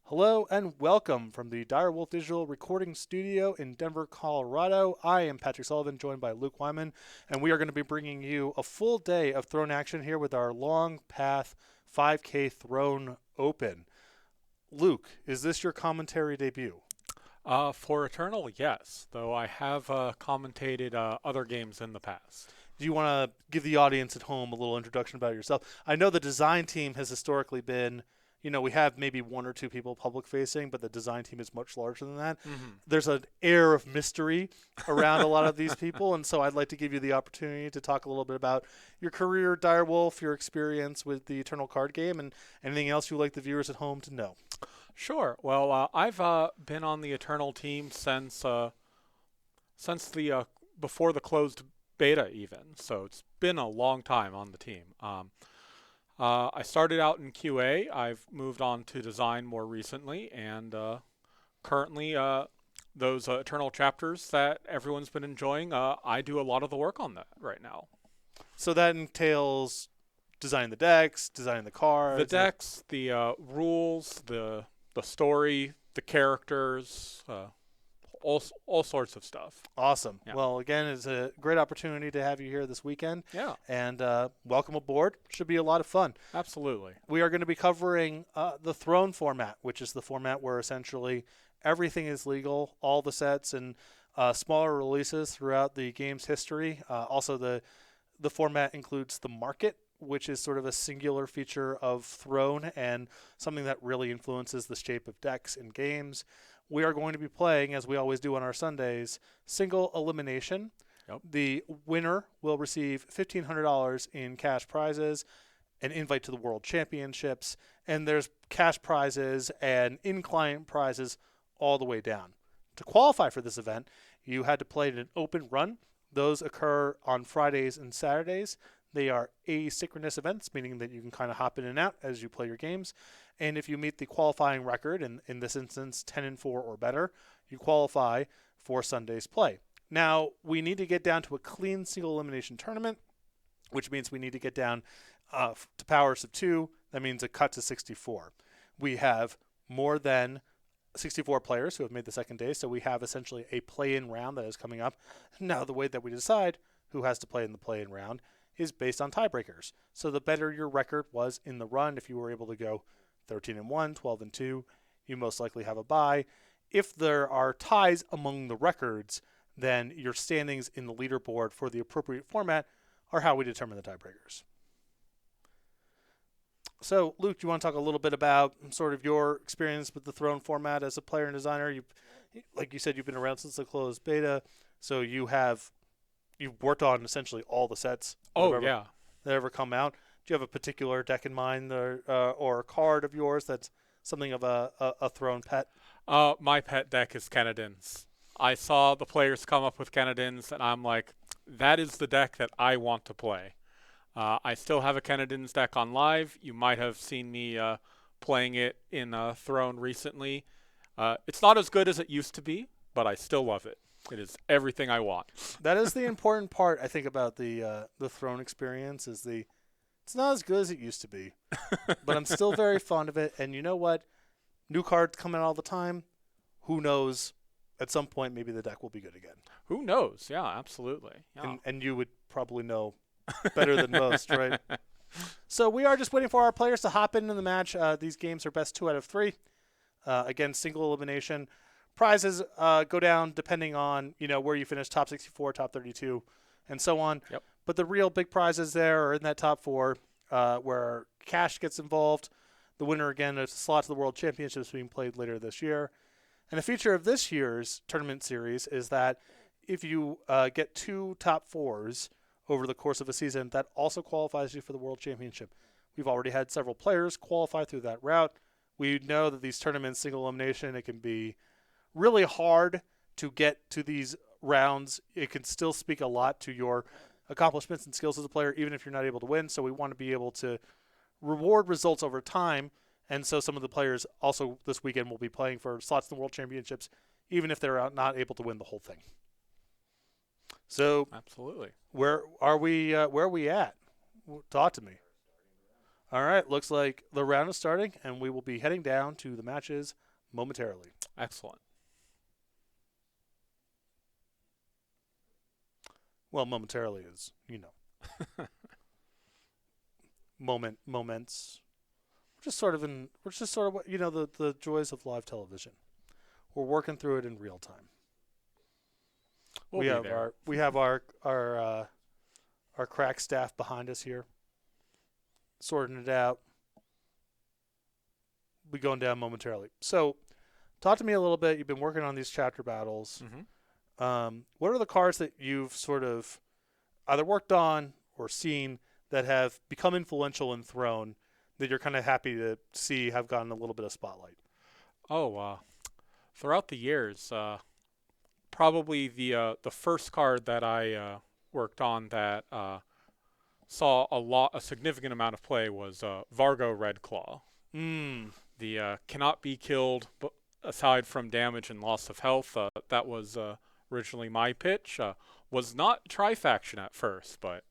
Hello and welcome from the Direwolf Digital Recording Studio in Denver, Colorado. I am Patrick Sullivan, joined by Luke Wyman, and we are going to be bringing you a full day of Throne action here with our Long Path 5K Throne Open. Luke, is this your commentary debut? For Eternal, yes, though I have commentated other games in the past. Do you want to give the audience at home a little introduction about yourself? I know the design team has historically been, we have maybe one or two people public facing, but the design team is much larger than that. There's an air of mystery around a lot of these people, and so I'd like to give you the opportunity to talk a little bit about your career, Direwolf, your experience with the Eternal card game, and anything else you'd like the viewers at home to know. Sure. Well, I've been on the Eternal team since the before the closed beta, even. So it's been a long time on the team. I started out in QA. I've moved on to design more recently, and currently those Eternal chapters that everyone's been enjoying, I do a lot of the work on that right now. So that entails designing the decks, designing the cards. The decks, the rules, the story, the characters, all sorts of stuff. Awesome. Yeah. Well, again, it's a great opportunity to have you here this weekend. Yeah, And welcome aboard. Should be a lot of fun. absolutely. We are going to be covering the Throne format, which is the format where essentially everything is legal, all the sets and smaller releases throughout the game's history. Also, the format includes the market, which is sort of a singular feature of Throne and something that really influences the shape of decks in games. We are going to be playing, as we always do on our Sundays, single elimination. Yep. The winner will receive $1,500 in cash prizes, an invite to the World Championships, and there's cash prizes and in-client prizes all the way down. To qualify for this event, you had to play in an open run. Those occur on Fridays and Saturdays. They are asynchronous events, meaning that you can kind of hop in and out as you play your games. And if you meet the qualifying record, in this instance 10-4 or better, you qualify for Sunday's play. Now, we need to get down to a clean single elimination tournament, which means we need to get down to powers of 2. That means a cut to 64. We have more than 64 players who have made the second day, so we have essentially a play-in round that is coming up. Now, the way that we decide who has to play in the play-in round is based on tiebreakers. So the better your record was in the run, if you were able to go 13-1, 12-2, you most likely have a bye. If there are ties among the records, then your standings in the leaderboard for the appropriate format are how we determine the tiebreakers. So, Luke, do you want to talk a little bit about sort of your experience with the Throne format as a player and designer? Like you said, you've been around since the closed beta, so you've worked on essentially all the sets Yeah. that ever come out. Do you have a particular deck in mind or a card of yours that's something of a Throne pet? My pet deck is Canadins. I saw the players come up with Canadins, and I'm like, that is the deck that I want to play. I still have a Canadins deck on live. You might have seen me playing it in Throne recently. It's not as good as it used to be, but I still love it. It is everything I want. That is the important part, I think, about the Throne experience is it's not as good as it used to be, but I'm still very fond of it. And you know what? New cards come out all the time. Who knows? At some point, maybe the deck will be good again. Who knows? Yeah, absolutely. Yeah. And you would probably know better than most, right? So we are just waiting for our players to hop into the match. These games are best 2 out of 3. Again, single elimination. Prizes go down depending on where you finish, top 64, top 32, and so on. Yep. But the real big prizes there are in that top 4, where cash gets involved. The winner again is a slot to the World Championships being played later this year. And a feature of this year's tournament series is that if you get 2 top 4s over the course of a season, that also qualifies you for the World Championship. We've already had several players qualify through that route. We know that these tournaments, single elimination, it can be really hard to get to these rounds. It can still speak a lot to your accomplishments and skills as a player, even if you're not able to win. So we want to be able to reward results over time. And so some of the players also this weekend will be playing for slots in the World Championships, even if they're not able to win the whole thing. So Absolutely. where are we? Where are we at? Talk to me. All right, looks like the round is starting, and we will be heading down to the matches momentarily. Excellent. Well, momentarily is, moments. We're just sort of the joys of live television. We're working through it in real time. We'll be there. We have our crack staff behind us here, sorting it out. Be going down momentarily. So, talk to me a little bit. You've been working on these chapter battles. What are the cards that you've sort of either worked on or seen that have become influential in Throne that you're kind of happy to see have gotten a little bit of spotlight? Oh, throughout the years, probably the first card that I worked on that saw a significant amount of play was Vargo Redclaw. Mm. The cannot be killed aside from damage and loss of health. That was originally my pitch. Was not Trifaction at first, but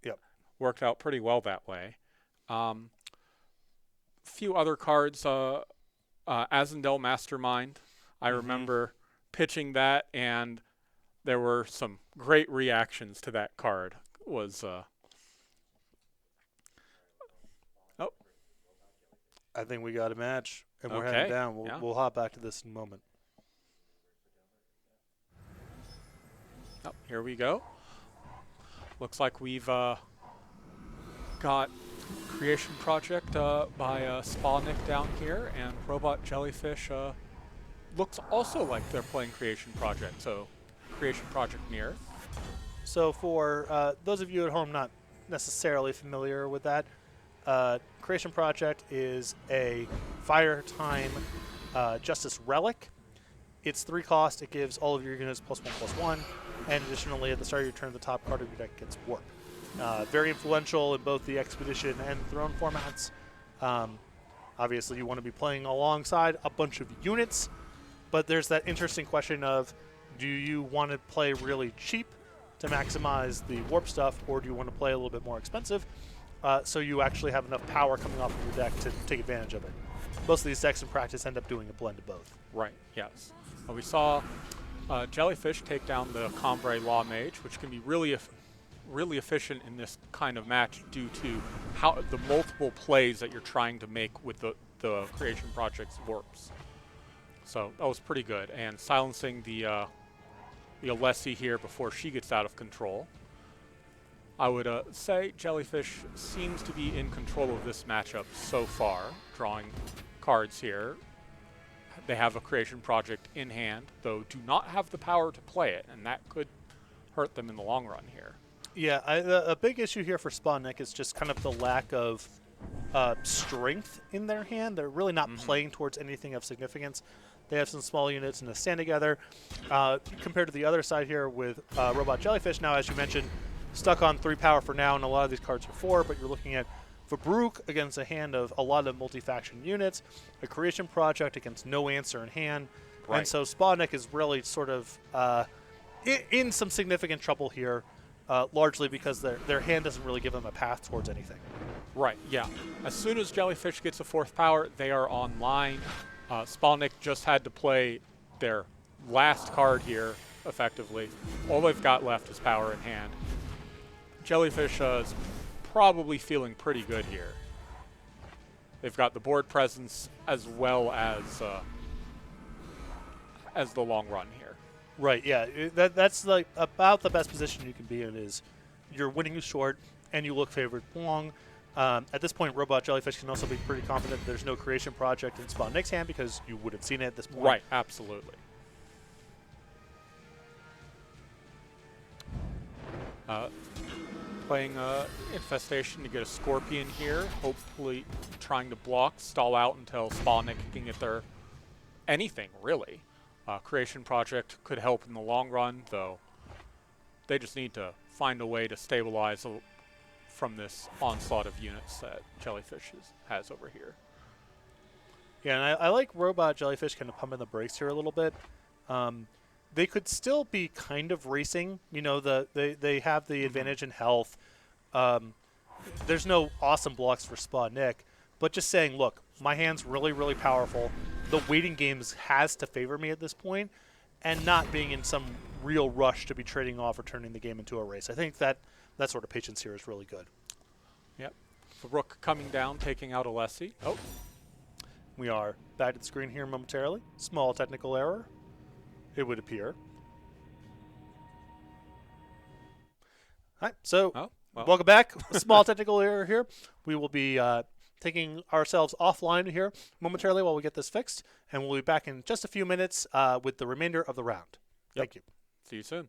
Yep. worked out pretty well that way. Few other cards, Azendel Mastermind. I remember pitching that, and there were some great reactions to that card. Was oh, I think we got a match, and we're heading okay, down. yeah. We'll hop back to this in a moment. Oh, here we go. Looks like we've got Creation Project by Spalnik down here, and Robot Jellyfish looks also like they're playing Creation Project, so Creation Project near. So for those of you at home not necessarily familiar with that, Creation Project is a Fire Time Justice Relic. It's 3 cost. It gives all of your units +1/+1, and additionally at the start of your turn, the top card of your deck gets warped. Very influential in both the Expedition and Throne formats. Obviously, you want to be playing alongside a bunch of units, but there's that interesting question of, do you want to play really cheap to maximize the warp stuff, or do you want to play a little bit more expensive so you actually have enough power coming off of your deck to take advantage of it? Most of these decks in practice end up doing a blend of both. Right, yes. We saw Jellyfish take down the Cambrai Law Mage, which can be really efficient in this kind of match due to how the multiple plays that you're trying to make with the Creation Project's warps. So that was pretty good. And silencing the Alessi here before she gets out of control. I would say Jellyfish seems to be in control of this matchup so far, drawing cards here. They have a Creation Project in hand, though do not have the power to play it, and that could hurt them in the long run here. Yeah, a big issue here for Spawnek is just kind of the lack of strength in their hand. They're really not playing towards anything of significance. They have some small units and a stand together. Compared to the other side here with Robot Jellyfish, now as you mentioned, stuck on 3 power for now, and a lot of these cards are 4, but you're looking at Fabruk against a hand of a lot of multi-faction units, a Creation Project against no answer in hand, Right. and so Spawnek is really sort of in some significant trouble here, largely because their hand doesn't really give them a path towards anything. Right, yeah. As soon as Jellyfish gets a 4th power, they are online. Spalnik just had to play their last card here, effectively. All they've got left is power in hand. Jellyfish is probably feeling pretty good here. They've got the board presence as well as the long run here. Right, yeah. That's like about the best position you can be in is you're winning short and you look favored long. At this point, Robot Jellyfish can also be pretty confident there's no Creation Project in Spawnik's hand because you would have seen it at this point. Right, absolutely. Playing Infestation to get a Scorpion here, hopefully trying to block, stall out until Spalnik can get their anything, really. Creation Project could help in the long run, though they just need to find a way to stabilize from this onslaught of units that Jellyfish has over here. Yeah, and I like Robot Jellyfish kind of pumping the brakes here a little bit. They could still be kind of racing. You know, they have the advantage in health. there's no awesome blocks for Spa Nick, but just saying, look, my hand's really, really powerful. The waiting games has to favor me at this point, and not being in some real rush to be trading off or turning the game into a race. I think that sort of patience here is really good. Yep. The rook coming down, taking out Alessi. Oh, We are back to the screen here momentarily. Small technical error, it would appear. All right, so oh, well, welcome back. A small technical error here. We will be taking ourselves offline here momentarily while we get this fixed, and we'll be back in just a few minutes with the remainder of the round. Yep. Thank you. See you soon.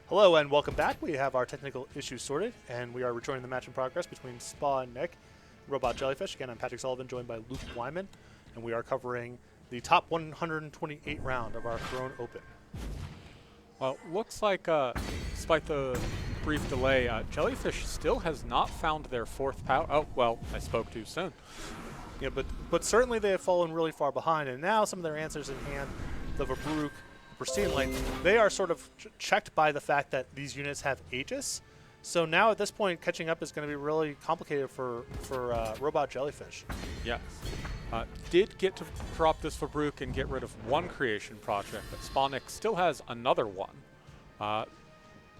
Hello and welcome back. We have our technical issues sorted, and we are rejoining the match in progress between Spa and Nick, Robot Jellyfish. Again, I'm Patrick Sullivan, joined by Luke Wyman, and we are covering the top 128 round of our Throne Open. Well, looks like, despite the brief delay, Jellyfish still has not found their fourth power. Oh, well, I spoke too soon. Yeah, but certainly they have fallen really far behind, and now some of their answers in hand, the Vabruk, Pristine Light, they are sort of checked by the fact that these units have Aegis. So now at this point, catching up is going to be really complicated for Robot Jellyfish. Yes. Did get to drop this Vabruk and get rid of one creation project, but Spawnik still has another one.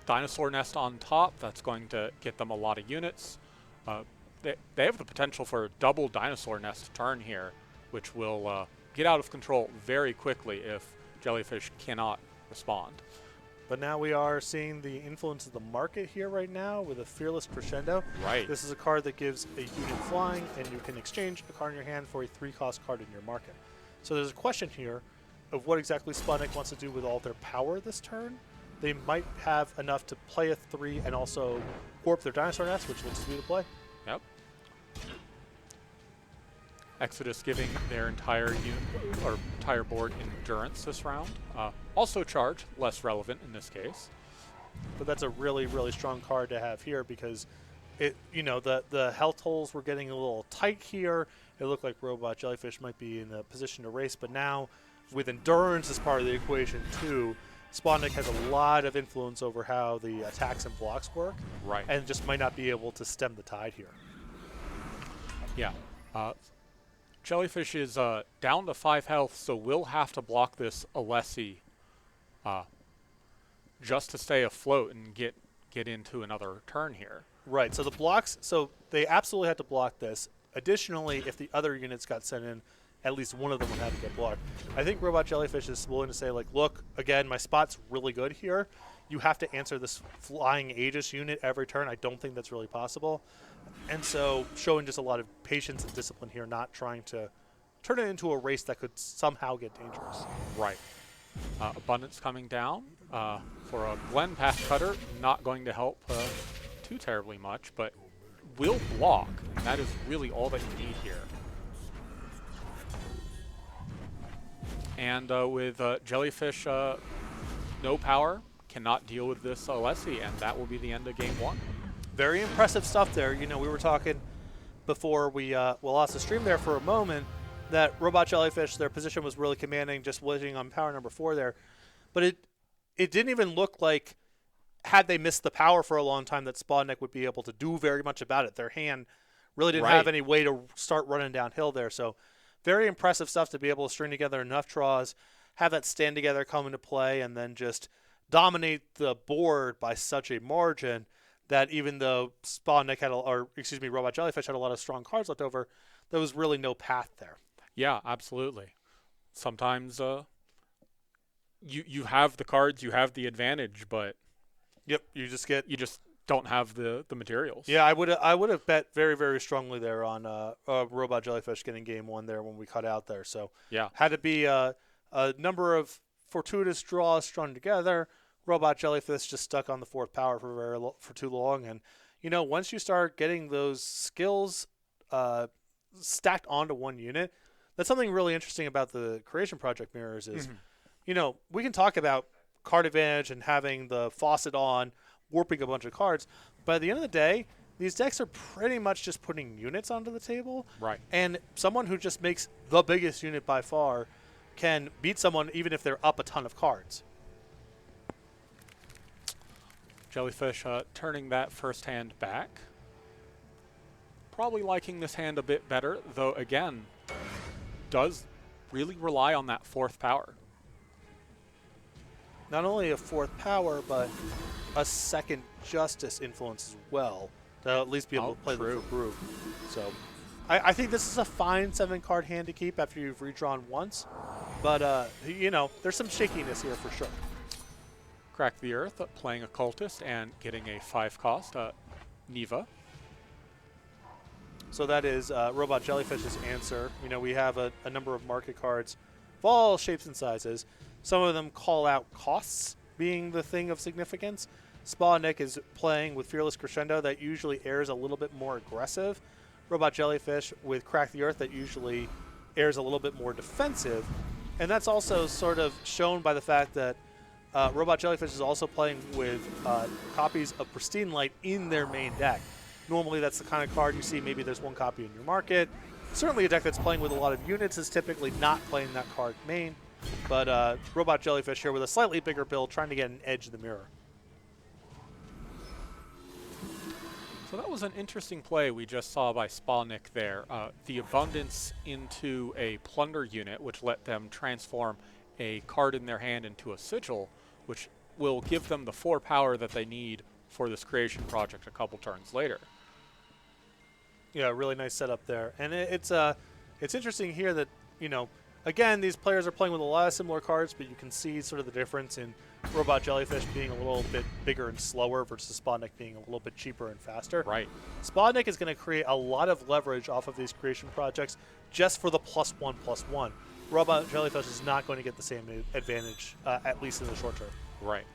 Dinosaur Nest on top, that's going to get them a lot of units. They have the potential for a double Dinosaur Nest turn here, which will get out of control very quickly if Jellyfish cannot respond. But now we are seeing the influence of the market here right now with a Fearless Crescendo. Right. This is a card that gives a unit flying, and you can exchange a card in your hand for a 3-cost card in your market. So there's a question here of what exactly Sputnik wants to do with all their power this turn. They might have enough to play a 3 and also warp their Dinosaur Nest, which looks to be the play. Yep. Exodus giving their entire board endurance this round. Also charge, less relevant in this case. But that's a really, really strong card to have here because the health holes were getting a little tight here. It looked like Robot Jellyfish might be in a position to race, but now with endurance as part of the equation too, Spawnik has a lot of influence over how the attacks and blocks work. Right. And just might not be able to stem the tide here. Yeah. Jellyfish is down to 5 health, so we'll have to block this Alessi just to stay afloat and get into another turn here. Right, so the blocks, so they absolutely had to block this. Additionally, if the other units got sent in, at least one of them would have to get blocked. I think Robot Jellyfish is willing to say, like, look, again, my spot's really good here. You have to answer this flying Aegis unit every turn. I don't think that's really possible. And so showing just a lot of patience and discipline here, not trying turn it into a race that could somehow get dangerous. Right. Abundance coming down for a Glen Path Cutter, not going to help too terribly much, but will block, and that is really all that you need here. And with Jellyfish no power, cannot deal with this Alessi, and that will be the end of game 1. Very impressive stuff there. You know, we were talking before we lost the stream there for a moment that Robot Jellyfish, their position was really commanding, just waiting on power number 4 there. But it didn't even look like, had they missed the power for a long time, that Spawnek would be able to do very much about it. Their hand really didn't have any way to start running downhill there. So very impressive stuff to be able to string together enough draws, have that stand together come into play, and then just dominate the board by such a margin that even though Spawnek had, Robot Jellyfish had a lot of strong cards left over, there was really no path there. Yeah, absolutely. Sometimes you have the cards, you have the advantage, but yep, you just don't have the materials. Yeah, I would have bet very, very strongly there on Robot Jellyfish getting game 1 there when we cut out there. So yeah, had to be a number of fortuitous draws strung together. Robot Jellyfish just stuck on the 4th power for too long, and you know, once you start getting those skills stacked onto one unit, that's something really interesting about the Creation Project mirrors is, you know, we can talk about card advantage and having the faucet on, warping a bunch of cards, but at the end of the day, these decks are pretty much just putting units onto the table. Right. And someone who just makes the biggest unit by far can beat someone even if they're up a ton of cards. Jellyfish turning that first hand back. Probably liking this hand a bit better, though again, does really rely on that 4th power. Not only a 4th power, but a 2nd Justice influence as well. To at least be able to play the group. So I think this is a fine 7-card hand to keep after you've redrawn once. But, you know, there's some shakiness here for sure. Crack the Earth, playing Occultist and getting a 5-cost Neva. So that is Robot Jellyfish's answer. You know, we have a number of market cards of all shapes and sizes. Some of them call out costs being the thing of significance. Spawnek is playing with Fearless Crescendo that usually airs a little bit more aggressive. Robot Jellyfish with Crack the Earth that usually airs a little bit more defensive. And that's also sort of shown by the fact that Robot Jellyfish is also playing with copies of Pristine Light in their main deck. Normally that's the kind of card you see, maybe there's 1 copy in your market. Certainly a deck that's playing with a lot of units is typically not playing that card main. But Robot Jellyfish here with a slightly bigger build trying to get an edge in the mirror. So that was an interesting play we just saw by Spalnik there. The Abundance into a Plunder unit, which let them transform a card in their hand into a Sigil, which will give them the 4 power that they need for this Creation Project a couple turns later. Yeah, really nice setup there. And it's interesting here that, you know, again, these players are playing with a lot of similar cards, but you can see sort of the difference in Robot Jellyfish being a little bit bigger and slower versus Spawnek being a little bit cheaper and faster. Right. Spawnek is going to create a lot of leverage off of these creation projects just for the +1/+1. Robot Jellyfish is not going to get the same advantage, at least in the short term. Right.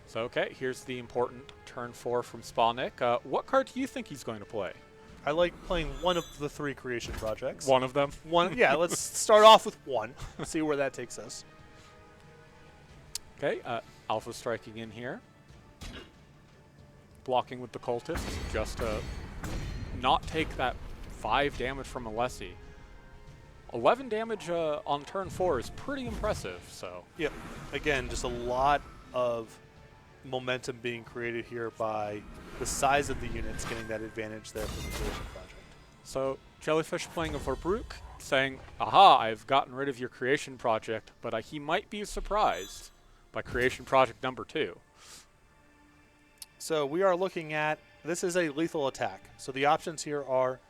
So, okay, here's the important turn 4 from Spalnik. What card do you think he's going to play? I like playing one of the 3 creation projects. One of them? One, yeah, let's start off with one. See where that takes us. Okay, Alpha striking in here. Blocking with the Cultist just to not take that 5 damage from Alessi. 11 damage on turn 4 is pretty impressive, so. Yep. Again, just a lot of momentum being created here by the size of the units getting that advantage there for the creation project. So Jellyfish playing a Verbrook, saying, aha, I've gotten rid of your creation project, but he might be surprised by creation project number 2. So we are looking at, this is a lethal attack. So the options here are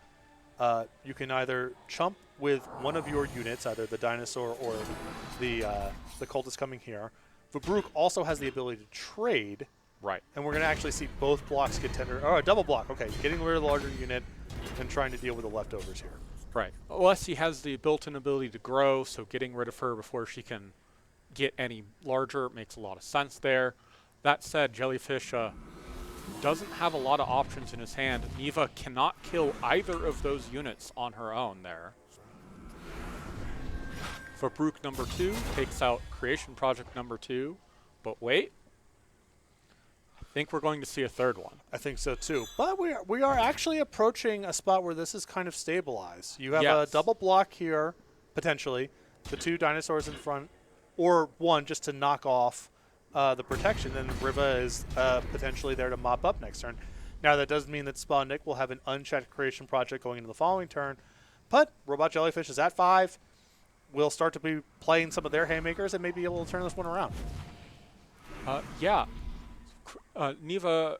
you can either chump with one of your units, either the dinosaur or the cultist coming here. Verbrook also has the ability to trade. Right. And we're going to actually see both blocks get tender, or a double block. Okay, getting rid of the larger unit and trying to deal with the leftovers here. Right. Alessi has the built-in ability to grow, so getting rid of her before she can get any larger makes a lot of sense there. That said, Jellyfish doesn't have a lot of options in his hand. Neva cannot kill either of those units on her own there. Fabruk number 2 takes out Creation Project number 2. But wait, I think we're going to see a third one. I think so too. But we are actually approaching a spot where this is kind of stabilized. You have a Yes. double block here, potentially, the 2 dinosaurs in front, or one just to knock off the protection. Then Riva is potentially there to mop up next turn. Now that doesn't mean that Spawnik will have an unchecked creation project going into the following turn, but Robot Jellyfish is at 5. We'll start to be playing some of their haymakers and maybe able to turn this one around. Yeah. Neva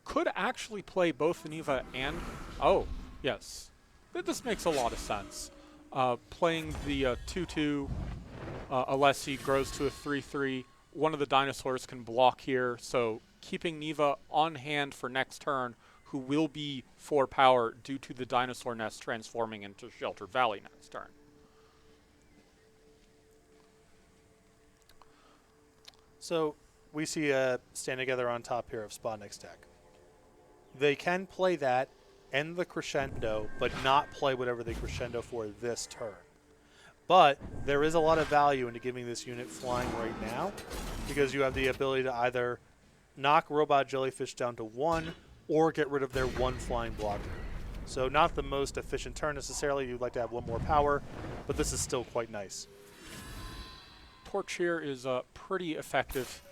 could actually play both Neva and... Oh, yes. This makes a lot of sense. Playing the 2-2 Alessi grows to a 3-3. One of the dinosaurs can block here, so keeping Neva on hand for next turn, who will be 4 power due to the dinosaur nest transforming into Sheltered Valley next turn. So we see a stand together on top here of Spawnik's deck. They can play that, end the crescendo, but not play whatever they crescendo for this turn. But there is a lot of value into giving this unit flying right now, because you have the ability to either knock Robot Jellyfish down to 1 or get rid of their 1 flying blocker. So not the most efficient turn necessarily. You'd like to have 1 more power, but this is still quite nice. Torch here is pretty effective.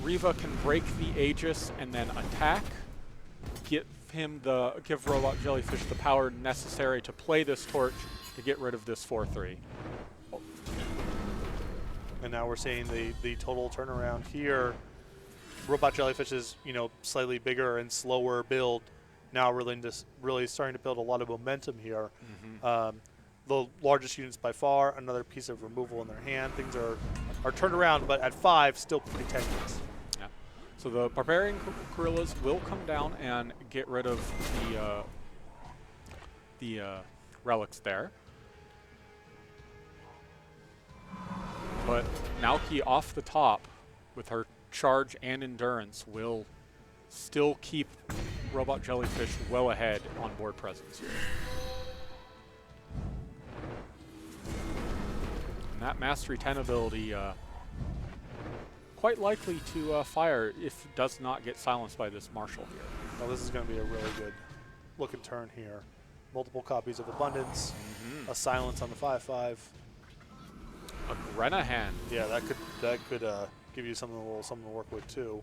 Riva can break the Aegis and then attack. Give Robot Jellyfish the power necessary to play this torch to get rid of this 4-3. And now we're seeing the total turnaround here. Robot Jellyfish is, slightly bigger and slower build. Now really starting to build a lot of momentum here. The largest units by far, another piece of removal in their hand. Things are turned around, but at 5, still pretty tenuous. Yeah. So the Barbarian Gorillas will come down and get rid of the relics there. But Naoki off the top with her charge and endurance will still keep Robot Jellyfish well ahead on board presence here. And that Mastery 10 ability quite likely to fire if it does not get silenced by this Marshal here. Well, this is going to be a really good looking turn here. Multiple copies of Abundance, a silence on the 5/5. A Grenahan. Yeah, that could give you something to work with too.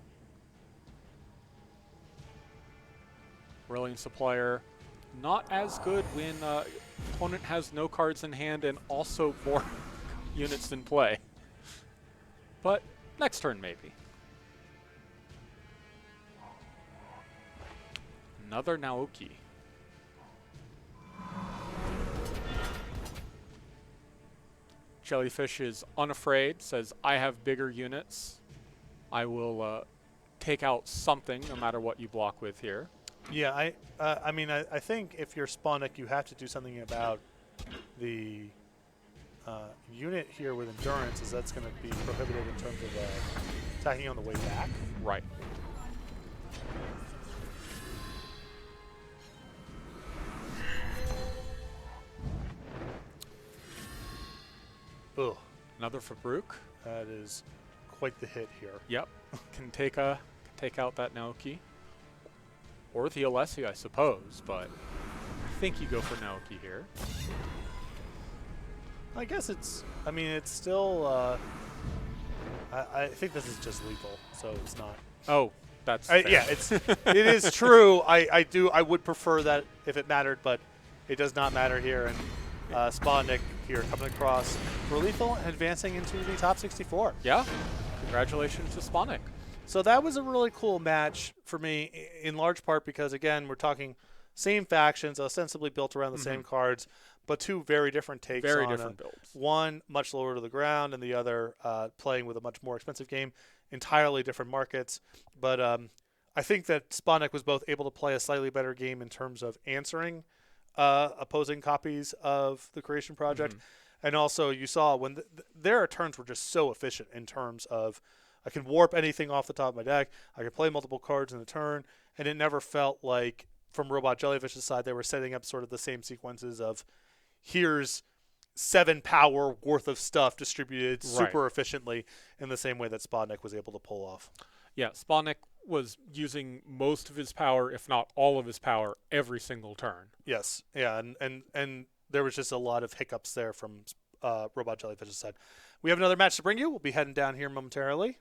Brilliant Supplier, not as good when opponent has no cards in hand and also more units in play. But next turn maybe. Another Naoki. Jellyfish is unafraid, says, I have bigger units. I will take out something no matter what you block with here. Yeah, I think if you're Spawnik, you have to do something about the unit here with endurance, as that's going to be prohibited in terms of attacking on the way back. Right. Ugh. Another Fabruk. That is quite the hit here. Yep. Can take out that Naoki. Or the Alessi, I suppose, but I think you go for Naoki here. I guess it's still, I think this is just lethal, so it's not. Oh, that's fair. Yeah, it is true. I would prefer that if it mattered, but it does not matter here. And Spawnik here coming across for lethal and advancing into the top 64. Yeah. Congratulations to Spawnik. So that was a really cool match for me, in large part because, again, we're talking same factions, ostensibly built around the same cards, but 2 very different takes Very on different builds. One much lower to the ground, and the other playing with a much more expensive game. Entirely different markets. But I think that Spawnik was both able to play a slightly better game in terms of answering opposing copies of the Creation Project. Mhm. And also, you saw when their turns were just so efficient in terms of I can warp anything off the top of my deck, I can play multiple cards in the turn, and it never felt like, from Robot Jellyfish's side, they were setting up sort of the same sequences of here's 7 power worth of stuff distributed Right. super efficiently in the same way that Spodnik was able to pull off. Yeah, Spawnik was using most of his power, if not all of his power, every single turn. Yes, yeah, and there was just a lot of hiccups there from Robot Jellyfish's side. We have another match to bring you. We'll be heading down here momentarily.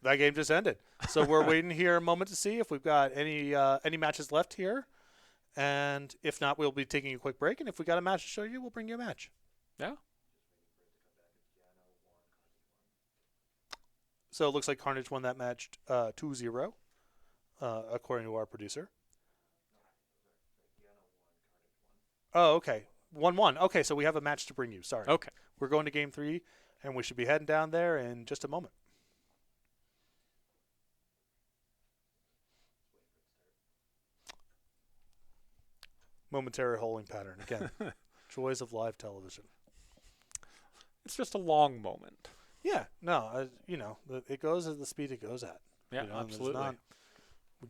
That game just ended, so we're waiting here a moment to see if we've got any matches left here, and if not, we'll be taking a quick break. And if we got a match to show you, we'll bring you a match. Yeah. So it looks like Carnage won that match 2-0, according to our producer. Oh, okay. 1-1. Okay, so we have a match to bring you. Sorry. Okay. We're going to game 3, and we should be heading down there in just a moment. Momentary holding pattern. Again, joys of live television. It's just a long moment. Yeah, no, it goes at the speed it goes at. Yeah, And absolutely. we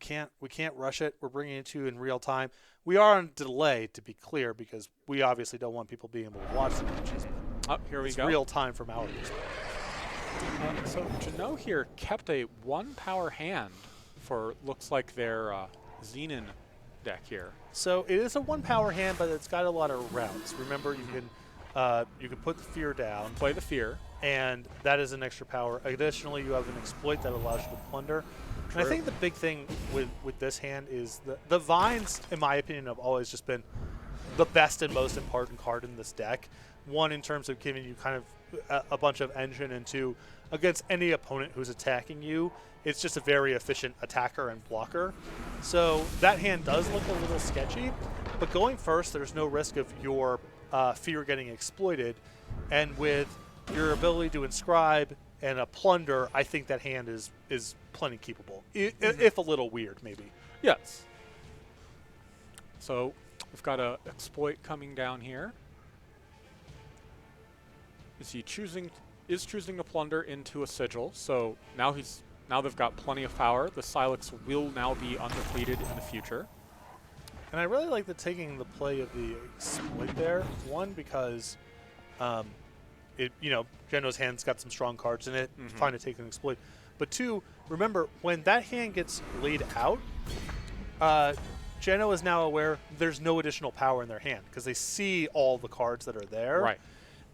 can't rush it. We're bringing it to you in real time. We are on delay, to be clear, because we obviously don't want people being able to watch the matches. But Here we it's go. real time from our perspective. So Jano here kept a 1-power hand for looks like their Xenon deck here. So it is a 1-power hand, but it's got a lot of routes. Remember, you can put the fear down, Play the fear. and that is an extra power. Additionally, you have an exploit that allows you to plunder. True. And I think the big thing with this hand is the vines, in my opinion, have always just been the best and most important card in this deck. One, in terms of giving you kind of a bunch of engine, and two, against any opponent who's attacking you, it's just a very efficient attacker and blocker. So that hand does look a little sketchy, but going first, there's no risk of your fear getting exploited. And with your ability to inscribe and a plunder, I think that hand is plenty keepable, if a little weird, maybe. Yes. So we've got a exploit coming down here. Is choosing to plunder into a sigil? So now they've got plenty of power. The Silex will now be undepleted in the future. And I really like taking the play of the exploit there. One, because Geno's hand's got some strong cards in it. It's fine to take an exploit. But two, remember, when that hand gets laid out, Geno is now aware there's no additional power in their hand because they see all the cards that are there. Right.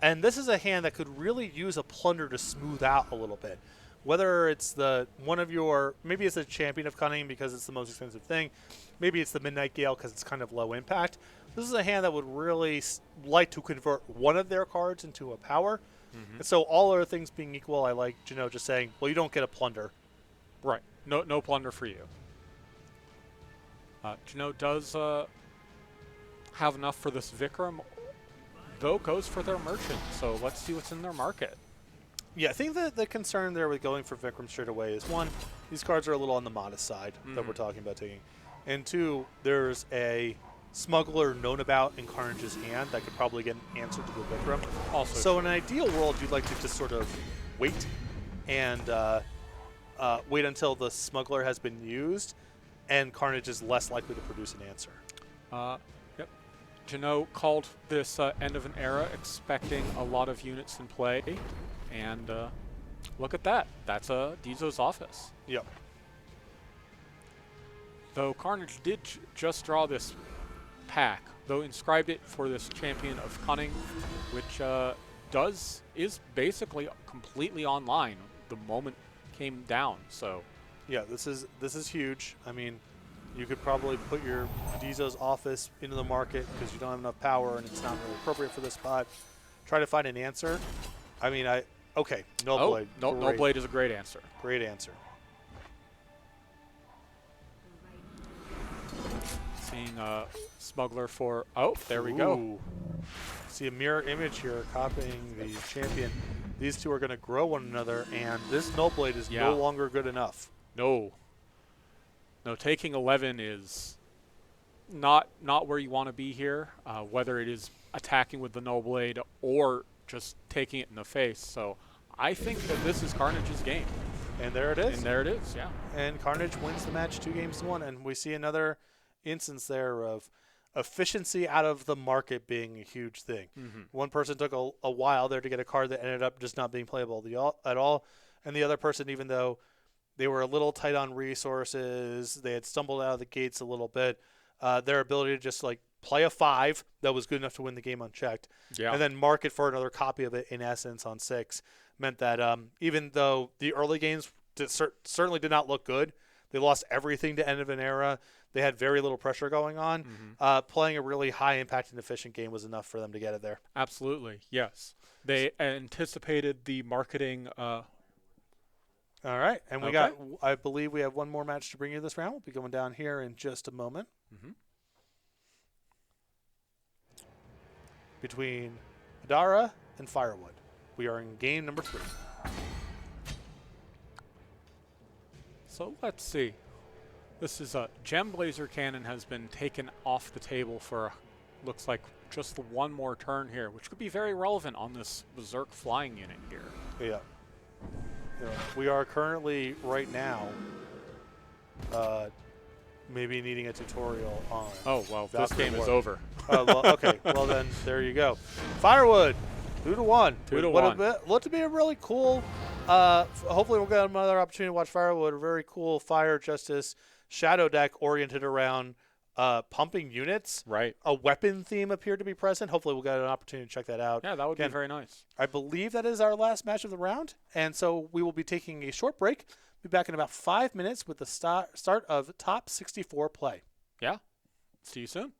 And this is a hand that could really use a plunder to smooth out a little bit. Whether it's maybe it's a Champion of Cunning because it's the most expensive thing. Maybe it's the Midnight Gale because it's kind of low impact. This is a hand that would really like to convert one of their cards into a power. And so all other things being equal, I like Geno just saying, well, you don't get a plunder. Right. No plunder for you. Geno does have enough for this Vikram, though goes for their merchant. So let's see what's in their market. Yeah, I think that the concern there with going for Vikram straight away is, one, these cards are a little on the modest side that we're talking about taking. And two, there's a Smuggler known about in Carnage's hand that could probably get an answer to the Vikram. Also So in an ideal world, you'd like to just sort of wait and wait until the Smuggler has been used, and Carnage is less likely to produce an answer. Yep. Geno called this end of an era, expecting a lot of units in play, and look at that. That's Dizo's office. Yep. Though Carnage did just draw this pack, though inscribed it for this Champion of Cunning, which is basically completely online the moment came down. So yeah, this is huge. I mean, you could probably put your Dizo's office into the market because you don't have enough power and it's not really appropriate for this spot. Try to find an answer. I mean, Null Blade. Null Blade is a great answer. Great answer. Seeing Smuggler for, there we go. Ooh. See a mirror image here copying the Champion. These two are going to grow one another, and this Null Blade is no longer good enough. No, taking 11 is not where you want to be here, whether it is attacking with the no blade or just taking it in the face. So I think that this is Carnage's game. And there it And is. there it is, yeah. And Carnage wins the match 2-1. And we see another instance there of efficiency out of the market being a huge thing. Mm-hmm. One person took a while there to get a card that ended up just not being playable at all. And the other person, even though they were a little tight on resources, they had stumbled out of the gates a little bit, their ability to just like play a 5 that was good enough to win the game unchecked, Yeah. and then market for another copy of it in essence on 6 meant that even though the early games certainly did not look good, they lost everything to end of an era. They had very little pressure going on. Mm-hmm. Playing a really high impact and efficient game was enough for them to get it there. Absolutely, yes. They anticipated the marketing. All right, and we Okay. I believe we have one more match to bring you this round. We'll be going down here in just a moment. Mm-hmm. Between Adara and Firewood. We are in game number 3. So let's see. This is a Gem Blazer Cannon has been taken off the table for looks like just one more turn here, which could be very relevant on this Berserk flying unit here. Yeah. We are currently right now maybe needing a tutorial on. Oh well, this Valkyrie game is War. over. Well, okay. Well then, there you go. Firewood, 2-1. 2-1. Looked to be a really cool. Hopefully, we'll get another opportunity to watch Firewood. A very cool Fire Justice Shadow deck oriented around pumping units. Right. A weapon theme appeared to be present. Hopefully, we'll get an opportunity to check that out. Yeah, that would Again, be very nice. I believe that is our last match of the round, and so we will be taking a short break. Be back in about 5 minutes with the start of top 64 play. Yeah. See you soon.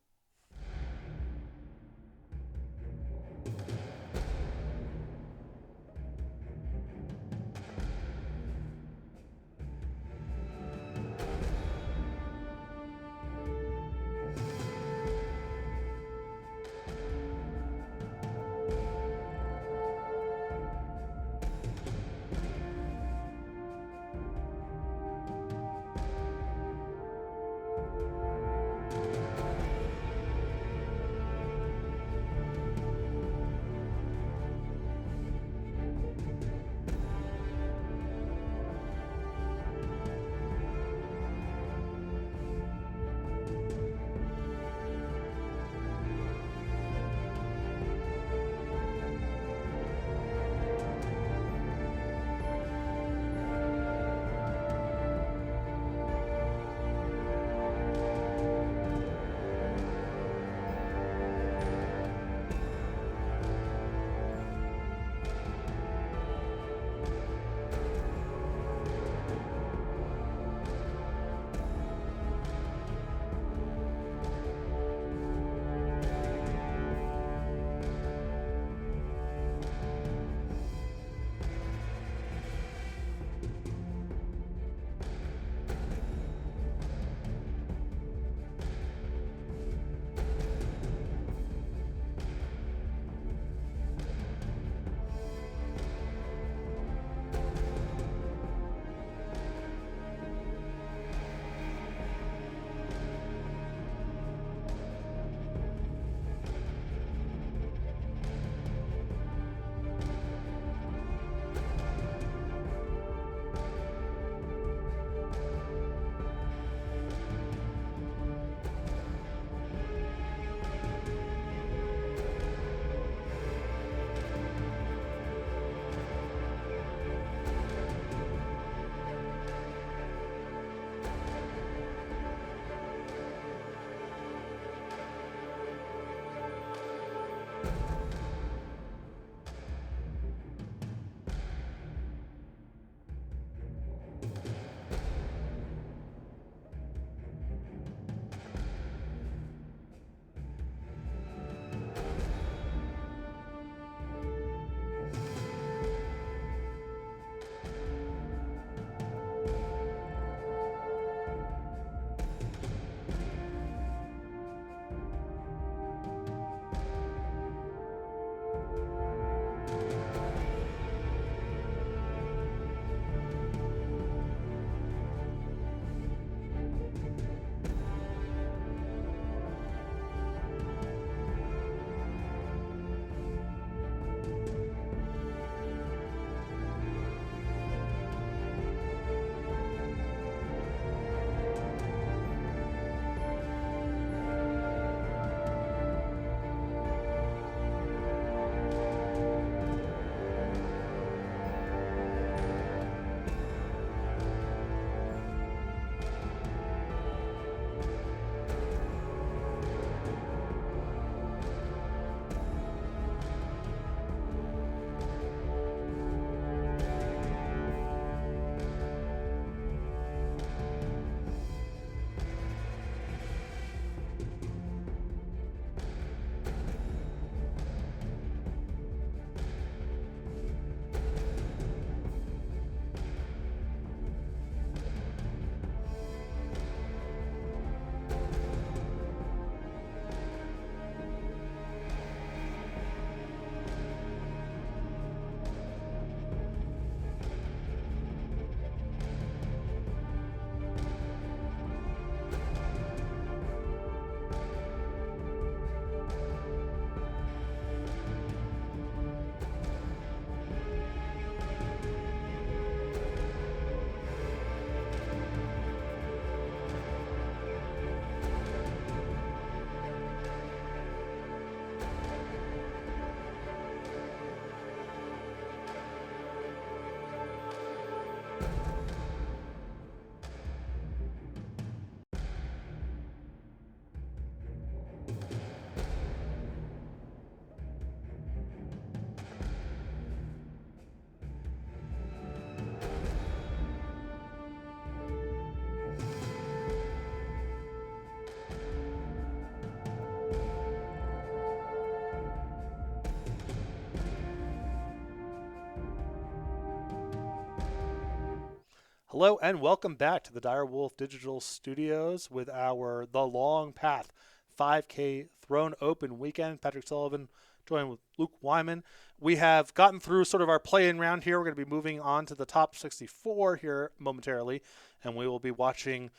Hello and welcome back to the Dire Wolf Digital Studios with our The Long Path 5K Throne Open weekend. Patrick Sullivan joined with Luke Wyman. We have gotten through sort of our play-in round here. We're going to be moving on to the top 64 here momentarily, and we will be watching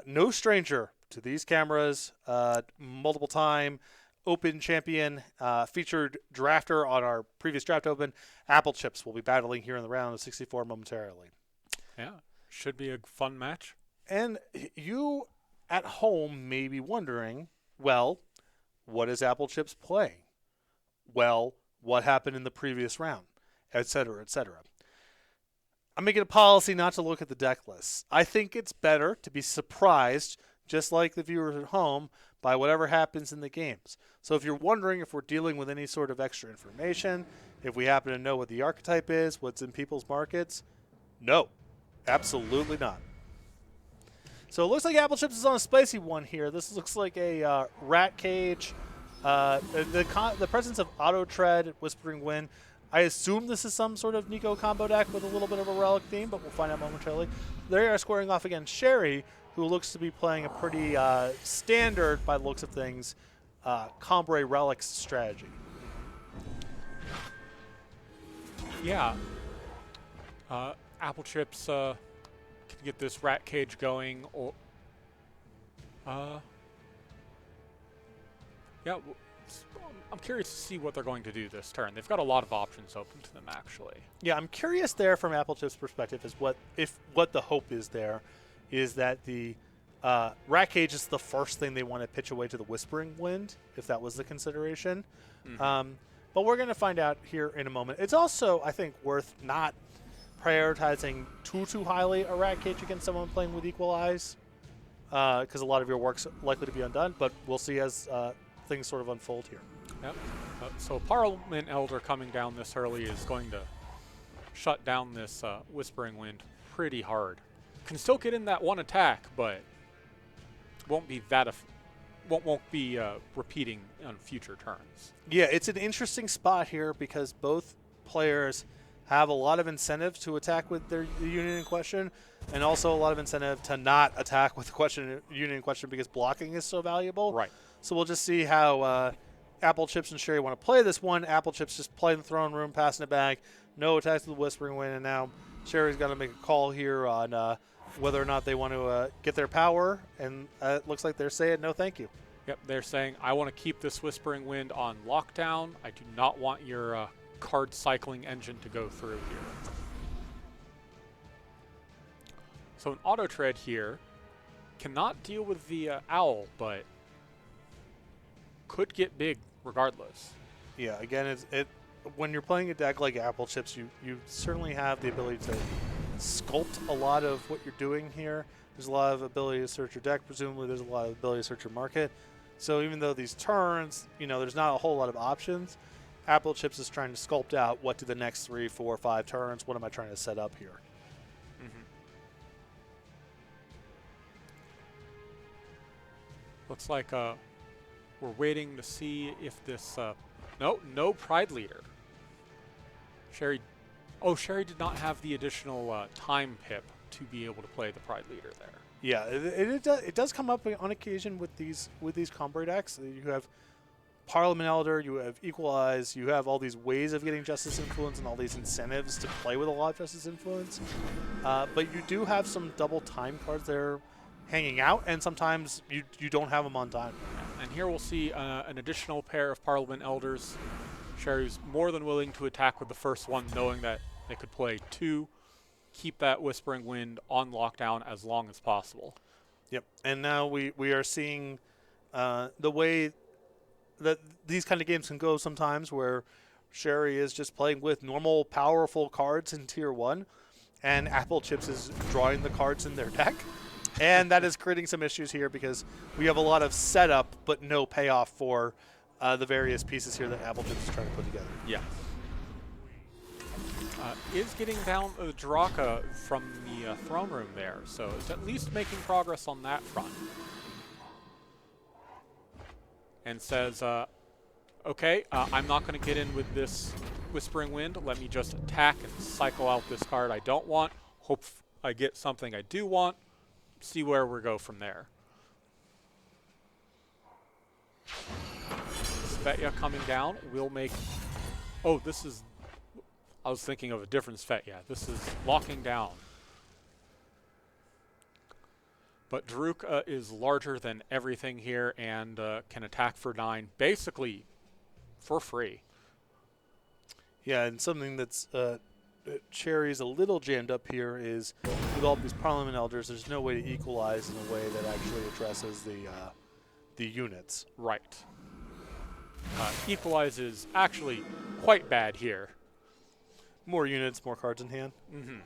no stranger to these cameras, multiple-time Open champion, featured drafter on our previous draft Open. Apple Chips will be battling here in the round of 64 momentarily. Yeah, should be a fun match. And you at home may be wondering, well, what is Apple Chips playing? Well, what happened in the previous round, et cetera, et cetera. I'm making a policy not to look at the deck lists. I think it's better to be surprised, just like the viewers at home, by whatever happens in the games. So if you're wondering if we're dealing with any sort of extra information, if we happen to know what the archetype is, what's in people's markets, no, absolutely not. So it looks like Apple Chips is on a spicy one here. This looks like a rat cage. The presence of Auto Tread, Whispering Wind. I assume this is some sort of Nico combo deck with a little bit of a relic theme, but we'll find out momentarily. They are squaring off against Sherry, who looks to be playing a pretty standard, by the looks of things, Combre Relics strategy. Yeah. Apple Chips can get this rat cage going, or yeah. I'm curious to see what they're going to do this turn. They've got a lot of options open to them, actually. Yeah, I'm curious there from Apple Chips' perspective is what the hope is there, is that the rat cage is the first thing they want to pitch away to the Whispering Wind, if that was the consideration. Mm-hmm. But we're going to find out here in a moment. It's also, I think, worth not prioritizing too highly a rat cage against someone playing with Equal Eyes, because a lot of your work's likely to be undone. But we'll see as things sort of unfold here. Yep. So Parliament Elder coming down this early is going to shut down this Whispering Wind pretty hard. Can still get in that one attack, but won't be that won't be repeating on future turns. Yeah, it's an interesting spot here because both players have a lot of incentive to attack with the unit in question, and also a lot of incentive to not attack with the unit in question because blocking is so valuable. Right. So we'll just see how Apple Chips and Sherry want to play this one. Apple Chips just playing the throne room, passing it back. No attacks to the Whispering Wind, and now Sherry's got to make a call here on whether or not they want to get their power, and it looks like they're saying no thank you. Yep, they're saying, I want to keep this Whispering Wind on lockdown. I do not want your card cycling engine to go through here. So an Auto Tread here cannot deal with the Owl, but could get big regardless. Yeah, again, when you're playing a deck like Apple Chips, you certainly have the ability to sculpt a lot of what you're doing here. There's a lot of ability to search your deck. Presumably, there's a lot of ability to search your market. So even though these turns, there's not a whole lot of options, Apple Chips is trying to sculpt out what do the next 3, 4, 5 turns, what am I trying to set up here? Mm-hmm. Looks like we're waiting to see if this... no Pride Leader. Sherry did not have the additional time pip to be able to play the Pride Leader there. Yeah, it does come up on occasion with these Combre decks. You have Parliament Elder, you have Equal Eyes, you have all these ways of getting Justice Influence and all these incentives to play with a lot of Justice Influence. But you do have some double time cards there hanging out, and sometimes you don't have them on time. And here we'll see an additional pair of Parliament Elders. Sherry's more than willing to attack with the first one, knowing that they could play 2, keep that Whispering Wind on lockdown as long as possible. Yep, and now we are seeing the way that these kind of games can go sometimes, where Sherry is just playing with normal, powerful cards in Tier 1, and Apple Chips is drawing the cards in their deck. And that is creating some issues here because we have a lot of setup but no payoff for the various pieces here that Apple Chips is trying to put together. Yeah. Is getting down the Draka from the throne room there, so it's at least making progress on that front. And says, okay, I'm not going to get in with this Whispering Wind. Let me just attack and cycle out this card I don't want. I get something I do want, see where we go from there. Svetya coming down will make... Oh, this is... I was thinking of a different Svetya. This is locking down. But Daruka is larger than everything here and can attack for 9, basically for free. Yeah, and something that's Cherry's a little jammed up here is with all these Parliament Elders, there's no way to equalize in a way that actually addresses the units. Right. Equalize is actually quite bad here. More units, more cards in hand. Mm-hmm.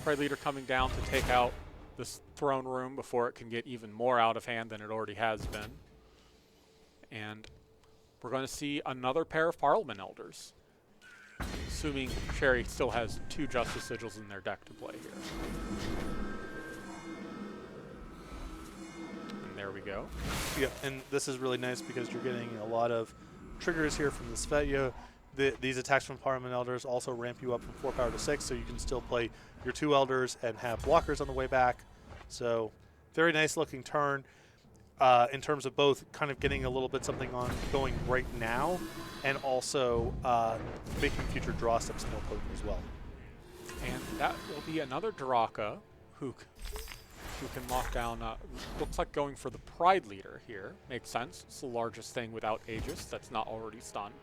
Pride Leader coming down to take out this throne room before it can get even more out of hand than it already has been. And we're going to see another pair of Parliament Elders, assuming Cherry still has 2 Justice Sigils in their deck to play here. And there we go. Yeah, and this is really nice because you're getting a lot of triggers here from the Svetya. These attacks from Parliament Elders also ramp you up from 4 power to 6, so you can still play your 2 Elders and have blockers on the way back. So very nice looking turn in terms of both kind of getting a little bit something on going right now and also making future draw steps more potent as well. And that will be another Daraka who can lock down, looks like going for the Pride Leader here. Makes sense. It's the largest thing without Aegis that's not already stunned.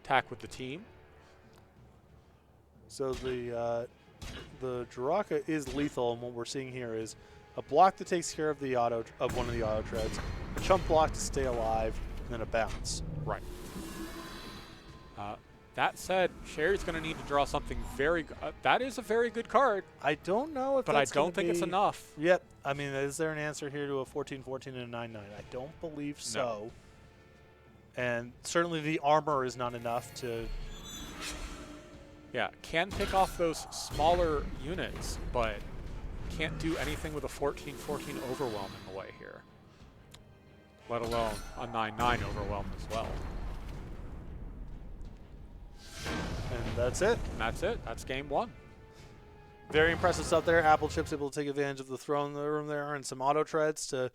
Attack with the team. So the Daraka is lethal, and what we're seeing here is a block that takes care of the one of the auto treads, a chump block to stay alive, and then a bounce. Right. That said, Sherry's going to need to draw something very good. That is a very good card. I don't know if but that's I don't think it's enough. Yep. I mean, is there an answer here to a 14-14 and a 9-9? I don't believe so. No. And certainly the armor is not enough to... Yeah, can pick off those smaller units, but can't do anything with a 14-14 overwhelm in the way here. Let alone a 9-9 overwhelm as well. And that's it. And that's it. That's game 1. Very impressive stuff there. Applechips able to take advantage of the throne room there and some auto treads to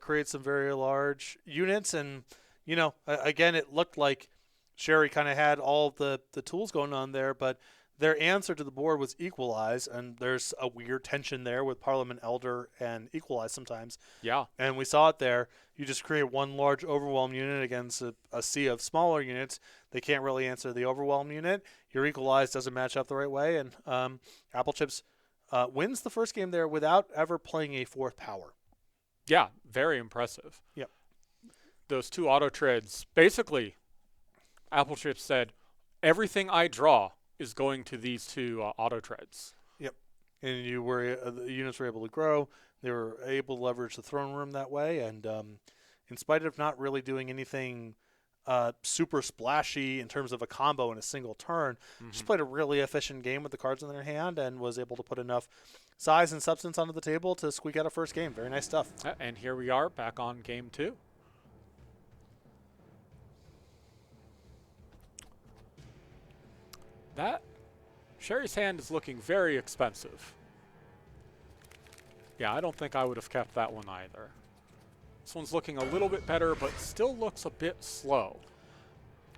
create some very large units. And, you know, again, it looked like Sherry kind of had all the tools going on there, but their answer to the board was Equalize, and there's a weird tension there with Parliament Elder and Equalize sometimes. Yeah. And we saw it there. You just create one large Overwhelm unit against a sea of smaller units. They can't really answer the Overwhelm unit. Your Equalize doesn't match up the right way, and Applechips wins the first game there without ever playing a 4th power. Yeah, very impressive. Yep. Those 2 auto treads, basically, Applechips said, everything I draw is going to these 2 auto treads. Yep. And you were the units were able to grow. They were able to leverage the throne room that way, and in spite of not really doing anything super splashy in terms of a combo in a single turn, just played a really efficient game with the cards in their hand and was able to put enough size and substance onto the table to squeak out a first game. Very nice stuff. And here we are back on game 2. That Sherry's hand is looking very expensive. Yeah, I don't think I would have kept that one either. This one's looking a little bit better, but still looks a bit slow.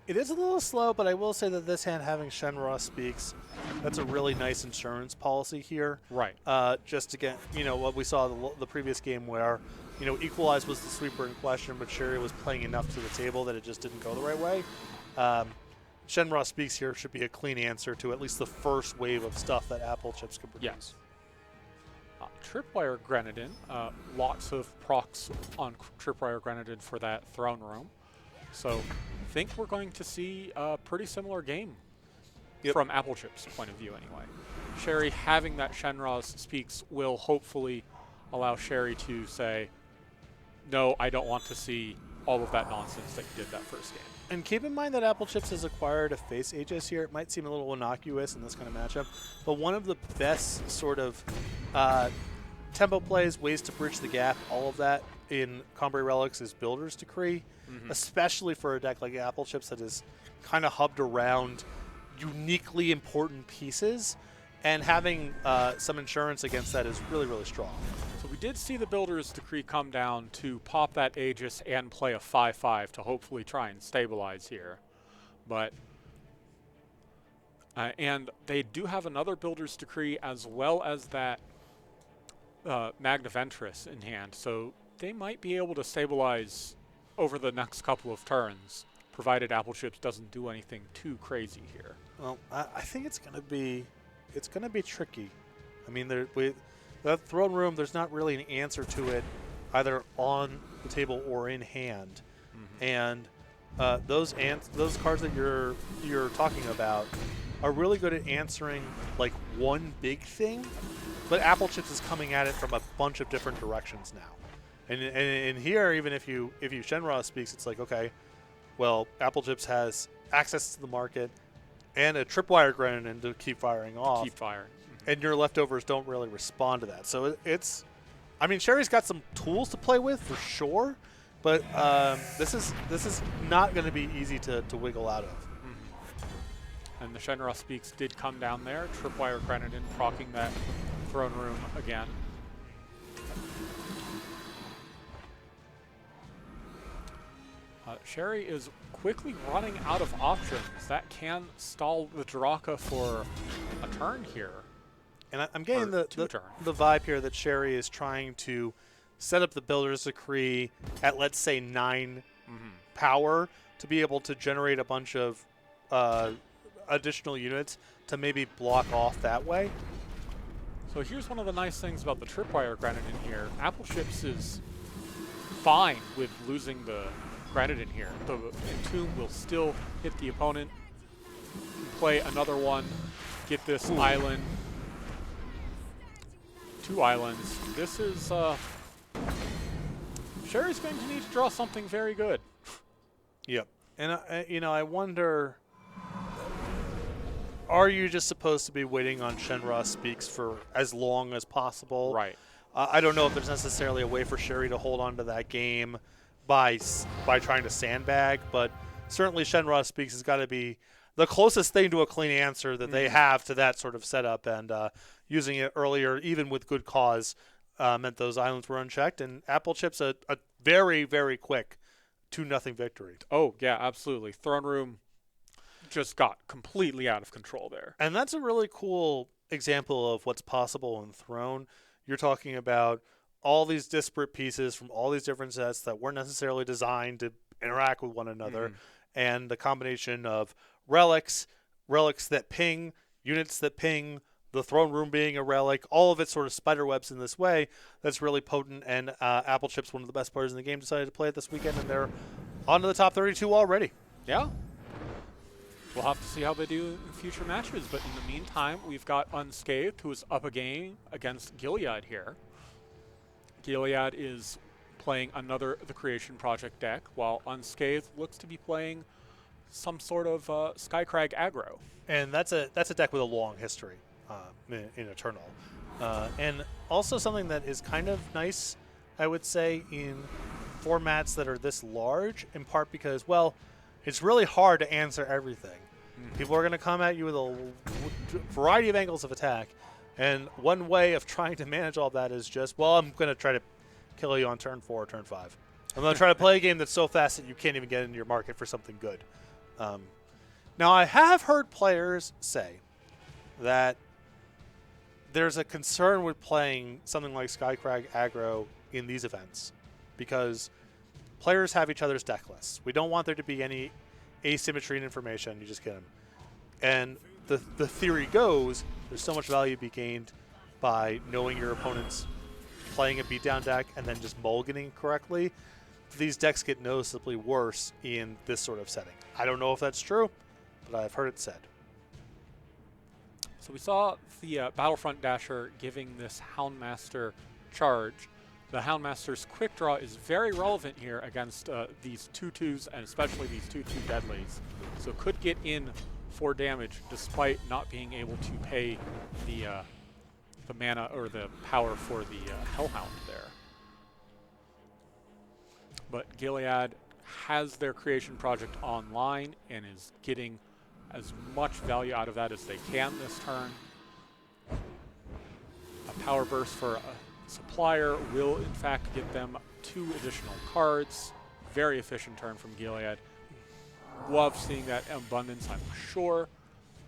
It is a little slow, but I will say that this hand having Shenra Speaks, that's a really nice insurance policy here. Right. Just to get, you know, what we saw the previous game where, you know, Equalize was the sweeper in question, but Sherry was playing enough to the table that it just didn't go the right way. Shenra Speaks here should be a clean answer to at least the first wave of stuff that Applechips could produce. Yes. Tripwire Grenadin, lots of procs on Tripwire Grenadin for that throne room. So I think we're going to see a pretty similar game from Applechips' point of view anyway. Sherry having that Shenra's Speaks will hopefully allow Sherry to say, no, I don't want to see all of that nonsense that you did that first game. And keep in mind that Applechips has acquired a face Aegis here. It might seem a little innocuous in this kind of matchup, but one of the best sort of tempo plays, ways to bridge the gap, all of that in Cambrai Relics is Builder's Decree, especially for a deck like Applechips that is kind of hubbed around uniquely important pieces, and having some insurance against that is really, really strong. So we did see the Builder's Decree come down to pop that Aegis and play a 5/5 to hopefully try and stabilize here. But and they do have another Builder's Decree as well as that Magna Ventris in hand, so they might be able to stabilize over the next couple of turns, provided Applechips doesn't do anything too crazy here. Well, I think it's gonna be tricky. I mean, with that throne room, there's not really an answer to it, either on the table or in hand, and those cards that you're talking about are really good at answering like one big thing, but Applechips is coming at it from a bunch of different directions now. And here, even if you Shenra speaks, it's like, okay, well, Applechips has access to the market and a tripwire Grenin to keep firing off. Keep firing. And your leftovers don't really respond to that. So it's, I mean, Sherry's got some tools to play with for sure, but this is not going to be easy to wiggle out of. And the Shenra Speaks did come down there. Tripwire Grenin proccing that throne room again. Sherry is quickly running out of options. That can stall the Draka for a turn here. And I'm getting the vibe here that Sherry is trying to set up the Builder's Decree at, let's say, 9 power to be able to generate a bunch of additional units to maybe block off that way. So here's one of the nice things about the Tripwire Grenin in here. Applechips is fine with losing the Grenin in here. The Entomb will still hit the opponent, play another one, get this island. 2 islands. This is, Sherry's going to need to draw something very good. Yep. And, I wonder, are you just supposed to be waiting on Shenra Speaks for as long as possible? Right. I don't know if there's necessarily a way for Sherry to hold on to that game by trying to sandbag, but certainly Shenra Speaks has got to be the closest thing to a clean answer that they have to that sort of setup, and using it earlier, even with good cause, meant those islands were unchecked, and Applechips a very, very quick 2-0 victory. Oh, yeah, absolutely. Throne Room just got completely out of control there. And that's a really cool example of what's possible in Throne. You're talking about all these disparate pieces from all these different sets that weren't necessarily designed to interact with one another, and the combination of relics that ping, units that ping, the throne room being a relic, all of it sort of spider webs in this way that's really potent, and Applechips, one of the best players in the game, decided to play it this weekend, and they're on to the top 32 already. Yeah. We'll have to see how they do in future matches, but in the meantime, we've got Unscathed, who is up a game against Gilead here. Gilead is playing another The Creation Project deck, while Unscathed looks to be playing some sort of Skycrag aggro. And that's a deck with a long history in Eternal. And also something that is kind of nice, I would say, in formats that are this large, in part because, well, it's really hard to answer everything. People are going to come at you with a variety of angles of attack, and one way of trying to manage all that is just, well, I'm going to try to kill you on turn 4 or turn 5. I'm going to try to play a game that's so fast that you can't even get into your market for something good. Now, I have heard players say that there's a concern with playing something like Skycrag aggro in these events because players have each other's deck lists. We don't want there to be any asymmetry in information. You just get them. And the theory goes there's so much value to be gained by knowing your opponent's playing a beatdown deck and then just mulliganing correctly. These decks get noticeably worse in this sort of setting. I don't know if that's true, but I've heard it said. So we saw the Battlefront Dasher giving this Houndmaster charge. The Houndmaster's quick draw is very relevant here against these 2/2s and especially these 2/2 deadlies. So could get in for damage despite not being able to pay the mana or the power for the Hellhound there. But Gilead has their creation project online and is getting as much value out of that as they can this turn. A power burst for a supplier will in fact get them 2 additional cards. Very efficient turn from Gilead. Love seeing that abundance, I'm sure.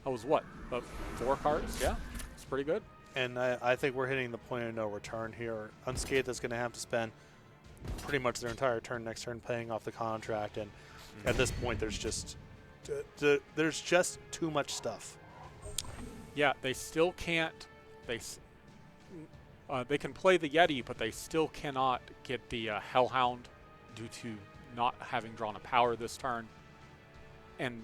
That was what, about 4 cards? Yeah, it's pretty good. And I think we're hitting the point of no return here. Unscathed is going to have to spend pretty much their entire turn next turn paying off the contract, and at this point there's just too much stuff. Yeah, they still can't. They can play the Yeti, but they still cannot get the Hellhound due to not having drawn a power this turn, and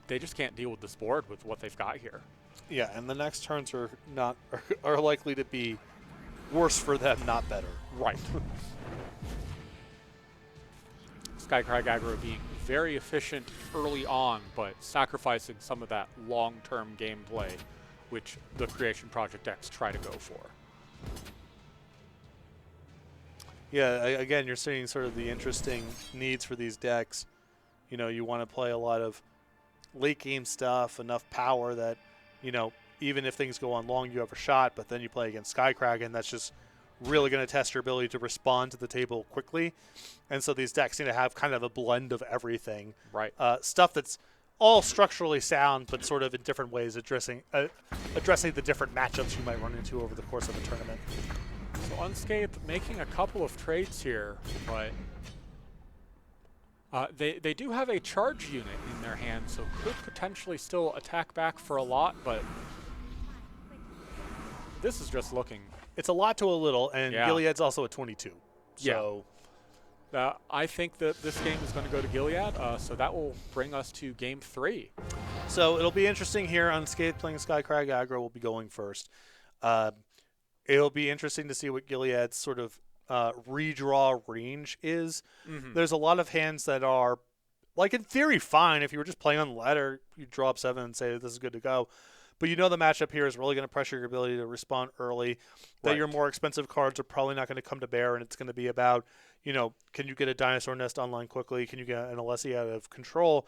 they just can't deal with this board with what they've got here. Yeah, and the next turns are are likely to be worse for them, not better. Right. Skycrag aggro being very efficient early on, but sacrificing some of that long-term gameplay, which the Creation Project decks try to go for. Yeah, again, you're seeing sort of the interesting needs for these decks. You know, you want to play a lot of late game stuff, enough power that, you know, even if things go on long, you have a shot, but then you play against Skycrag, and that's just really going to test your ability to respond to the table quickly. And so these decks need to have kind of a blend of everything. Right. Stuff that's all structurally sound, but sort of in different ways, addressing the different matchups you might run into over the course of a tournament. So Unscathed making a couple of trades here, but they do have a charge unit in their hand, so could potentially still attack back for a lot, but this is just looking... It's a lot to a little, and yeah. Gilead's also at 22. So yeah. I think that this game is going to go to Gilead, so that will bring us to Game 3. So it'll be interesting here. Unscathed playing Skycrag aggro will be going first. It'll be interesting to see what Gilead's sort of redraw range is. Mm-hmm. There's a lot of hands that are, like, in theory, fine. If you were just playing on the ladder, you draw up 7 and say this is good to go. But you know the matchup here is really going to pressure your ability to respond early, that right. your more expensive cards are probably not going to come to bear, and it's going to be about, you know, can you get a Dinosaur Nest online quickly? Can you get an Alessi out of control?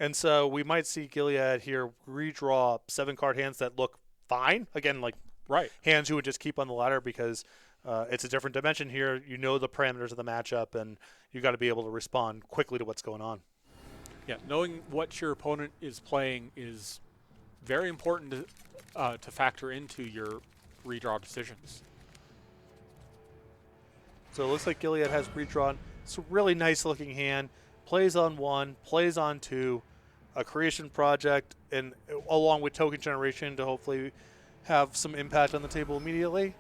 And so we might see Gilead here redraw 7-card hands that look fine. Again, like right. hands you would just keep on the ladder because it's a different dimension here. You know the parameters of the matchup, and you got to be able to respond quickly to what's going on. Yeah, knowing what your opponent is playing is very important to factor into your redraw decisions. So it looks like Gilead has redrawn. It's a really nice looking hand. Plays on 1, plays on 2, a Creation Project, and along with Token Generation to hopefully have some impact on the table immediately.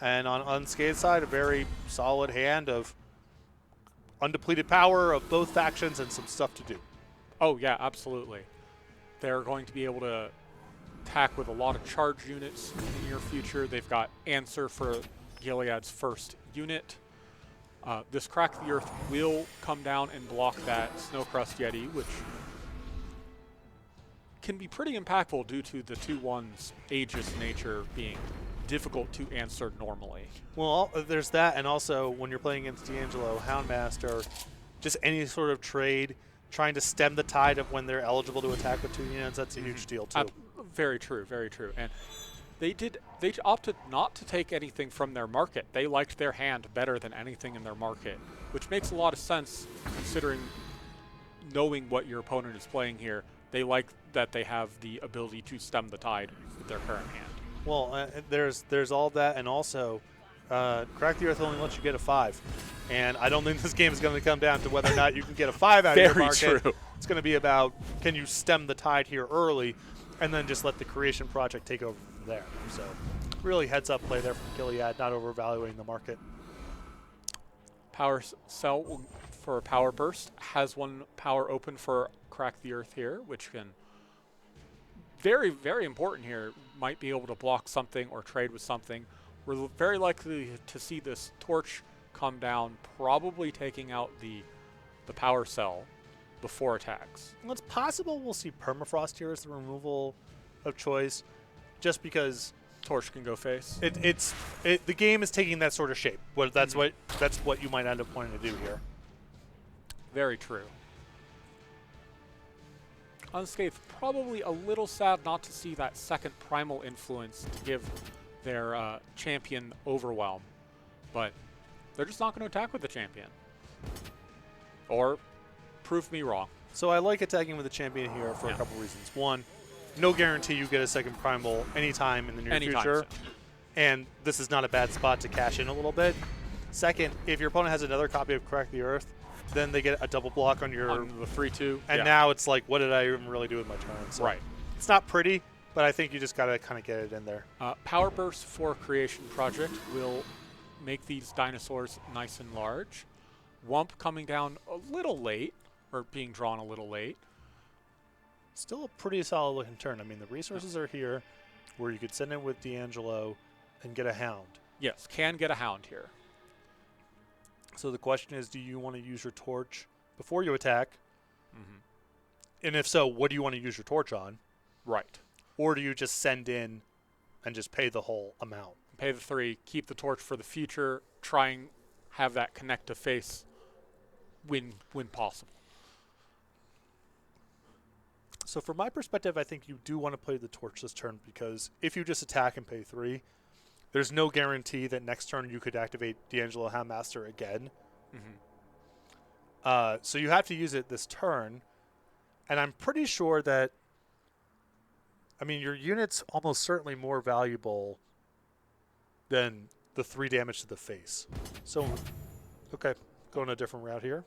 And on Unscathed side, a very solid hand of undepleted power of both factions and some stuff to do. Oh yeah, absolutely. They're going to be able to attack with a lot of charge units in the near future. They've got Answer for Gilead's first unit. This Crack the Earth will come down and block that Snowcrust Yeti, which can be pretty impactful due to the 2/1's Aegis nature being difficult to answer normally. Well, there's that, and also when you're playing against D'Angelo, Houndmaster, just any sort of trade, trying to stem the tide of when they're eligible to attack with 2 units, that's a huge deal too. Very true, very true. And they opted not to take anything from their market. They liked their hand better than anything in their market, which makes a lot of sense considering knowing what your opponent is playing here. They like that they have the ability to stem the tide with their current hand. Well, there's all that, and also Crack the Earth only lets you get a 5. And I don't think this game is going to come down to whether or not you can get a 5 out of your market. Very true. It's going to be about, can you stem the tide here early, and then just let the Creation Project take over from there. So really heads up play there from Gilead, not overvaluing the market. Power Cell for Power Burst has 1 power open for Crack the Earth here, which can very, very important here. Might be able to block something or trade with something. We're very likely to see this Torch come down, probably taking out the Power Cell before attacks. Well, it's possible we'll see Permafrost here as the removal of choice, just because Torch can go face. The game is taking that sort of shape. Well, that's what you might end up wanting to do here. Very true. Unscathed, probably a little sad not to see that second primal influence to give their champion overwhelm, but they're just not going to attack with the champion. Or prove me wrong. So I like attacking with the champion here for a couple reasons. One, no guarantee you get a second primal anytime in the near future, soon. and this is not a bad spot to cash in a little bit. Second, if your opponent has another copy of Crack the Earth, then they get a double block on your On the 3/2. and now it's like, what did I even really do with my turn? So Right. it's not pretty, but I think you just gotta kind of get it in there. Power Burst for Creation Project will make these dinosaurs nice and large. Wump coming down a little late, or being drawn a little late. Still a pretty solid looking turn. I mean, the resources are here, where you could send it with D'Angelo and get a Hound. Yes, can get a Hound here. So the question is, do you want to use your torch before you attack? Mm-hmm. And if so, what do you want to use your torch on? Right. Or do you just send in and just pay the whole amount? Pay the 3, keep the torch for the future, try and have that connect to face when possible. So from my perspective, I think you do want to play the torch this turn, because if you just attack and pay 3, there's no guarantee that next turn you could activate D'Angelo Houndmaster again. Mm-hmm. So you have to use it this turn. And I'm pretty sure that, I mean, your unit's almost certainly more valuable than the 3 damage to the face. So, okay, going a different route here.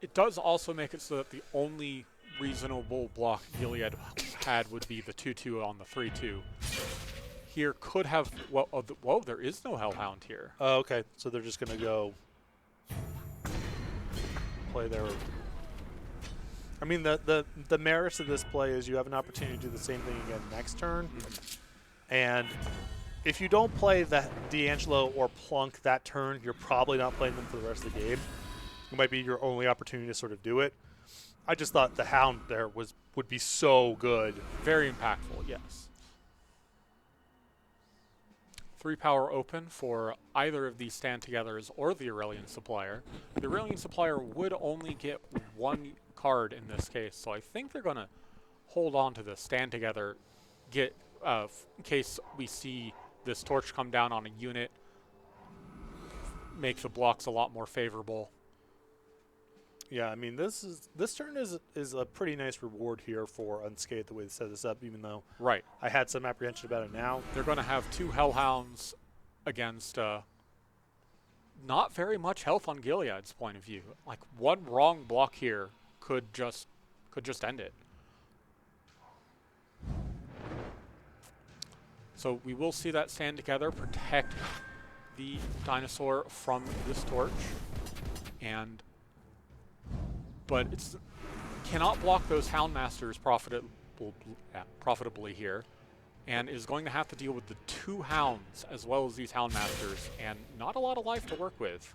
It does also make it so that the only reasonable block Gilead had would be the 2/2 on the 3/2. Here could have, whoa, there is no Hellhound here. Oh, okay, so they're just going to go play their... I mean, the merits of this play is you have an opportunity to do the same thing again next turn. Mm-hmm. And if you don't play the D'Angelo or Plunk that turn, you're probably not playing them for the rest of the game. It might be your only opportunity to sort of do it. I just thought the Hound there would be so good. Very impactful, yes. 3 power open for either of these Stand Togethers or the Aurelian Supplier. The Aurelian Supplier would only get 1 card in this case, so I think they're going to hold on to the Stand Together, get in case we see this torch come down on a unit, make the blocks a lot more favorable. Yeah, I mean, this turn is a pretty nice reward here for Unscathed, the way they set this up, even though Right. I had some apprehension about it now. They're going to have 2 Hellhounds against not very much health on Gilead's point of view. Like, one wrong block here could just end it. So we will see that Stand Together protect the dinosaur from this torch, but it's cannot block those Houndmasters profitably here, and is going to have to deal with the 2 Hounds as well as these Houndmasters, and not a lot of life to work with.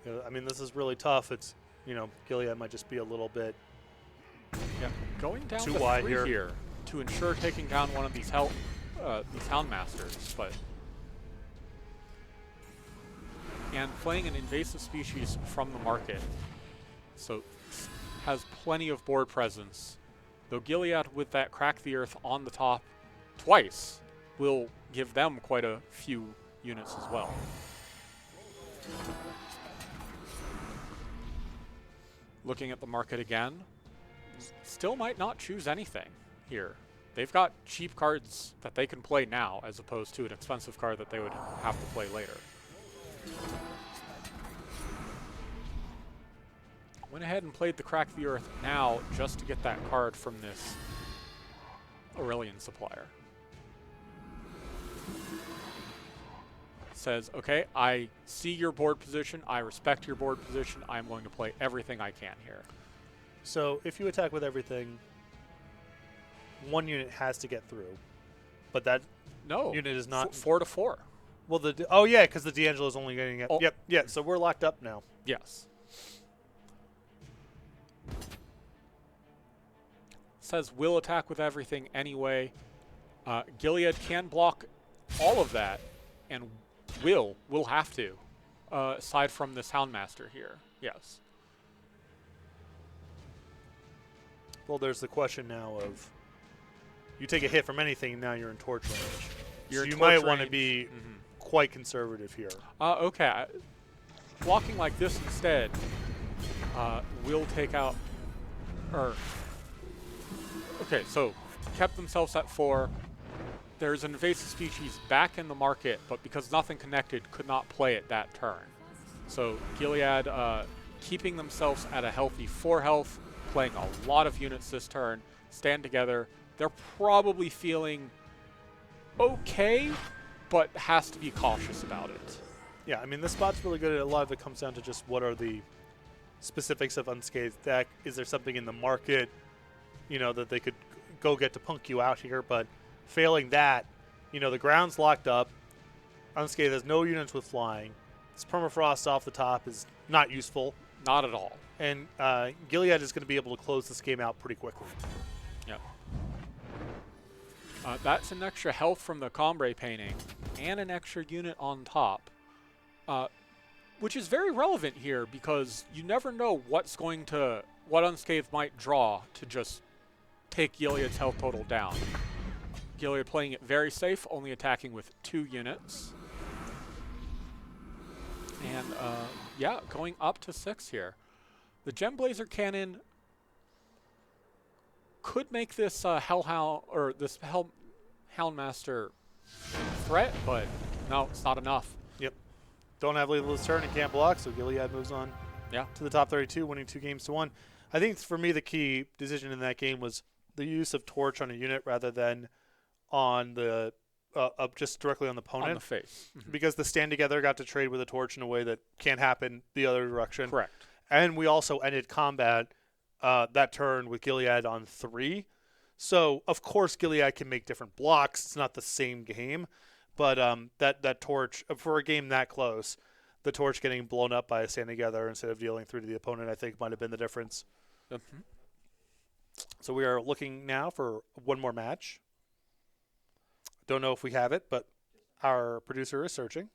Yeah, I mean, this is really tough. It's, Gilead might just be a little bit Going down too to wide 3 here to ensure taking down one of these Houndmasters, but and playing an invasive species from the market, so has plenty of board presence. Though Gilead with that Crack the Earth on the top twice will give them quite a few units as well. Looking at the market again, still might not choose anything here. They've got cheap cards that they can play now as opposed to an expensive card that they would have to play later. Went ahead and played the Crack the Earth now just to get that card from this Aurelian Supplier. Says, okay, I see your board position, I respect your board position, I'm going to play everything I can here. So if you attack with everything, 1 unit has to get through, but that unit is not 4 to 4. Well, because the D'Angelo is only getting it. Oh. Yep, yeah. So we're locked up now. Yes. Says will attack with everything anyway. Gilead can block all of that, and will have to, aside from this Houndmaster here. Yes. Well, there's the question now of you take a hit from anything, now you're in torch range. You're so in you torch might want to range. be quite conservative here. Okay. Blocking like this instead will take out Earth. Okay, so kept themselves at 4. There's an invasive species back in the market, but because nothing connected, could not play it that turn. So Gilead keeping themselves at a healthy 4 health, playing a lot of units this turn, stand together. They're probably feeling okay, but has to be cautious about it. Yeah, I mean, this spot's really good. A lot of it comes down to just what are the specifics of Unscathed deck. Is there something in the market, that they could go get to punk you out here? But failing that, the ground's locked up. Unscathed has no units with flying. This permafrost off the top is not useful. Not at all. And Gilead is going to be able to close this game out pretty quickly. Yep. That's an extra health from the Combre painting and an extra unit on top, which is very relevant here because you never know what Unscathed might draw to just take Gilead's health total down. Gilead playing it very safe, only attacking with 2 units. And yeah, going up to 6 here. The Gem-Blazer Cannon could make this Hellhound or this Houndmaster threat, but no, it's not enough. Yep. Don't have lethal this turn and can't block, so Gilead moves on Yeah. to the top 32, winning 2-1. I think for me the key decision in that game was the use of Torch on a unit rather than on the just directly on the opponent. On the face. Because the stand together got to trade with a Torch in a way that can't happen the other direction. Correct. And we also ended combat that turn with Gilead on 3. So, of course, Gilead can make different blocks. It's not the same game. But that Torch, for a game that close, the Torch getting blown up by a stand together instead of dealing 3 to the opponent, I think might have been the difference. So we are looking now for one more match. Don't know if we have it, but our producer is searching.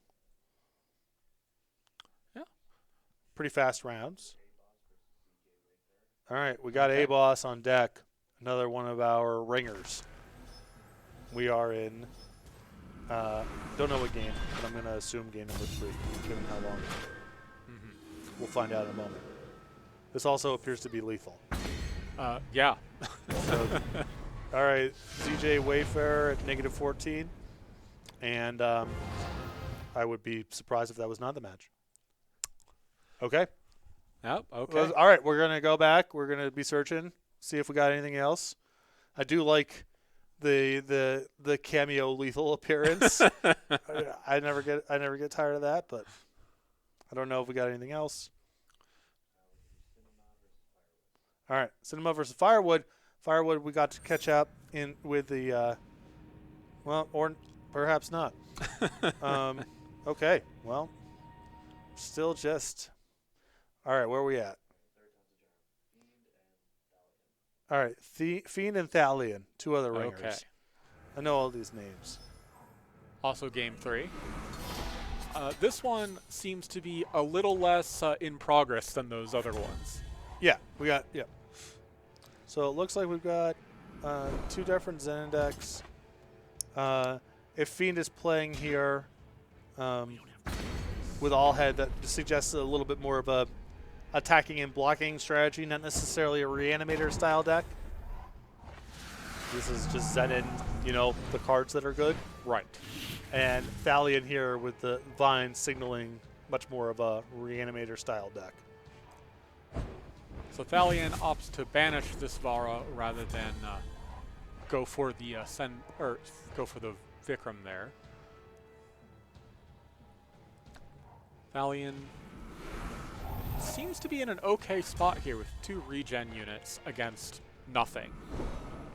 Yeah. Pretty fast rounds. All right, we got A-Boss on deck. Another one of our ringers. We are in, don't know what game, but I'm going to assume game number 3, given how long it's been. We'll find out in a moment. This also appears to be lethal. Yeah. So, all right, ZJ Wayfarer at -14. And I would be surprised if that was not the match. Okay. Yep. Okay. Well, all right, we're going to go back. We're going to be searching, see if we got anything else. I do like the cameo lethal appearance. I never get tired of that, but I don't know if we got anything else. All right, Cinema versus Firewood. Firewood, we got to catch up in with the, well, or perhaps not. Okay, well, still just. All right, where are we at? All right, Fiend and Thalion, 2 other ringers. Okay. I know all these names. Also game 3. This one seems to be a little less in progress than those other ones. Yeah, we got, yeah. So it looks like we've got 2 different Zen decks. If Fiend is playing here with all head, that suggests a little bit more of a attacking and blocking strategy, not necessarily a Reanimator style deck. This is just Zen in, the cards that are good. Right. And Thalion here with the Vine signaling much more of a Reanimator style deck. So Thalion opts to banish this Vara rather than go for the go for the Vikram there. Thalion seems to be in an okay spot here with 2 regen units against nothing.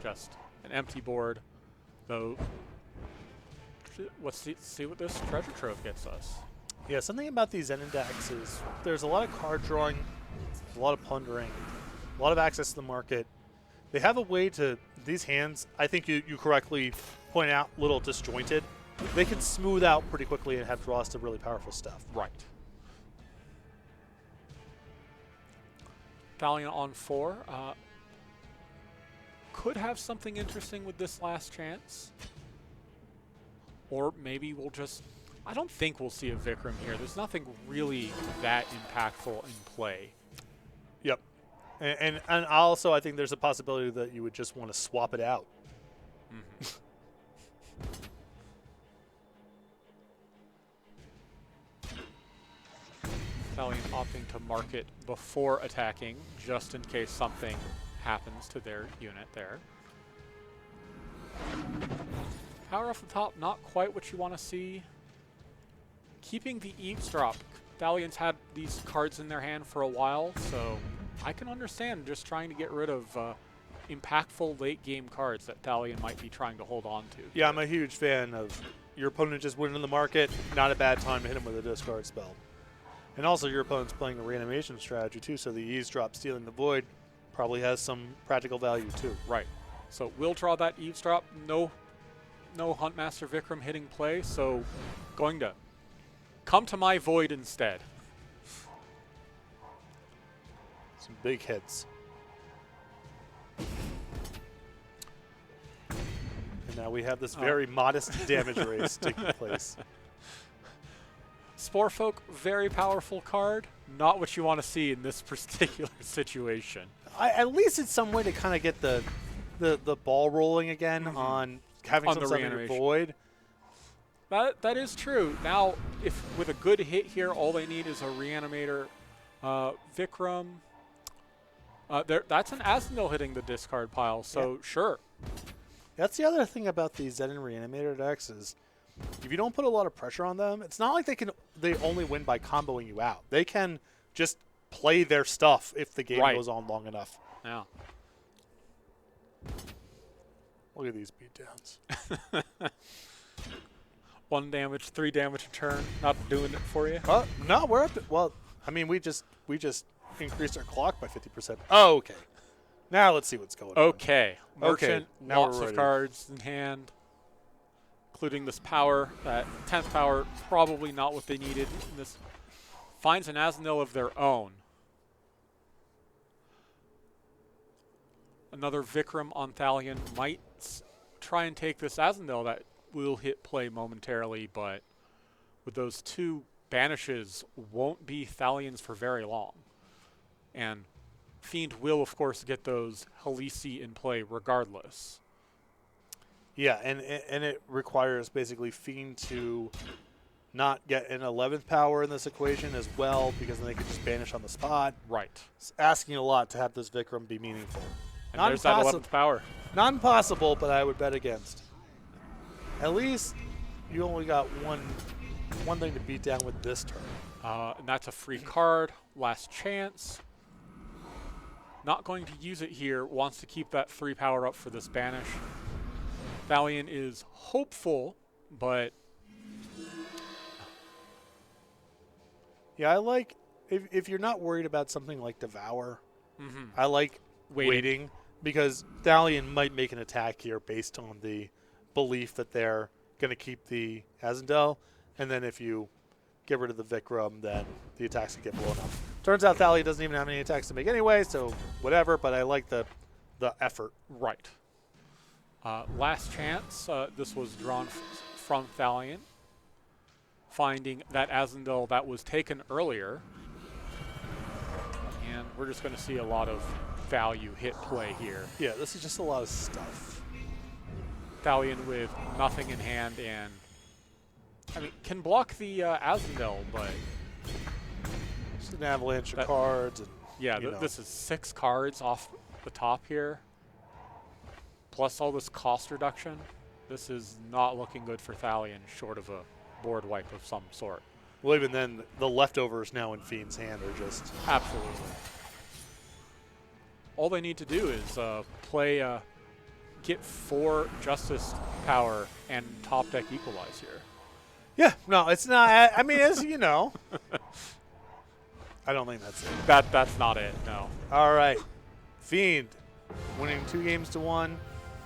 Just an empty board, though. Let's see what this treasure trove gets us. Yeah, something about these Zen decks is there's a lot of card drawing, a lot of plundering, a lot of access to the market. They have a way to, these hands, I think you correctly point out, little disjointed. They can smooth out pretty quickly and have draws to really powerful stuff. Right. Thalion on 4. could have something interesting with this last chance. Or maybe we'll just... I don't think we'll see a Vikram here. There's nothing really that impactful in play. Yep. And also, I think there's a possibility that you would just want to swap it out. Mm-hmm. Thalian opting to mark it before attacking, just in case something happens to their unit there. Power off the top, not quite what you want to see. Keeping the eavesdrop. Thalian's had these cards in their hand for a while, so I can understand just trying to get rid of impactful late game cards that Thalian might be trying to hold on to. Yeah, I'm a huge fan of your opponent just winning the market. Not a bad time to hit him with a discard spell. And also your opponent's playing a reanimation strategy too, so the eavesdrop stealing the void probably has some practical value too. Right. So we'll draw that eavesdrop. No Huntmaster Vikram hitting play, so going to come to my void instead. Some big hits. And now we have this very modest damage race taking place. Sporefolk, very powerful card. Not what you want to see in this particular situation. At least it's some way to kind of get the ball rolling again on having On some the stuff in your reanimation. void. That is true. Now, if with a good hit here, all they need is a reanimator. Vikram. That's an Asmodel hitting the discard pile, so sure. That's the other thing about these Zen and Reanimator decks is if you don't put a lot of pressure on them, it's not like they only win by comboing you out. They can just play their stuff if the game goes on long enough. Yeah. Look at these beatdowns. 1 damage, 3 damage a turn. Not doing it for you. No, we're up. Well, I mean, we just increased our clock by 50%. Oh, okay. Now let's see what's going on. Okay. Merchant, now lots we're of ready. cards in hand, including this power. That 10th power, probably not what they needed. This finds an Asmodel of their own. Another Vikram on Thalian might try and take this Asmodel that will hit play momentarily, but with those 2 banishes, won't be Thalians for very long. And Fiend will, of course, get those Halisi in play regardless. Yeah, and it requires basically Fiend to not get an 11th power in this equation as well, because then they could just banish on the spot. Right. It's asking a lot to have this Vikram be meaningful. And there's that 11th power. Not impossible, but I would bet against. At least you only got one thing to beat down with this turn. And that's a free card. Last chance. Not going to use it here. Wants to keep that 3 power up for this banish. Thalian is hopeful, but... Yeah, I like... If you're not worried about something like Devour, I like waiting, because Thalian might make an attack here based on the belief that they're going to keep the Asmodel, and then if you get rid of the Vikram, then the attacks can get blown up. Turns out Thalian doesn't even have any attacks to make anyway, so whatever, but I like the effort. Right. Last chance. This was drawn from Thalian, finding that Asmodel that was taken earlier. And we're just going to see a lot of value hit play here. Yeah, this is just a lot of stuff. Thalian with nothing in hand and, I mean, can block the Asmodel, but... It's an avalanche of cards. And, yeah, this is 6 cards off the top here, plus all this cost reduction. This is not looking good for Thalian, short of a board wipe of some sort. Well, even then, the leftovers now in Fiend's hand are just... Absolutely. All they need to do is get 4 Justice power and top deck equalize here. Yeah, no, it's not. I mean, as you know. I don't think that's it. That's not it, no. All right. Fiend winning 2 games to 1.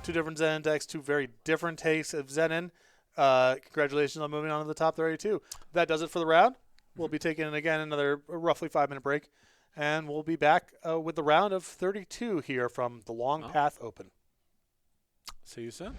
2 different Zenin decks, 2 very different takes of Zenin. Congratulations on moving on to the top 32. That does it for the round. We'll be taking, again, another roughly 5-minute break. And we'll be back with the round of 32 here from the Long Path Open. See you soon.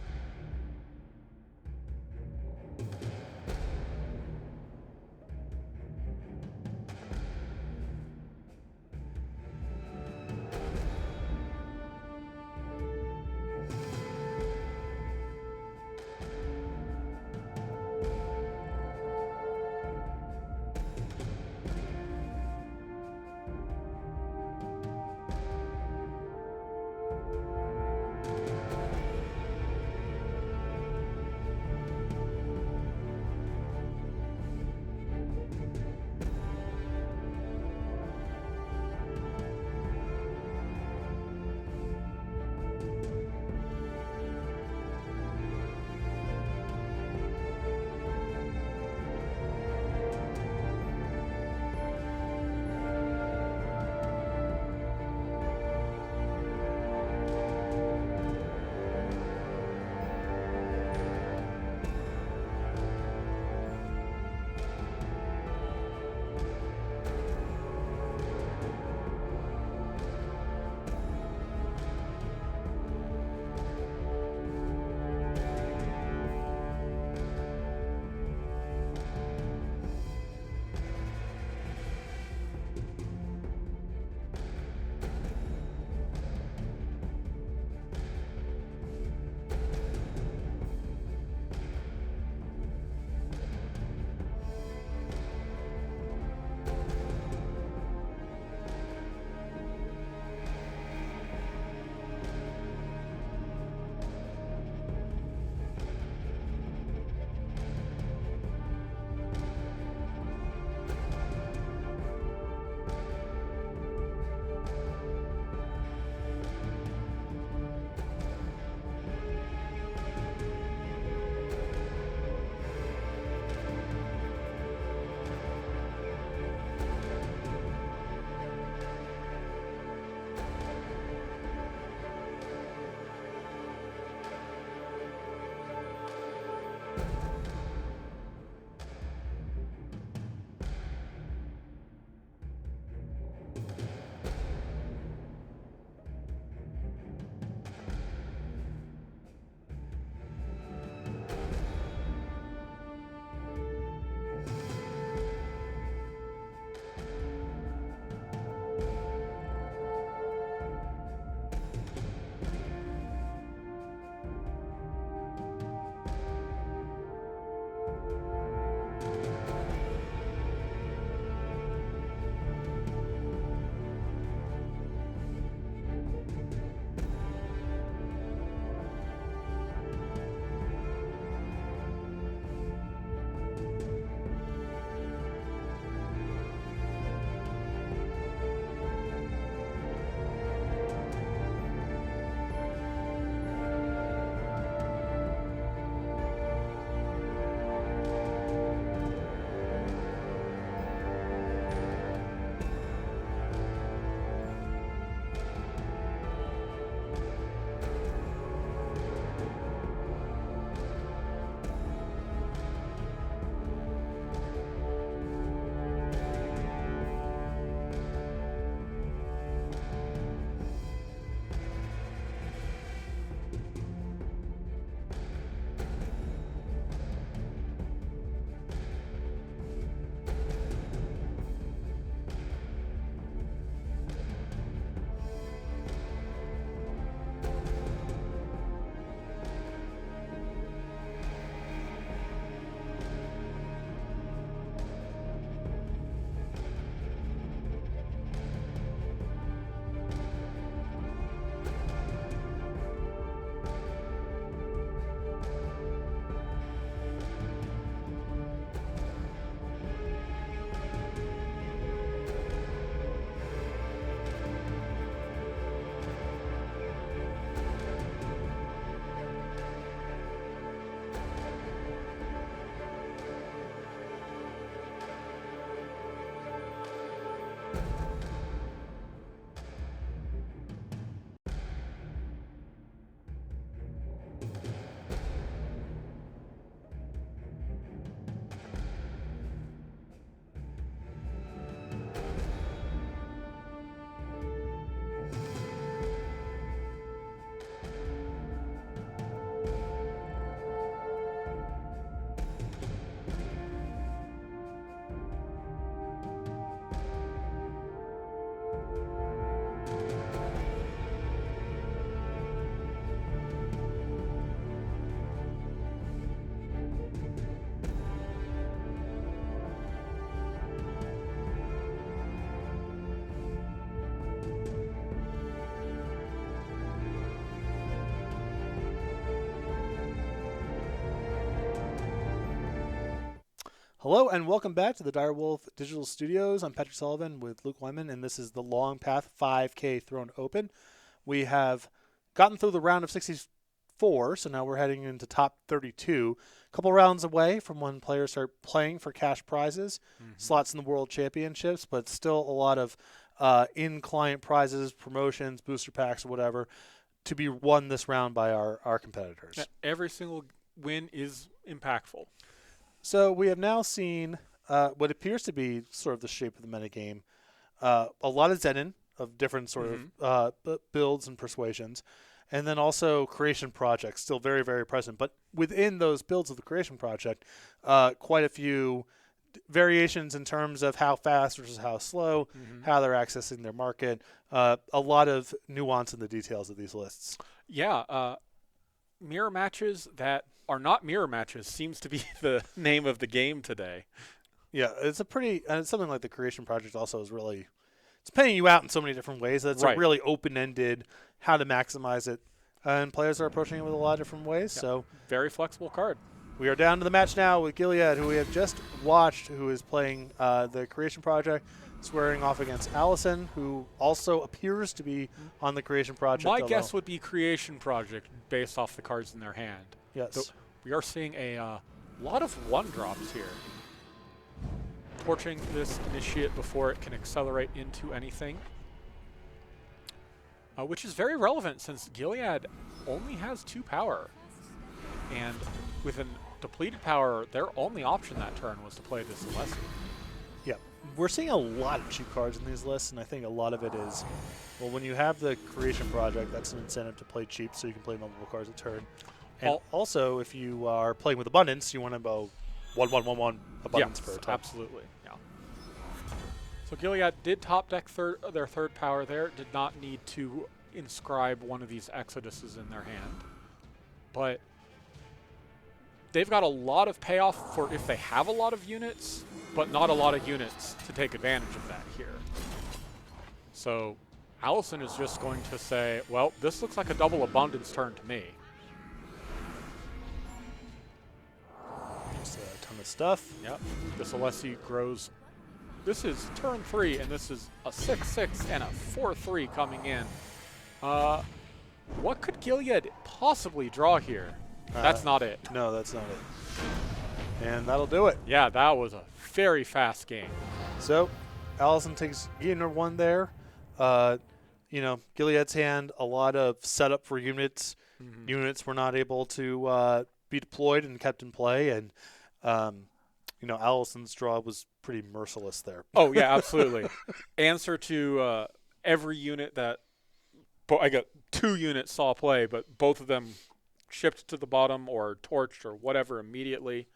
Hello and welcome back to the Direwolf Digital Studios. I'm Patrick Sullivan with Luke Wyman, and this is the Long Path 5K Thrown Open. We have gotten through the round of 64, so now we're heading into top 32. A couple rounds away from when players start playing for cash prizes, slots in the World Championships, but still a lot of in-client prizes, promotions, booster packs, or whatever, to be won this round by our competitors. Every single win is impactful. So we have now seen what appears to be sort of the shape of the metagame. A lot of Zenin of different sort of builds and persuasions. And then also Creation Project, still very, very present. But within those builds of the Creation Project, quite a few variations in terms of how fast versus how slow, how they're accessing their market. A lot of nuance in the details of these lists. Yeah, mirror matches that are not mirror matches seems to be the name of the game today. Yeah, it's a pretty something like the Creation Project also is really, it's paying you out in so many different ways. That's Right. a really open-ended how to maximize it, and players are approaching it with a lot of different ways. Yeah. So Very flexible card. we are down to the match now with Gilead, who we have just watched, who is playing the Creation Project, squaring off against Allison, who also appears to be on the Creation Project. My guess would be Creation Project based off the cards in their hand. Yes. So we are seeing a lot of one drops here. Torching this initiate before it can accelerate into anything. Which is very relevant since Gilead only has 2 power. And with a depleted power, their only option that turn was to play this Alessi. Yeah, we're seeing a lot of cheap cards in these lists, and I think a lot of it is, well, when you have the Creation Project, that's an incentive to play cheap so you can play multiple cards a turn. And also, if you are playing with Abundance, you want to go 1/1/1/1 Abundance for a turn. Absolutely. Yeah. So Gilead did top deck their third power there. Did not need to inscribe one of these Exoduses in their hand. But they've got a lot of payoff for if they have a lot of units, but not a lot of units to take advantage of that here. So Allison is just going to say, well, this looks like a double Abundance turn to me. Just a ton of stuff. Yep. This Alessi grows. This is turn 3, and this is a 6/6 and a 4/3 coming in. What could Gilead possibly draw here? That's not it. No, that's not it. And that'll do it. Yeah, that was a very fast game. So, Allison takes game number 1 there. Gilead's hand, a lot of setup for units. Units were not able to be deployed and kept in play, and Allison's draw was pretty merciless there. Oh yeah, absolutely. Answer to every unit that I got 2 units saw play, but both of them shipped to the bottom or torched or whatever immediately.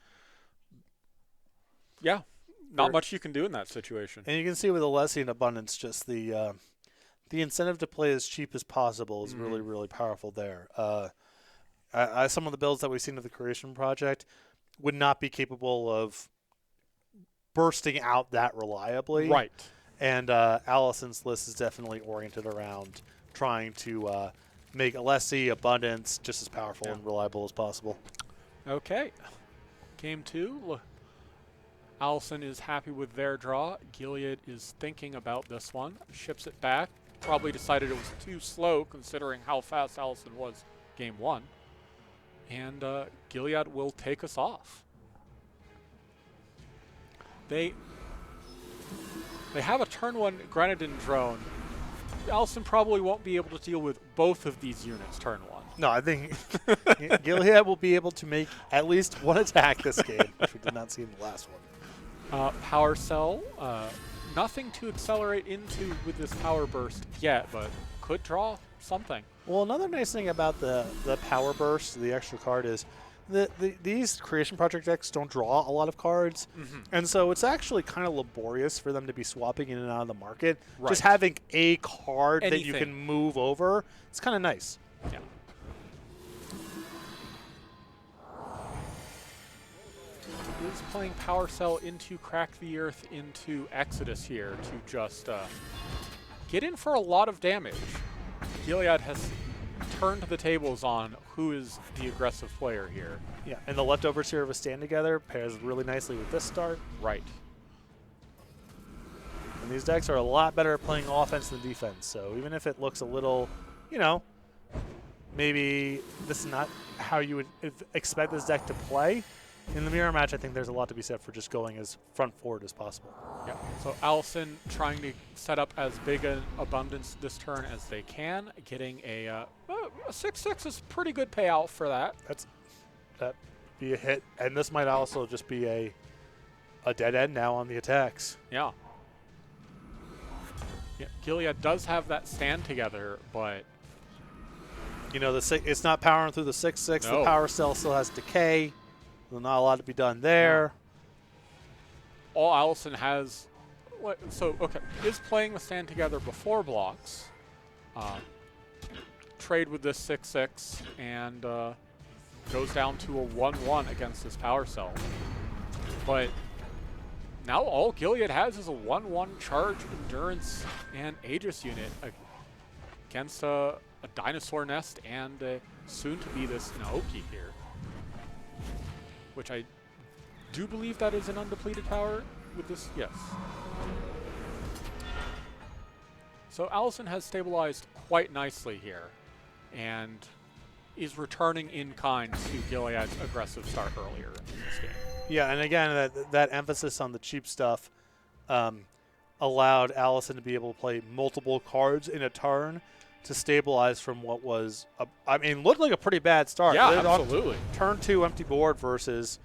Yeah, not much you can do in that situation. And you can see with Alessi and Abundance, just the incentive to play as cheap as possible is really, really powerful there. Some of the builds that we've seen of the Creation Project would not be capable of bursting out that reliably. Right. And Allison's list is definitely oriented around trying to make Alessi, Abundance just as powerful and reliable as possible. Okay. Game 2. Allison is happy with their draw. Gilead is thinking about this one. Ships it back. Probably decided it was too slow considering how fast Allison was game 1. And Gilead will take us off. They have a turn 1 Grenadin drone. Allison probably won't be able to deal with both of these units turn 1. No, I think Gilead will be able to make at least one attack this game, which we did not see in the last one. Power Cell, nothing to accelerate into with this Power Burst yet, but could draw something. Well, another nice thing about the Power Burst, the extra card, is these Creation Project decks don't draw a lot of cards, and so it's actually kind of laborious for them to be swapping in and out of the market. Right. Just having a card that you can move over, it's kind of nice. Yeah. Is playing Power Cell into Crack the Earth into Exodus here to just get in for a lot of damage. Gilead has turned the tables on who is the aggressive player here. Yeah, and the leftovers here of a stand together pairs really nicely with this start. Right. And these decks are a lot better at playing offense than defense. So even if it looks a little, maybe this is not how you would expect this deck to play, in the mirror match, I think there's a lot to be said for just going as front forward as possible. Yeah. So Allison trying to set up as big an abundance this turn as they can, getting a 6/6 is pretty good payout for that. That be a hit, and this might also just be a dead end now on the attacks. Yeah. Yeah. Gilead does have that stand together, but it's not powering through the 6/6. No. The power cell still has decay. There's not a lot to be done there. Yeah. All Allison has, is playing the stand together before blocks. Trade with this 6/6 and goes down to a 1/1 against this power cell. But now all Gilead has is a 1/1 charge, endurance, and Aegis unit against a dinosaur nest and soon to be this Naoki here. Which I do believe that is an undepleted power with this, yes. So Allison has stabilized quite nicely here and is returning in kind to Gilead's aggressive start earlier in this game. Yeah, and again, that emphasis on the cheap stuff allowed Allison to be able to play multiple cards in a turn to stabilize from what was, looked like a pretty bad start. Yeah, absolutely. Turn 2 empty board versus,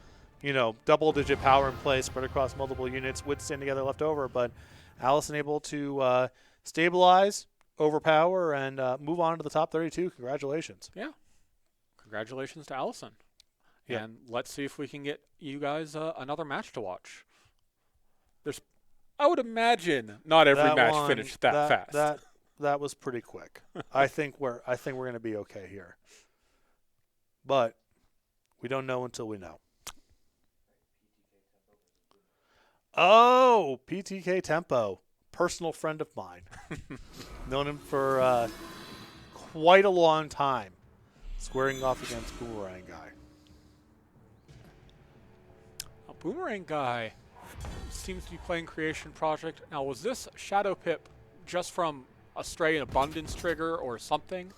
double-digit power in play spread across multiple units with stand together left over. But Allison able to stabilize, overpower, and move on to the top 32. Congratulations. Yeah. Congratulations to Allison. Yeah. And let's see if we can get you guys another match to watch. I would imagine not every match finished that fast. That was pretty quick. I think we're going to be okay here. But we don't know until we know. Oh, PTK Tempo, personal friend of mine. Known him for quite a long time, squaring off against Boomerang Guy. Boomerang Guy seems to be playing Creation Project. Now, was this Shadow Pip just from a stray abundance trigger or something?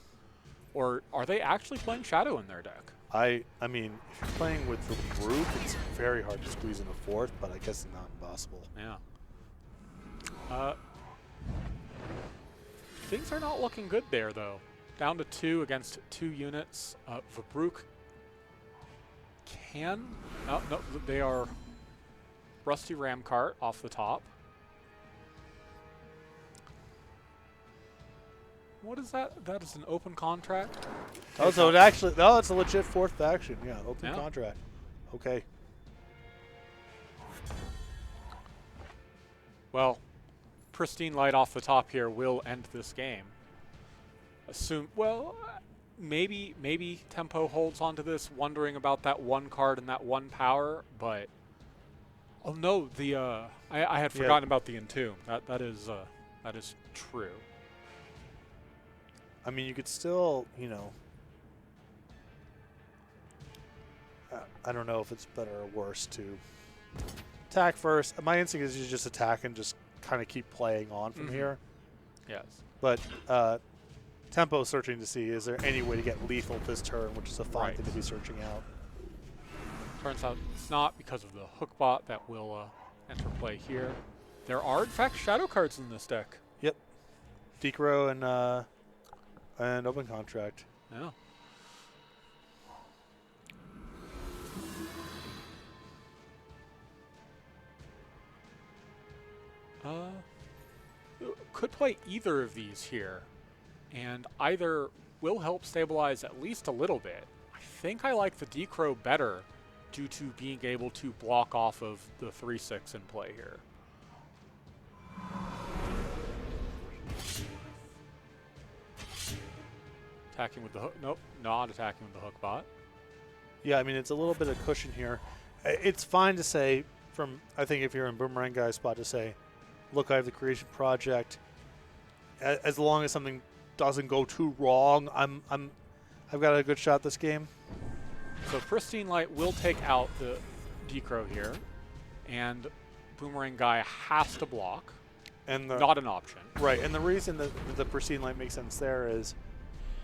Or are they actually playing Shadow in their deck? I mean, if you're playing with the group, it's very hard to squeeze in a fourth, but I guess it's not impossible. Yeah. Things are not looking good there, though. Down to 2 against 2 units. Vabrook can... No, they are Rusty Ramcart off the top. What is that? That is an open contract? Oh, so it's a legit fourth faction. Yeah, open contract. Okay. Well, pristine light off the top here will end this game. Maybe Tempo holds onto this, wondering about that one card and that one power, but oh no, I had forgotten about the Entomb. That is true. I mean, you could still, I don't know if it's better or worse to attack first. My instinct is you just attack and just kind of keep playing on from here. Yes. But Tempo searching to see, is there any way to get lethal this turn, which is a fine thing to be searching out. Turns out it's not because of the hook bot that will enter play here. There are, in fact, shadow cards in this deck. Yep. Decro and open contract. Yeah. Could play either of these here, and either will help stabilize at least a little bit. I think I like the Decro better due to being able to block off of the 3/6 in play here. Attacking with the hook. Nope, not attacking with the hook bot. Yeah, I mean, it's a little bit of cushion here. It's fine to say, I think if you're in Boomerang Guy's spot, to say, look, I have the Creation Project. As long as something doesn't go too wrong, I've got a good shot this game. So Pristine Light will take out the Decro here, and Boomerang Guy has to block. And Not an option. Right, and the reason that the Pristine Light makes sense there is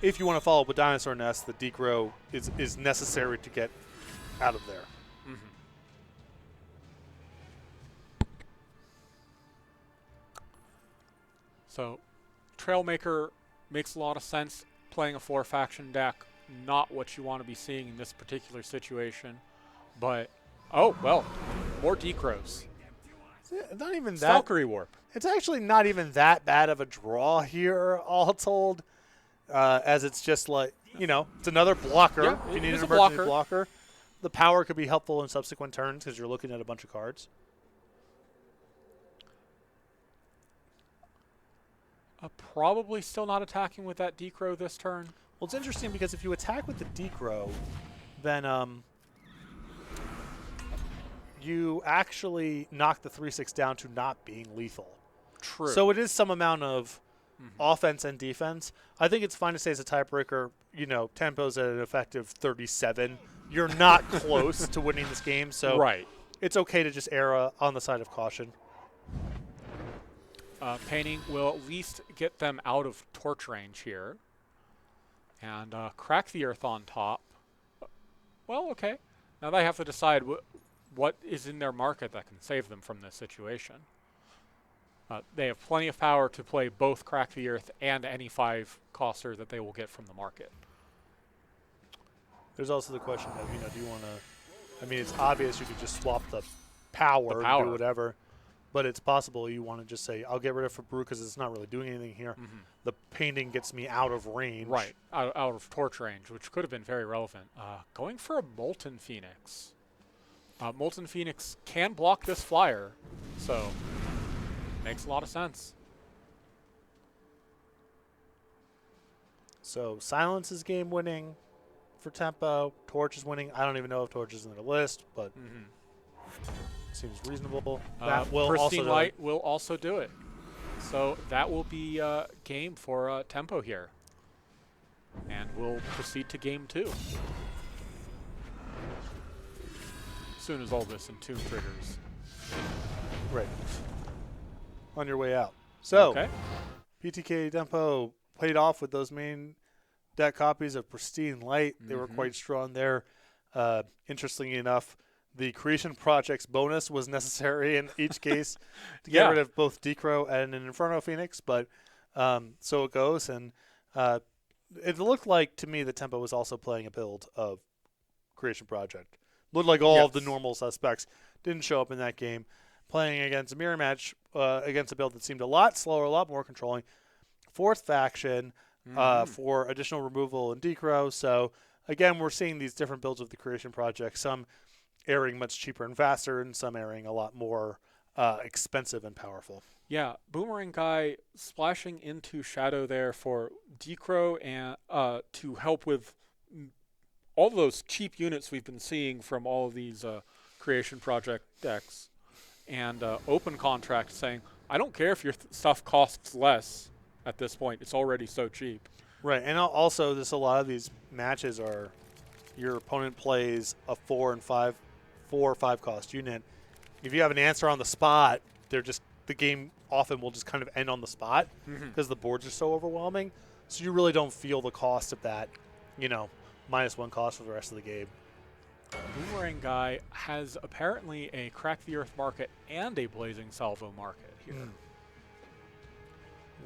if you want to follow up with Dinosaur Nest, the Decro is necessary to get out of there. Mm-hmm. So Trailmaker makes a lot of sense playing a 4-faction deck. Not what you want to be seeing in this particular situation. But, oh, well, more Decros. Not even that. Valkyrie Warp. It's actually not even that bad of a draw here, all told, as it's just like, it's another blocker. Yeah, if you need it's an a emergency blocker. The power could be helpful in subsequent turns because you're looking at a bunch of cards. Probably still not attacking with that Decro this turn. Well, it's interesting because if you attack with the Decro, then you actually knock the 3/6 down to not being lethal. True. So it is some amount of offense and defense. I think it's fine to say as a tiebreaker, tempo's at an effective 37. You're not close to winning this game, so right. It's okay to just err on the side of caution. Painting will at least get them out of torch range here. And Crack the Earth on top. Well, okay. Now they have to decide what is in their market that can save them from this situation. They have plenty of power to play both Crack the Earth and any 5-coster that they will get from the market. There's also the question of, do you want to... I mean, it's obvious you could just swap the power. And do whatever. But it's possible you want to just say, I'll get rid of Fabru because it's not really doing anything here. Mm-hmm. The painting gets me out of range. Right, out of torch range, which could have been very relevant. Going for a Molten Phoenix. Molten Phoenix can block this flyer, so makes a lot of sense. So Silence is game winning for Tempo. Torch is winning. I don't even know if Torch is in their list, but seems reasonable. That will Pristine also Light will also do it. So that will be game for Tempo here. And we'll proceed to game 2. As soon as all this Entomb triggers. Right. On your way out. So, okay. PTK Tempo played off with those main deck copies of Pristine Light. They were quite strong there. Interestingly enough, the Creation Project's bonus was necessary in each case to get rid of both Decro and an Inferno Phoenix, but so it goes. And it looked like, to me, the Tempo was also playing a build of Creation Project. Looked like all of the normal suspects didn't show up in that game. Playing against a mirror match against a build that seemed a lot slower, a lot more controlling. 4th faction for additional removal and Decro. So, again, we're seeing these different builds of the Creation Project. Some airing much cheaper and faster, and some airing a lot more expensive and powerful. Yeah, Boomerang Guy splashing into Shadow there for Decro and to help with all of those cheap units we've been seeing from all of these Creation Project decks. And Open Contract saying, I don't care if your stuff costs less at this point. It's already so cheap. Right, and also a lot of these matches are your opponent plays a 4 or 5 cost unit. If you have an answer on the spot, the game often will just kind of end on the spot because the boards are so overwhelming. So you really don't feel the cost of that, -1 cost for the rest of the game. Boomerang Guy has apparently a Crack the Earth market and a Blazing Salvo market here. A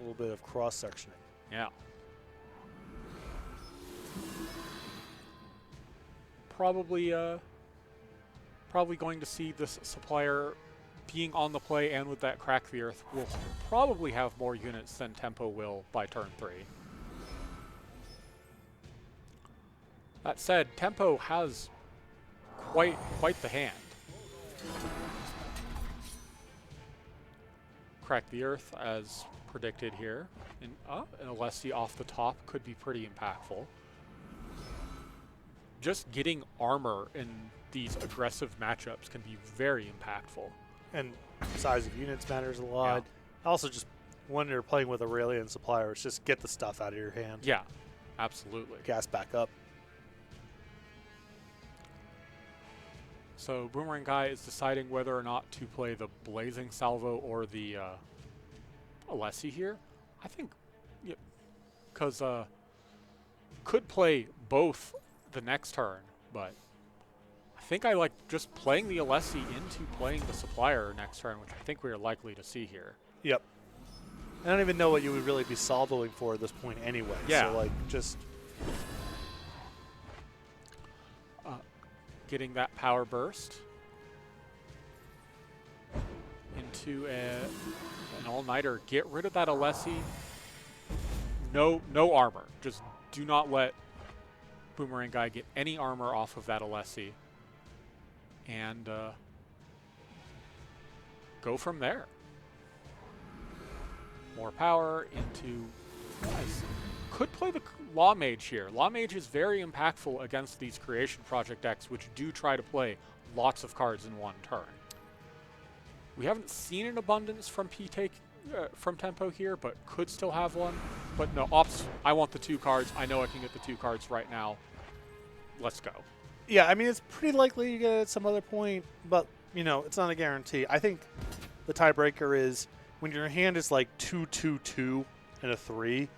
little bit of cross-sectioning. Yeah. Probably going to see this supplier being on the play, and with that Crack the Earth will probably have more units than Tempo will by turn 3. That said, Tempo has quite the hand. Crack the Earth as predicted here, and a Lessie off the top could be pretty impactful. Just getting armor in these aggressive matchups can be very impactful. And size of units matters a lot. Also, just when you're playing with Aurelian suppliers, just get the stuff out of your hand. Yeah, absolutely. Gas back up. So Boomerang Guy is deciding whether or not to play the Blazing Salvo or the Alessi here. I think, because could play both the next turn, but I think I like just playing the Alessi into playing the Supplier next turn, which I think we are likely to see here. Yep. I don't even know what you would really be salvoing for at this point anyway. Yeah. So, like, just... Getting that Power Burst into an All-Nighter. Get rid of that Alessi. No armor. Just do not let Boomerang Guy get any armor off of that Alessi. And go from there. More power into... Nice. Could play the Law Mage here. Law Mage is very impactful against these Creation Project decks, which do try to play lots of cards in one turn. We haven't seen an abundance from from Tempo here, but could still have one. But no, Ops, I want the 2 cards. I know I can get the 2 cards right now. Let's go. Yeah, I mean, it's pretty likely you get it at some other point, but, you know, it's not a guarantee. I think the tiebreaker is when your hand is like 2-2-2 and a 3,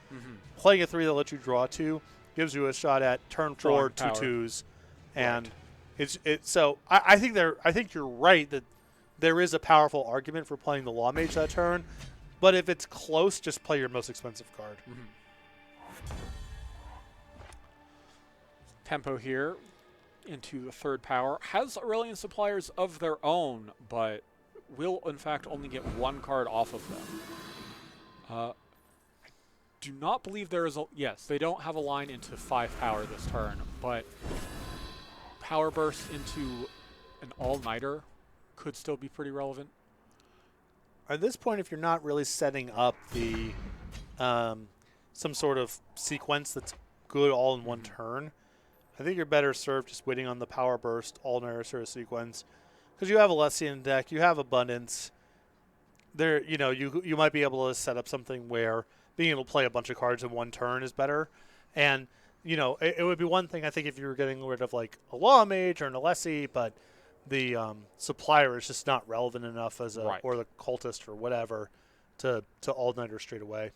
playing a 3 that lets you draw 2 gives you a shot at turn 4 Drawing power. 2/2s, and Right. it's so I think you're right that there is a powerful argument for playing the Law Mage that turn, but if it's close, just play your most expensive card. Tempo here into the 3rd power. Has Aurelian Suppliers of their own, but will in fact only get 1 card off of them. I do not believe there is a... Yes, they don't have a line into 5 power this turn, but Power Burst into an All-Nighter could still be pretty relevant. At this point, if you're not really setting up the some sort of sequence that's good all in one turn, I think you're better served just waiting on the Power Burst All-Nighter sort of sequence, because you have Alessi in deck, you have Abundance. There, you know, you might be able to set up something where being able to play a bunch of cards in one turn is better, and you know, it would be one thing I think if you were getting rid of like a Law Mage or an Alessi, but the Supplier is just not relevant enough as a Right. or the Cultist or whatever to All-Nighter straight away.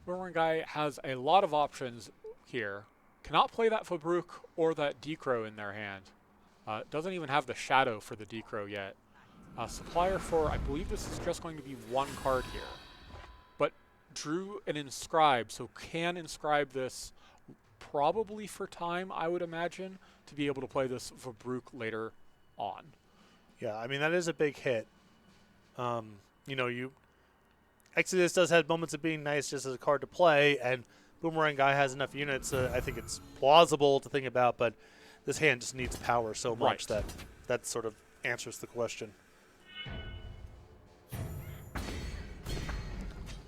Boomerang Guy has a lot of options here. Cannot play that Fabruk or that Decro in their hand. Doesn't even have the Shadow for the Decro yet. Supplier for, I believe this is just going to be 1 card here. But drew an Inscribe, so can inscribe this probably for time, I would imagine, to be able to play this Fabruk later on. Yeah, I mean, that is a big hit. You know, Exodus does have moments of being nice just as a card to play, and Boomerang Guy has enough units. I think it's plausible to think about, but this hand just needs power so much that sort of answers the question.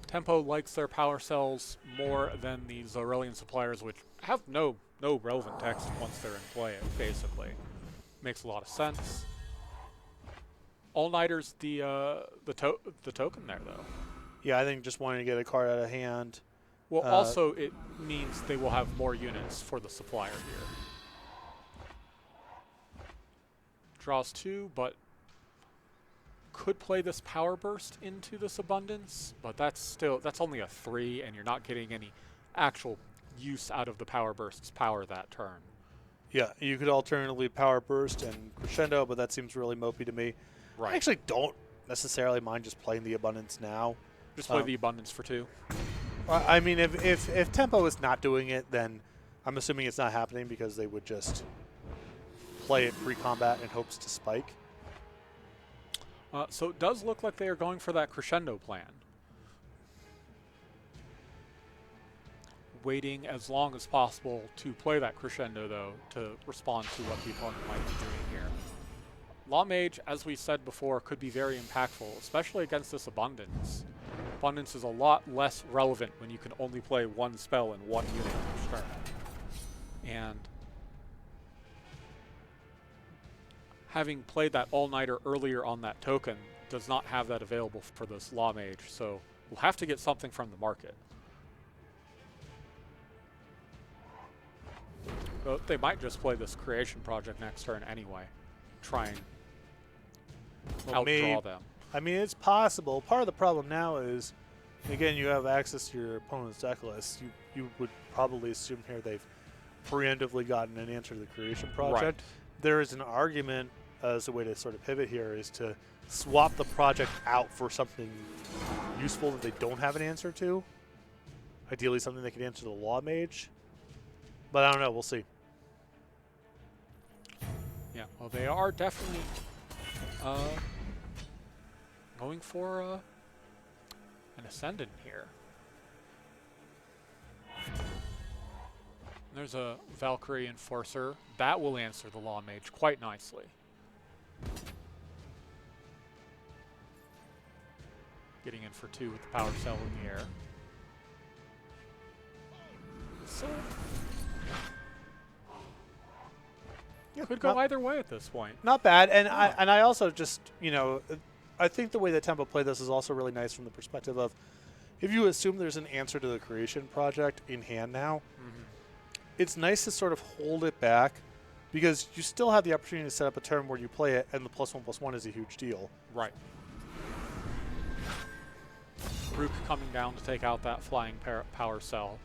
Tempo likes their power cells more than these Aurelian Suppliers, which have no relevant text once they're in play, basically. Makes a lot of sense. All-Nighters the token there, though. Yeah, I think just wanting to get a card out of hand. Well, also it means they will have more units for the Supplier here. Draws 2, but could play this Power Burst into this Abundance, but that's only a 3, and you're not getting any actual use out of the Power Burst's power that turn. Yeah, you could alternatively Power Burst and Crescendo, but that seems really mopey to me. Right. I actually don't necessarily mind just playing the Abundance now. Just play the Abundance for 2. I mean, if Tempo is not doing it, then I'm assuming it's not happening because they would just play it pre-combat in hopes to spike. So it does look like they are going for that Crescendo plan. Waiting as long as possible to play that Crescendo, though, to respond to what the opponent might be doing here. Law Mage, as we said before, could be very impactful, especially against this Abundance. Abundance is a lot less relevant when you can only play 1 spell in 1 unit each turn. And having played that all-nighter earlier on that token, does not have that available for this Law Mage, so we'll have to get something from the market. But they might just play this creation project next turn anyway, try and outdraw them. I mean, it's possible. Part of the problem now is, again, you have access to your opponent's deck list. You would probably assume here they've preemptively gotten an answer to the creation project. Right. There is an argument as a way to sort of pivot here is to swap the project out for something useful that they don't have an answer to. Ideally, something they can answer the Law Mage. But I don't know. We'll see. Yeah, well, they are definitely going for an Ascendant here. There's a Valkyrie Enforcer. That will answer the Law Mage quite nicely. Getting in for 2 with the Power Cell in the air. So could go either way at this point. Not bad, and I also just, you know, I think the way that Tempo played this is also really nice from the perspective of, if you assume there's an answer to the creation project in hand now, it's nice to sort of hold it back, because you still have the opportunity to set up a turn where you play it, and the +1/+1 is a huge deal. Right. Rook coming down to take out that flying power cell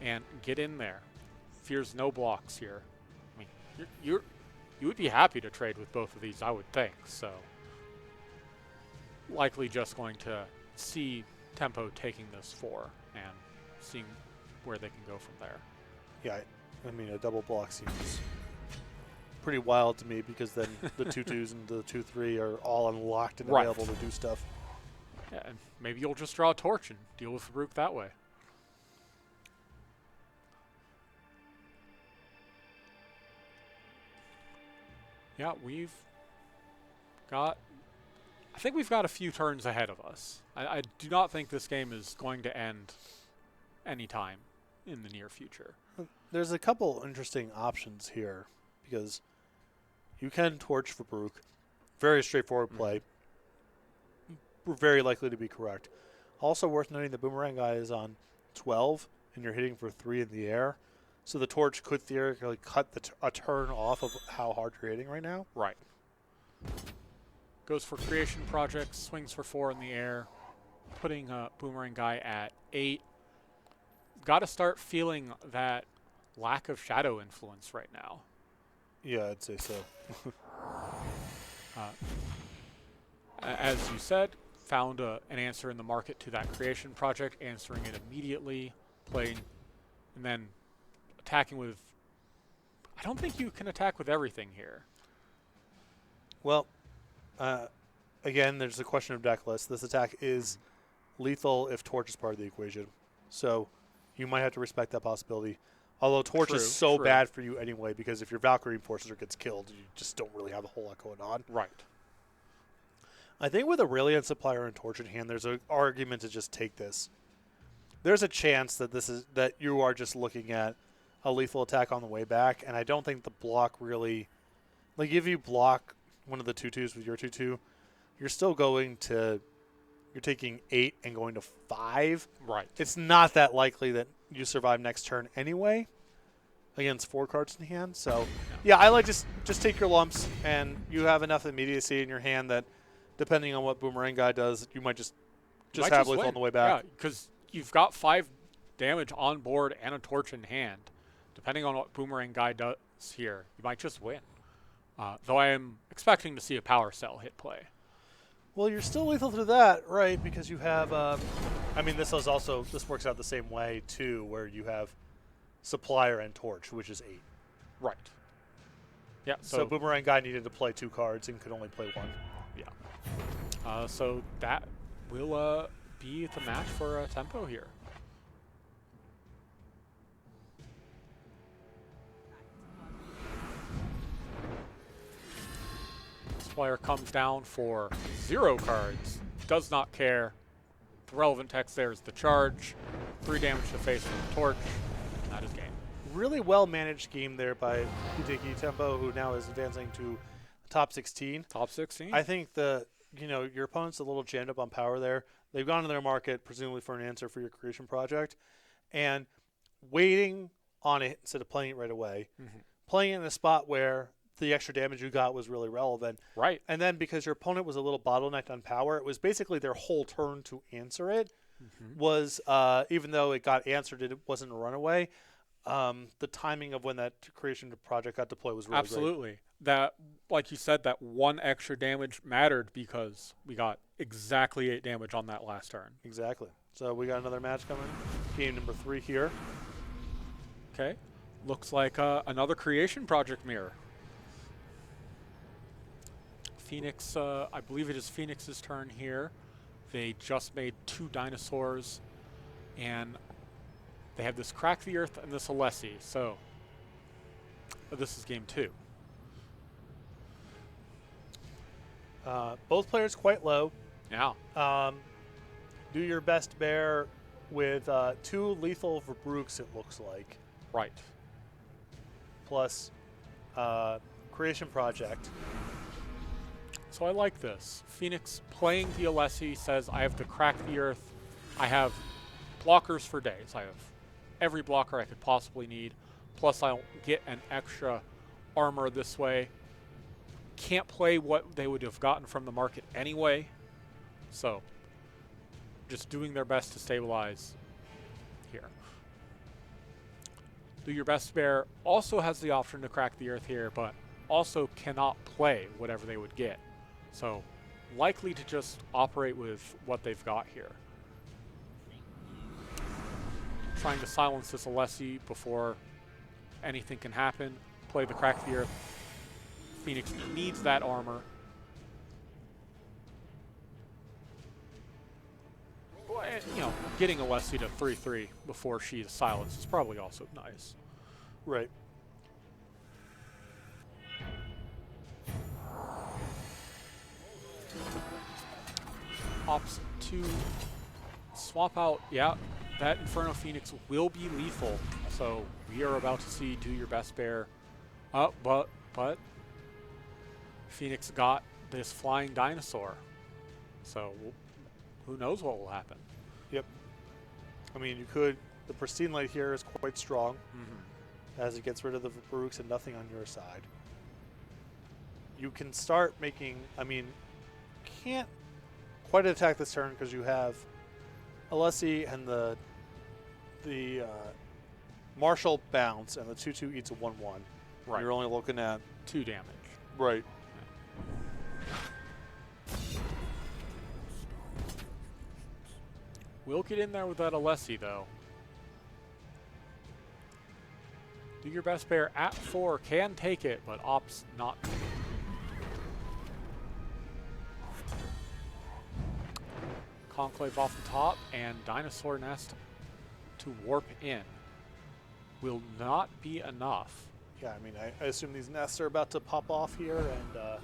and get in there. Fears no blocks here. I mean, you would be happy to trade with both of these, I would think. So likely just going to see Tempo taking this 4 and seeing where they can go from there. Yeah, I mean, a double block seems pretty wild to me, because then the 2/2s and the 2/3 are all unlocked and available to do stuff. Yeah, and maybe you'll just draw a torch and deal with Rook that way. Yeah, I think we've got a few turns ahead of us. I do not think this game is going to end anytime in the near future. There's a couple interesting options here, because you can torch for Brook. Very straightforward play. We're very likely to be correct. Also worth noting, the Boomerang guy is on 12, and you're hitting for 3 in the air. So the torch could theoretically cut a turn off of how hard you're hitting right now. Right. Goes for creation projects, swings for 4 in the air, putting Boomerang guy at 8. Got to start feeling that lack of shadow influence right now. Yeah, I'd say so. As you said, found an answer in the market to that creation project, answering it immediately, playing, and then attacking with... I don't think you can attack with everything here. Well, again, there's a question of deck list. This attack is lethal if Torch is part of the equation. So you might have to respect that possibility. Although Torch is so bad for you anyway, because if your Valkyrie Enforcer gets killed, you just don't really have a whole lot going on. Right. I think with Aurelian Supplier and Torch in hand, there's an argument to just take this. There's a chance that you are just looking at a lethal attack on the way back, and I don't think the block really... Like, if you block one of the 2/2s with your 2/2, you're still going to... You're taking 8 and going to 5. Right. It's not that likely that you survive next turn anyway against 4 cards in hand. So, yeah, I like just take your lumps, and you have enough immediacy in your hand that depending on what Boomerang guy does, you might just have lethal on the way back. Yeah, because you've got 5 damage on board and a torch in hand. Depending on what Boomerang guy does here, you might just win. Though I am expecting to see a power cell hit play. Well, you're still lethal to that, right? Because you have, I mean, this works out the same way too, where you have Supplier and Torch, which is 8. Right. Yeah. So Boomerang guy needed to play 2 cards and could only play 1. Yeah. So that will be the match for Tempo here. Player comes down for 0 cards, does not care. The relevant text there is the charge, 3 damage to face from the torch, that is game. Really well managed game there by Hideki Tempo, who now is advancing to top 16. Top 16. I think your opponent's a little jammed up on power there. They've gone to their market presumably for an answer for your creation project, and waiting on it instead of playing it right away, Mm-hmm. playing it in a spot where the extra damage you got was really relevant. Right. And then because your opponent was a little bottlenecked on power, it was basically their whole turn to answer it. Mm-hmm. Was even though it got answered, it wasn't a runaway. The timing of when that creation project got deployed was really Absolutely. That, like you said, that one extra damage mattered because we got exactly 8 damage on that last turn. great. Exactly. So we got another match coming. Game number 3 here. Okay. Looks like another creation project mirror. Phoenix, I believe it is Phoenix's turn here. They just made 2 dinosaurs, and they have this Crack the Earth and this Alessi. So this is game 2. Both players quite low. Yeah. Do your best bear with 2 lethal for Brooks, it looks like, Right. plus creation project. So I like this. Phoenix playing the Alessi says, I have to crack the earth. I have blockers for days. I have every blocker I could possibly need. Plus I'll get an extra armor this way. Can't play what they would have gotten from the market anyway. So just doing their best to stabilize here. Do your best bear also has the option to crack the earth here, but also cannot play whatever they would get. So likely to just operate with what they've got here. Trying to silence this Alessi before anything can happen. Play the crack the earth. Phoenix needs that armor. Well, and, getting Alessi to 3-3 before she is silenced is probably also nice. Right. Opts to swap out. Yeah, that Inferno Phoenix will be lethal. So we are about to see do your best bear. But Phoenix got this flying dinosaur. So who knows what will happen. Yep. I mean, you could. The pristine light here is quite strong as it gets rid of the Brooks and nothing on your side. You can start making. I mean, can't quite attack this turn because you have Alessi and the Marshall bounce and the 2/2 eats a 1/1. Right. You're only looking at 2 damage. right. We'll get in there with that Alessi though. Do your best bear at 4 can take it, but opts not to. Conclave off the top and Dinosaur Nest to warp in will not be enough. Yeah, I mean, I assume these nests are about to pop off here, and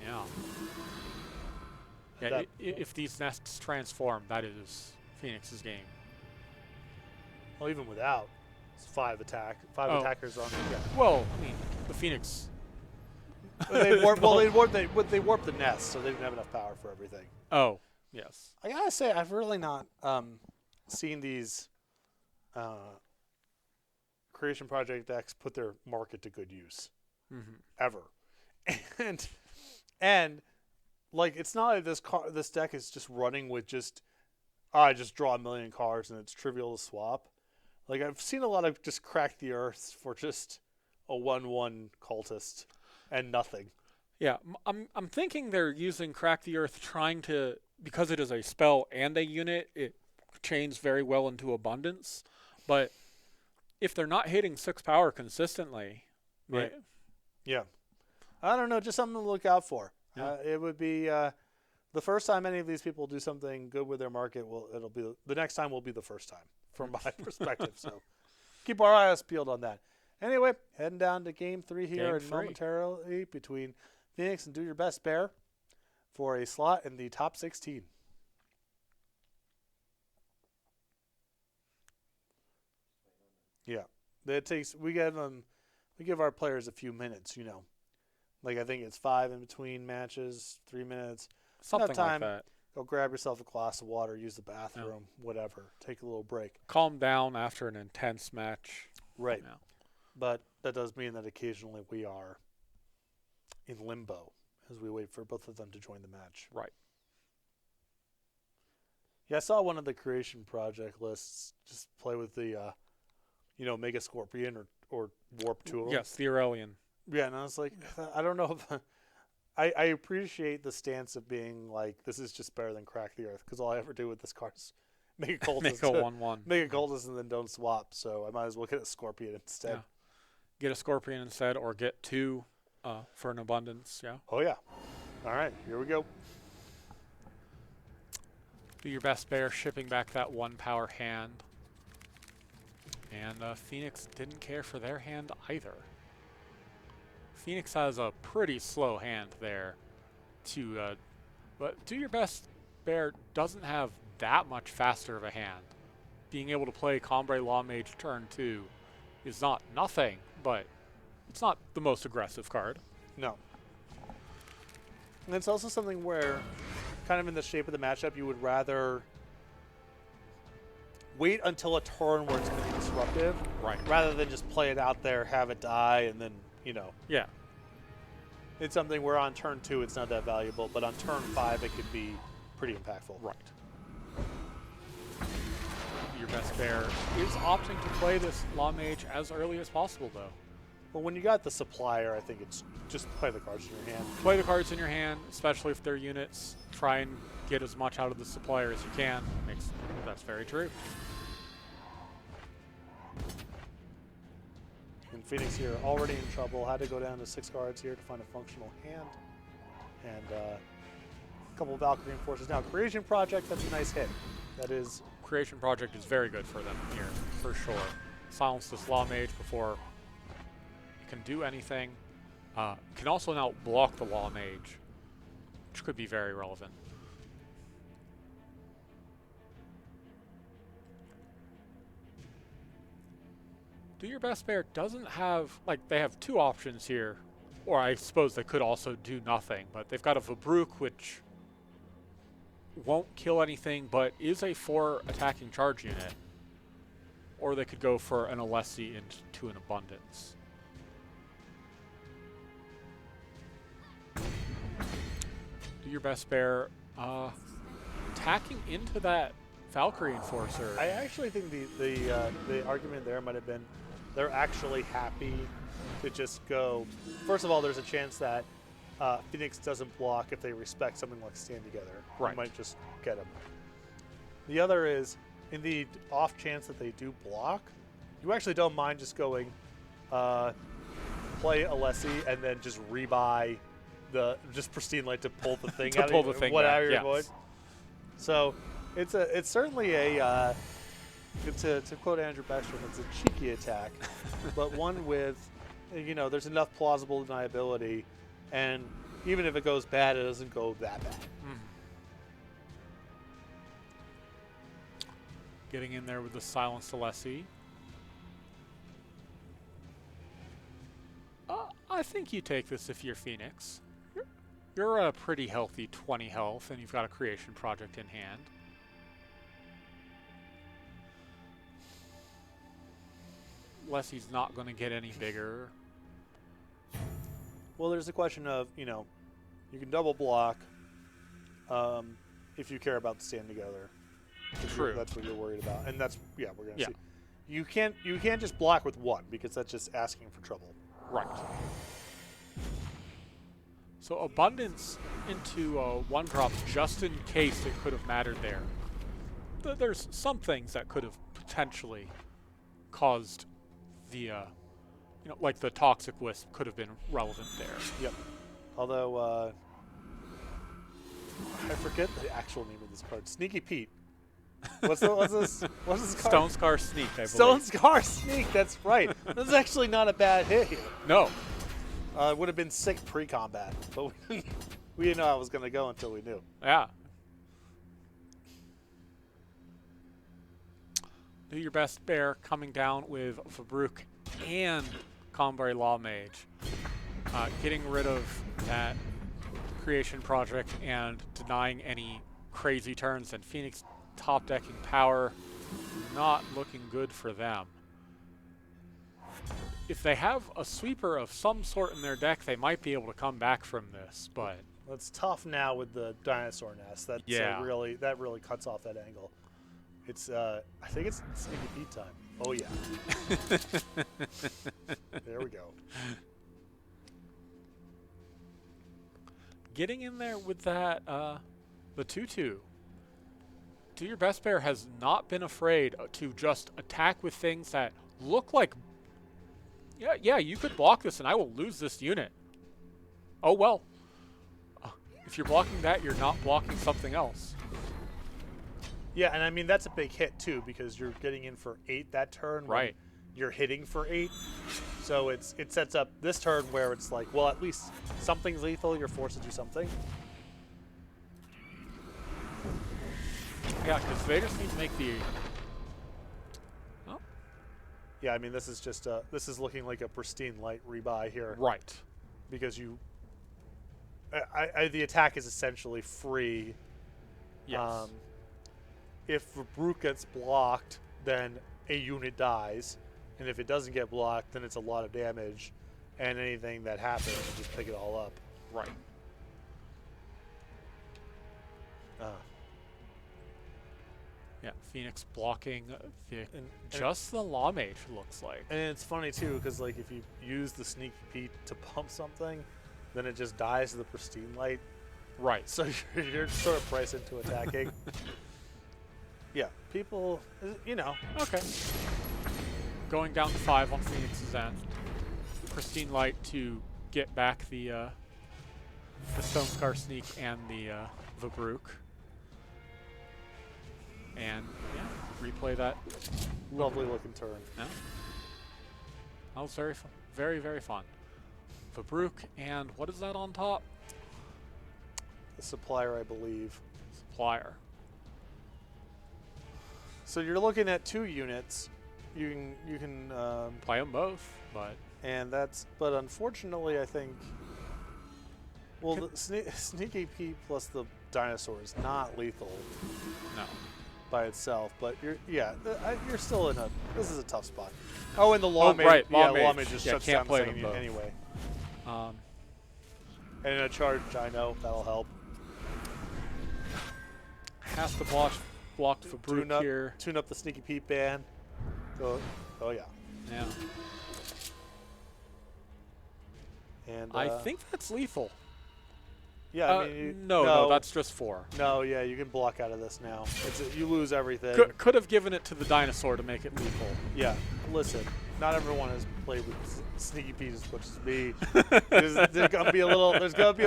Yeah, if these nests transform, that is Phoenix's game. well, even without, it's 5 attackers on. Yeah. Well, I mean, the Phoenix. they warped the nest, so they didn't have enough power for everything. Oh, yes. I gotta say, I've really not seen these creation project decks put their market to good use ever, and like it's not like this deck is just running with just I just draw a million cards and it's trivial to swap. Like I've seen a lot of just crack the earth for just a 1/1 cultist and nothing. Yeah, I'm thinking they're using Crack the Earth trying to, because it is a spell and a unit, it chains very well into abundance. But if they're not hitting 6 power consistently, Right. Yeah. I don't know, just something to look out for. Yeah. It would be the first time any of these people do something good with their market. It'll be the next time will be the first time from my perspective. So keep our eyes peeled on that. Anyway, heading down to game 3 here Game and 3. momentarily between Phoenix and Do Your Best Bear for a slot in the top 16. Yeah, we give our players a few minutes, Like I think it's 5 in between matches, 3 minutes. Enough Something like time. that. Go grab yourself a glass of water, use the Yeah. bathroom, whatever. Take a little break. Calm down after an intense match. Right. Yeah. But that does mean that occasionally we are in limbo as we wait for both of them to join the match. Right. Yeah, I saw one of the creation project lists just play with the, Mega Scorpion or Warp Tool. Yes, the Aurelian. Yeah, and I was like, I don't know if I appreciate the stance of being like, this is just better than Crack the Earth because all I ever do with this card is make a cultist, Make a 1/1. make a cultist, and then don't swap. So I might as well get a Scorpion instead. Yeah. Get a Scorpion instead, or get 2 for an abundance. Yeah. Oh yeah. All right, here we go. Do your best, Bear, shipping back that 1 power hand. And Phoenix didn't care for their hand either. Phoenix has a pretty slow hand there. But Do Your Best, Bear doesn't have that much faster of a hand. Being able to play Combray Law Mage turn 2 is not nothing, but it's not the most aggressive card. No. And it's also something where, kind of in the shape of the matchup, you would rather wait until a turn where it's going to be disruptive, Right. rather than just play it out there, have it die, and then, Yeah. It's something where on turn 2 it's not that valuable, but on turn 5 it could be pretty impactful. Right. Your Best, Bear is opting to play this Law Mage as early as possible, though. Well, when you got the supplier, I think it's just play the cards in your hand. Play the cards in your hand, especially if they're units. Try and get as much out of the supplier as you can. That's very true. And Phoenix here already in trouble. Had to go down to 6 cards here to find a functional hand. And a couple of Valkyrie Forces. Now, Creation Project, that's a nice hit. That is... Creation Project is very good for them here, for sure. Silence this Law Mage before it can do anything. Can also now block the Law Mage, which could be very relevant. Do Your Best, Bear doesn't have, they have 2 options here, or I suppose they could also do nothing, but they've got a Vabrook, which won't kill anything, but is a 4 attacking charge unit. Or they could go for an Alessi into an Abundance. Do Your Best, Bear, attacking into that Valkyrie Enforcer. I actually think the argument there might have been they're actually happy to just go. First of all, there's a chance that Phoenix doesn't block if they respect something like Stand Together. Right. You might just get them. The other is, in the off chance that they do block, you actually don't mind just going play Alessi and then just rebuy just Pristine Light to pull the thing To out pull of the thing what back, out of your yes. void. So it's certainly a to quote Andrew Beckstrom, it's a cheeky attack, but one with there's enough plausible deniability, and even if it goes bad, it doesn't go that bad. Getting in there with the Silenced Alessi. I think you take this if you're Phoenix. You're a pretty healthy 20 health, and you've got a Creation Project in hand. Alessi's not going to get any bigger. Well, there's a question of you can double block if you care about the Stand Together. True. That's what you're worried about, and that's we're gonna Yeah. see. You can't just block with 1 because that's just asking for trouble. Right. So Abundance into 1-drop just in case it could have mattered there. There's some things that could have potentially caused the, like the Toxic Wisp could have been relevant there. Yep. Although I forget the actual name of this card. Sneaky Pete. What's this card? Stone Scar Sneak, I believe. Stone Scar Sneak. That's right. That's actually not a bad hit here. No. It would have been sick pre-combat, but we didn't know how it was going to go until we knew. Yeah. Do Your Best, Bear coming down with Vabrook and Combray Law Mage. Getting rid of that creation project and denying any crazy turns, and Phoenix top decking power not looking good for them. If they have a sweeper of some sort in their deck, they might be able to come back from this, but It's tough now with the dinosaur nest. That's yeah. really cuts off that angle. It's I think it's Sneaky Pete time. Oh yeah. There we go. Getting in there with that, the 2/2. Do Your Best Bear has not been afraid to just attack with things that look like, yeah, you could block this and I will lose this unit. Oh well. If you're blocking that, you're not blocking something else. Yeah, and I mean that's a big hit too because you're getting in for 8 that turn. Right. You're hitting for 8. So it sets up this turn where it's like, well, at least something's lethal. You're forced to do something. Yeah, because they just need to make the. Oh. Yeah, I mean this is just this is looking like a pristine light rebuy here. Right. Because you, the attack is essentially free. Yes. If Brute gets blocked, then a unit dies, and if it doesn't get blocked, then it's a lot of damage, and anything that happens, you just pick it all up. Right. Yeah, Phoenix blocking just the Law Mage, looks like. And it's funny too, because like if you use the Sneaky Pete to pump something, then it just dies to the pristine light. Right. So you're sort of priced into attacking. Yeah, people, you know. Okay. Going down to 5 on Phoenix's end. Pristine Light to get back the Stone Scar Sneak and the Vabrook. And yeah, replay that. Lovely looking turn. Yeah. That was very fun. Very, very fun. Vabrook, and what is that on top? The supplier, I believe. Supplier. So you're looking at 2 units. You can play them both, but but unfortunately I think the Sneaky Pete plus the dinosaur is not lethal. No. By itself, but you're still in this is a tough spot. Oh, and the Law Mage, right, Law Mage just shuts can't down play the them thing both. anyway. And in a charge, I know that'll help. Has to block for Brute here. Tune up the Sneaky Pete ban. Oh yeah. Yeah. And I think that's lethal. Yeah, I mean, no, that's just 4. No, yeah, you can block out of this now. You lose everything. Could have given it to the dinosaur to make it lethal. Yeah, listen, not everyone has played with Sneaky Pete as much as me. There's gonna be a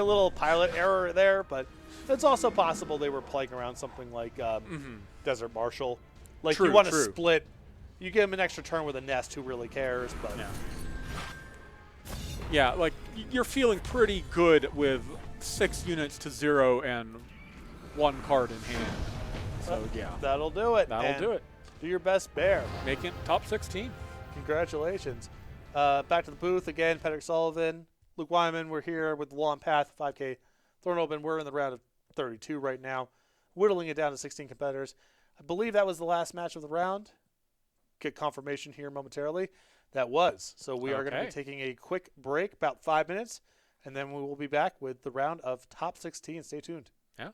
little pilot error there, but it's also possible they were playing around something like Desert Marshal. Like you want to split, you give him an extra turn with a nest. Who really cares? But yeah, like you're feeling pretty good with 6 units to 0 and 1 card in hand. So yeah, that'll do it. That'll do it. Do your best, Bear. Making top 16. Congratulations. Back to the booth again. Patrick Sullivan, Luke Wyman. We're here with the Long Path 5K Thorn Open. We're in the round of 32 right now, whittling it down to 16 competitors. I believe that was the last match of the round. Get confirmation here momentarily. That was. So we are going to be taking a quick break, about 5 minutes, and then we will be back with the round of top 16. Stay tuned. Yeah.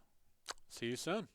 See you soon.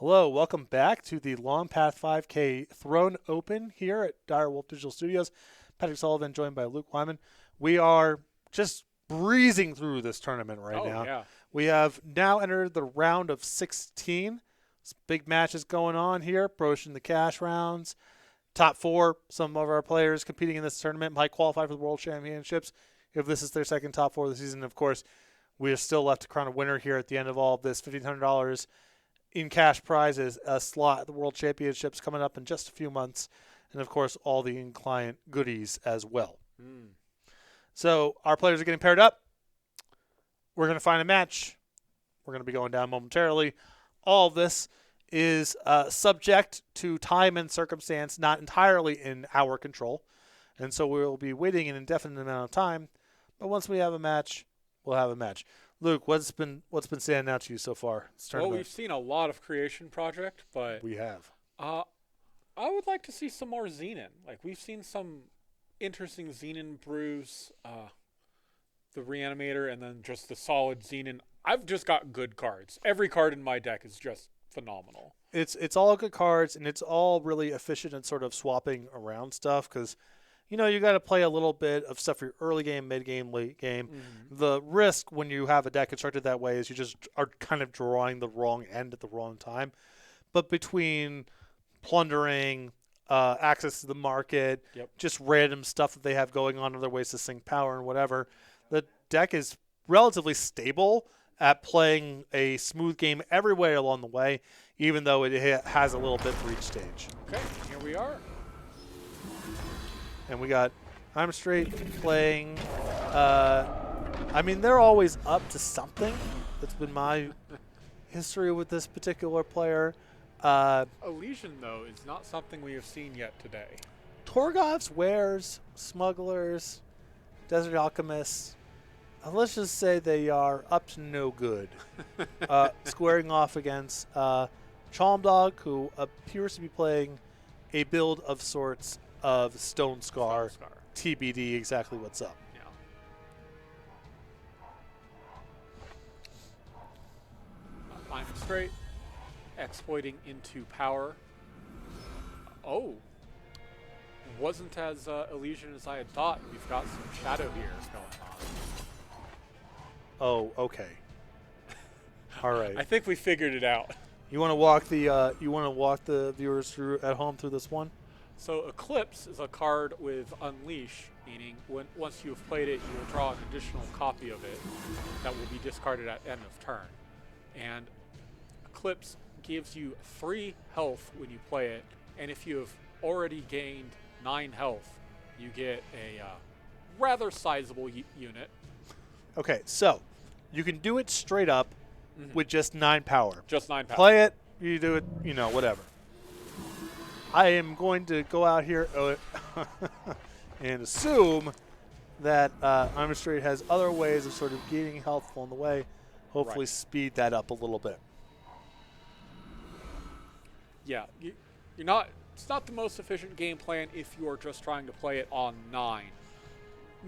Hello, welcome back to the Long Path 5K Throne Open here at Direwolf Digital Studios. Patrick Sullivan joined by Luke Wyman. We are just breezing through this tournament right now. Yeah. We have now entered the round of 16. Some big matches going on here, approaching the cash rounds. Top four, some of our players competing in this tournament might qualify for the World Championships if this is their second top four of the season. Of course, we are still left to crown a winner here at the end of all of this. $1,500 in cash prizes, a slot at the World Championships coming up in just a few months, and of course all the in-client goodies as well. So our players are getting paired up. We're going to find a match. We're going to be going down momentarily. All of this is subject to time and circumstance, not entirely in our control, and so we'll be waiting an indefinite amount of time. But once we have a match, we'll have a match. Luke, what's been standing out to you so far? Well, we've seen a lot of Creation Project, but We have. I would like to see some more Xenon. Like, we've seen some interesting Xenon brews, the Reanimator, and then just the solid Xenon. I've just got good cards. Every card in my deck is just phenomenal. It's all good cards, and it's all really efficient at sort of swapping around stuff because, you know, you got to play a little bit of stuff for your early game, mid game, late game. The risk when you have a deck constructed that way is you just are kind of drawing the wrong end at the wrong time. But between plundering, access to the market, just random stuff that they have going on, other ways to sink power and whatever, the deck is relatively stable at playing a smooth game everywhere along the way, even though it has a little bit for each stage. Okay, here we are. And we got I'm Straight playing. I mean, they're always up to something. That's been my history with this particular player. Elysian, though, is not something we have seen yet today. Torgov's Wares, Smugglers, Desert Alchemists. Let's just say they are up to no good. Squaring off against Chalmdog, who appears to be playing a build of sorts of Stone Scar. TBD exactly what's up. Yeah. I'm Straight, exploiting into power. Oh. Wasn't as Elysian as I had thought. We've got some shadow here going on. Oh, okay. All right. I think we figured it out. You want to walk the viewers through at home through this one? So Eclipse is a card with Unleash, meaning once you have played it, you will draw an additional copy of it that will be discarded at end of turn. And Eclipse gives you 3 health when you play it, and if you have already gained 9 health, you get a rather sizable unit. Okay, so you can do it straight up with just 9 power. Just 9 power. Play it, you do it, you know, whatever. I am going to go out here and assume that I'm Straight has other ways of sort of gaining health along the way. Hopefully speed that up a little bit. Yeah, you're not. It's not the most efficient game plan if you are just trying to play it on 9.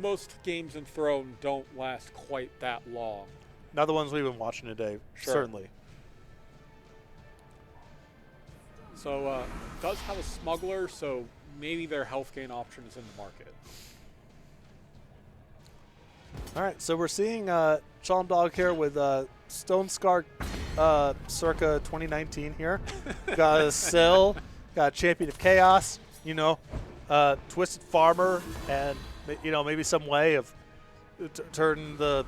Most games in Throne don't last quite that long. Not the ones we've been watching today, certainly. So, does have a Smuggler, so maybe their health gain option is in the market. All right, so we're seeing Chalmdog here with Stone Scar circa 2019 here. Got a Sill, got a Champion of Chaos, you know, Twisted Farmer, and, you know, maybe some way of turning the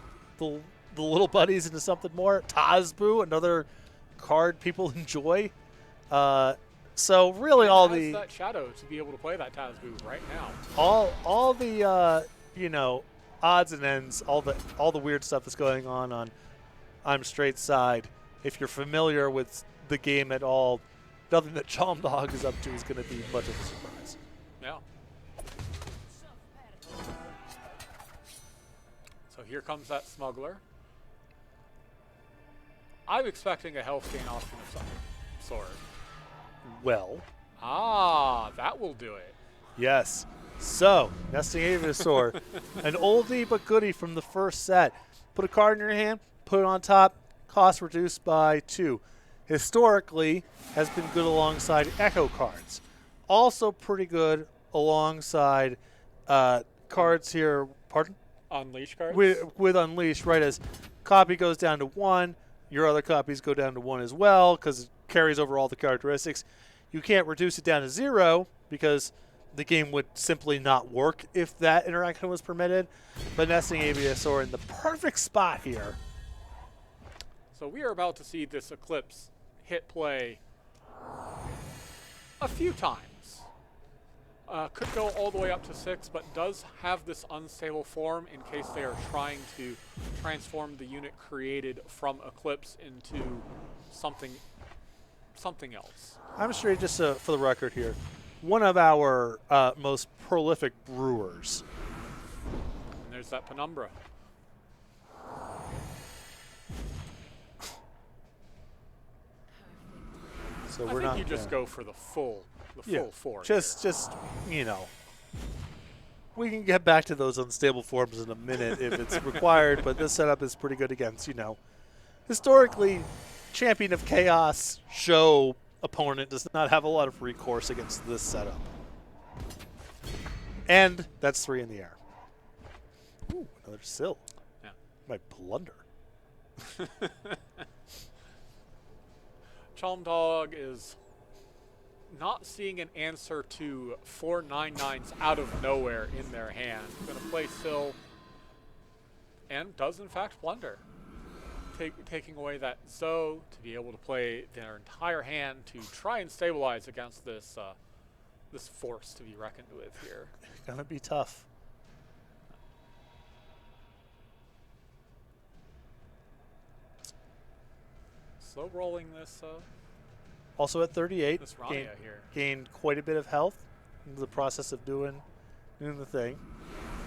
little buddies into something more. Tazbu, another card people enjoy. So really, all the that shadow to be able to play that Tazbu right now. all the you know, odds and ends, all the weird stuff that's going on I'm Straight's side. If you're familiar with the game at all, nothing that Chalmdog is up to is going to be much of a surprise. Yeah. So here comes that Smuggler. I'm expecting a health gain option of some sort. Well. That will do it. Yes. So, Nesting Aevasaur, an oldie but goodie from the first set. Put a card in your hand, put it on top, cost reduced by 2. historically has been good alongside echo cards. Also pretty good alongside cards here. Pardon? Unleash cards. With Unleash, right? As copy goes down to 1, your other copies go down to 1 as well because it carries over all the characteristics. You can't reduce it down to 0 because the game would simply not work if that interaction was permitted. But Nesting Aviasaur in the perfect spot here. So we are about to see this Eclipse hit play a few times. Could go all the way up to 6, but does have this unstable form in case they are trying to transform the unit created from Eclipse into something else. I'm straight, just for the record here, one of our most prolific brewers. And there's that Penumbra. So I we're think not. you just go for the full four. Just we can get back to those unstable forms in a minute if it's required. But this setup is pretty good against historically, Champion of Chaos show opponent does not have a lot of recourse against this setup. And that's 3 in the air. Ooh, another sill. Yeah. My blunder. Chalm Dog is not seeing an answer to 4 9/9s out of nowhere in their hand. Going to play Sill and does in fact blunder, taking away that Zoe to be able to play their entire hand to try and stabilize against this this force to be reckoned with here. Gonna be tough. Slow rolling this. Also at 38, This Rania here. gained quite a bit of health in the process of doing the thing.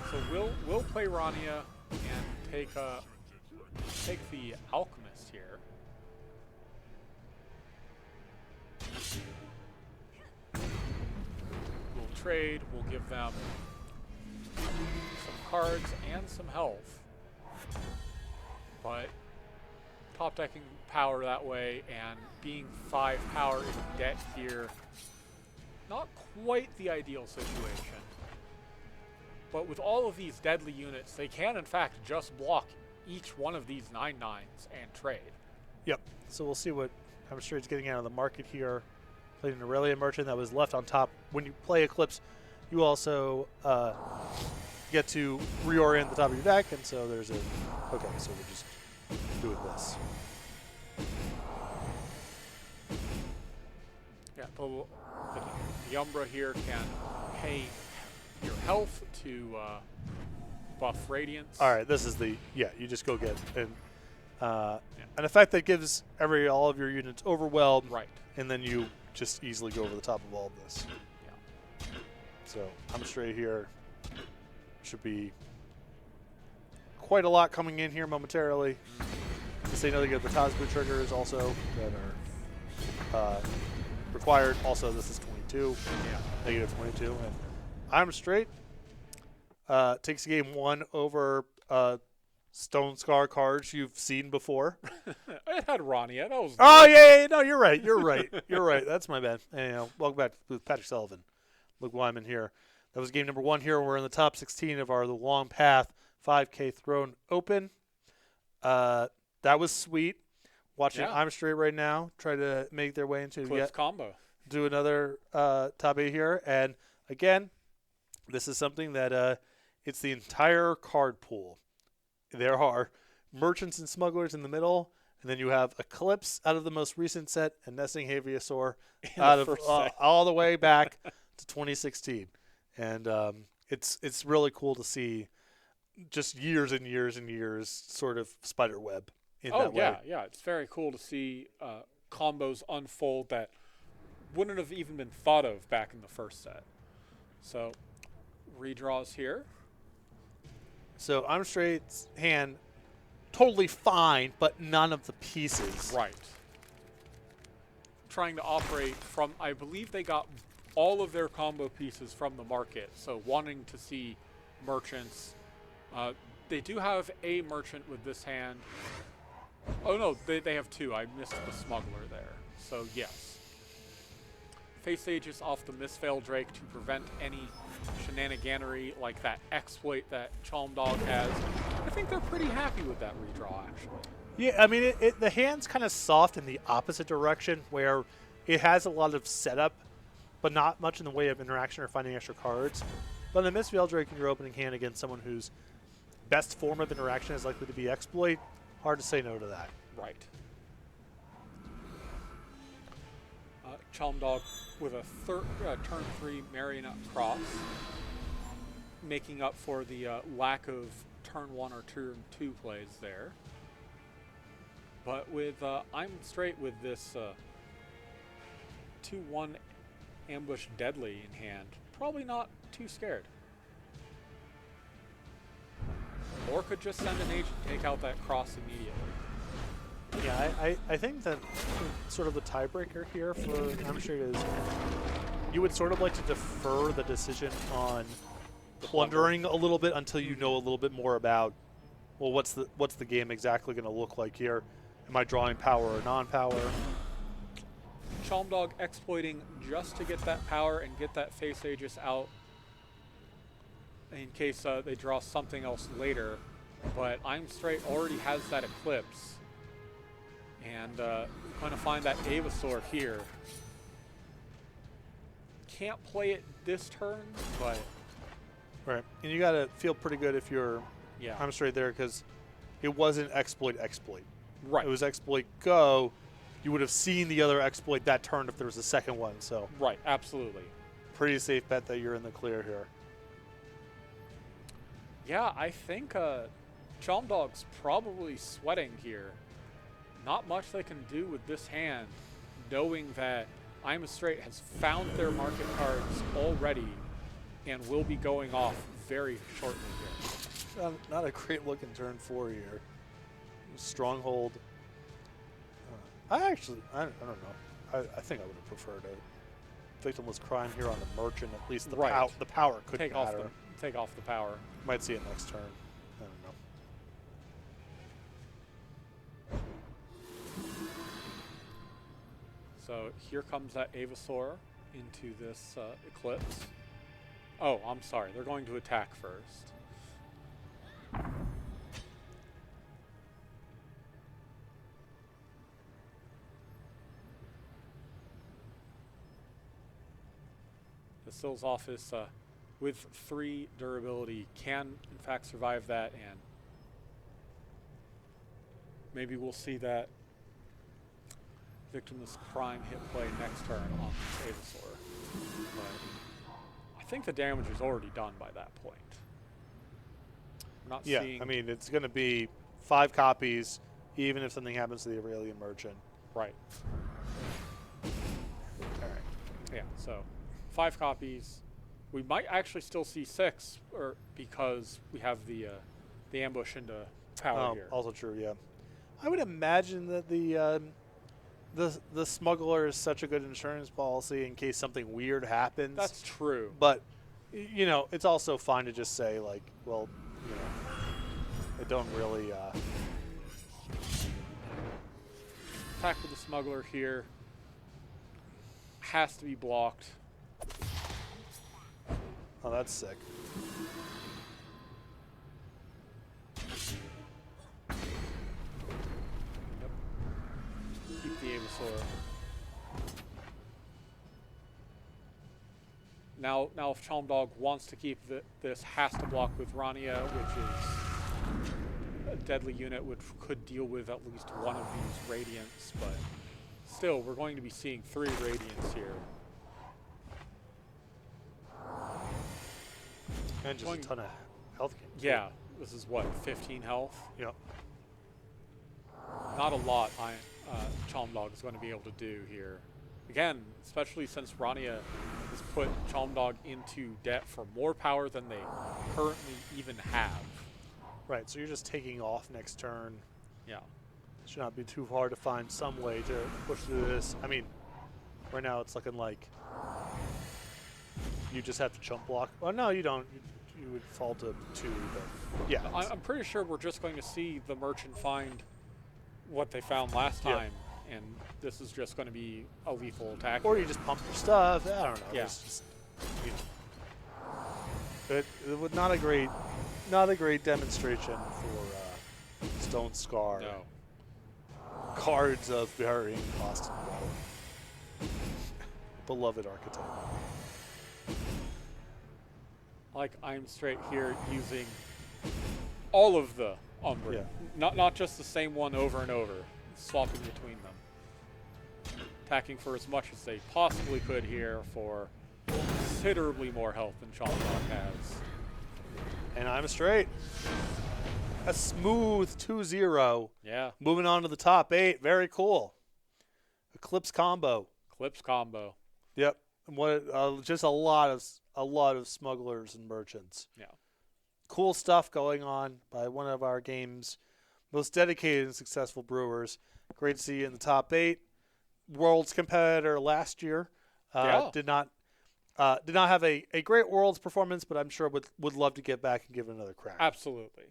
So we'll play Rania and take the Alchemist here. We'll trade. We'll give them some cards and some health, but top decking power that way and being 5 power in debt here, not quite the ideal situation. But with all of these deadly units, they can in fact just block each one of these 9/9s and trade. Yep. So we'll see what I'm sure it's getting out of the market here. Played an Aurelia Merchant that was left on top. When you play Eclipse, you also get to reorient the top of your deck, and so there's a. Okay, so we're just doing this. Yeah, the Umbra here can pay your health to buff Radiance. All right, this is the you just go get an effect that gives all of your units overwhelmed, Right. and then you just easily go over the top of all of this. Yeah. So I'm straight here. Should be quite a lot coming in here momentarily. Just so you know, they get the Tazbu triggers also that are required. Also, this is 22. Yeah. Negative 22. And I'm straight. Takes game 1 over Stone Scar cards you've seen before. It had Rania. That was. Oh, yeah, no, you're right. You're right. You're right. That's my bad. And, welcome back with Patrick Sullivan. Luke Wyman here. That was game number 1 here. We're in the top 16 of our The Long Path 5K Throne Open. That was sweet. Watching I'm Straight right now try to make their way into Clips combo. do another top 8 here. And, again, this is something that it's the entire card pool. There are merchants and smugglers in the middle, and then you have Eclipse out of the most recent set and Nesting Aviasaur out of all the way back to 2016. And it's really cool to see just years and years and years sort of spider web in that way. Yeah. It's very cool to see combos unfold that wouldn't have even been thought of back in the first set. So, redraws here. So I'm Straight's hand totally fine, but none of the pieces. Right. Trying to operate from, I believe they got all of their combo pieces from the market, so wanting to see merchants. They do have a merchant with this hand. Oh no, they have two. I missed the smuggler there. So yes. Face Aegis off the Misfail Drake to prevent any shenaniganery like that exploit that Chalmdog has. I think they're pretty happy with that redraw, actually. Yeah, I mean, the hand's kind of soft in the opposite direction, where it has a lot of setup, but not much in the way of interaction or finding extra cards. But in the Miss Drake in your opening hand against someone whose best form of interaction is likely to be exploit, hard to say no to that. Right. Chalmdog with a turn 3 Marionette Cross, making up for the lack of turn 1 or turn 2 plays there. But with I'm straight with this 2-1 ambush deadly in hand, probably not too scared. Or could just send an agent, take out that cross immediately. Yeah, I think that sort of the tiebreaker here for I'm straight is you would sort of like to defer the decision on plundering a little bit until you know a little bit more about, well, what's the game exactly going to look like here? Am I drawing power or non-power? Chalmdog exploiting just to get that power and get that Face Aegis out in case they draw something else later. But I'm straight already has that Eclipse. And going to find that Avasaur here. Can't play it this turn, but... Right, and you got to feel pretty good if you're I'm straight there, because it wasn't exploit. Right. It was exploit go. You would have seen the other exploit that turn if there was a second one, so... Right, absolutely. Pretty safe bet that you're in the clear here. Yeah, I think Chalmdog's probably sweating here. Not much they can do with this hand, knowing that I'm a Straight has found their market cards already and will be going off very shortly here. Not a great look in turn 4 here. Stronghold. I don't know. I think I would have preferred a victimless crime here on the merchant. At least the, the power could take matter. Take off the power. Might see it next turn. I don't know. So here comes that Avasaur into this Eclipse. Oh, I'm sorry. They're going to attack first. The Sills Office, with 3 durability, can in fact survive that, and maybe we'll see that victimless crime hit play next turn on Avasaur. But I think the damage is already done by that point. We're not seeing... I mean, it's going to be 5 copies, even if something happens to the Aurelian Merchant. Right. All right. Yeah, so 5 copies. We might actually still see 6, or because we have the ambush into power here. Also true, yeah. I would imagine that the smuggler is such a good insurance policy in case something weird happens. That's true. But you know, it's also fine to just say like, well, you know, it don't really. Attack with the smuggler here has to be blocked. Oh, that's sick. Yep. Keep the Avasaur. Now if Chalmdog wants to keep this, has to block with Rania, which is a deadly unit which could deal with at least one of these Radiants, but still, we're going to be seeing 3 Radiants here. And just a ton of health gain. Yeah, this is what, 15 health? Yep. Not a lot Chalmdog is going to be able to do here. Again, especially since Rania has put Chalmdog into debt for more power than they currently even have. Right, so you're just taking off next turn. Yeah. Should not be too hard to find some way to push through this. I mean, right now it's looking like you just have to jump block. Well, no, you don't. You would fall to 2, but yeah. I'm pretty sure we're just going to see the Merchant find what they found last Yeah. time, and this is just going to be a lethal attack. Or here. you just pump your stuff. I don't know. Yeah. It's just, you know. It was not a great demonstration for Stone Scar. No. Cards of varying cost and value. Beloved archetype. Like I'm straight here using all of the Umbra. Yeah. Not just the same one over and over, swapping between them. Attacking for as much as they possibly could here for considerably more health than Sean Rock has. And I'm straight. A smooth 2-0. Yeah. Moving on to the top 8. Very cool. Eclipse combo. Clips combo. Yep. What? Just a lot of smugglers and merchants. Yeah. Cool stuff going on by one of our game's most dedicated and successful brewers. Great to see you in the top 8. Worlds competitor last year. Yeah. Did not have a great Worlds performance, but I'm sure would love to get back and give it another crack. Absolutely.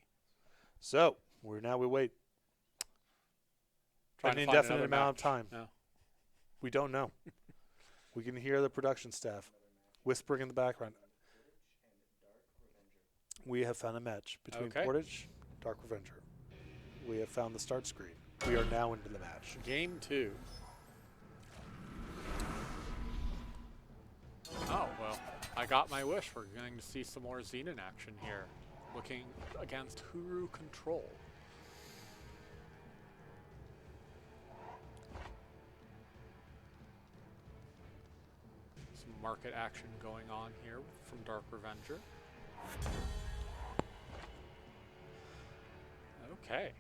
So we wait Trying an to find indefinite another amount of match. time. No. We don't know. We can hear the production staff whispering in the background. We have found a match between Okay. Portage, Dark Revenger. We have found the start screen. We are now into the match. Game 2. Oh, well, I got my wish. We're going to see some more Xenon action here. Looking against Huru Control. Some market action going on here from Dark Revenger. Okay.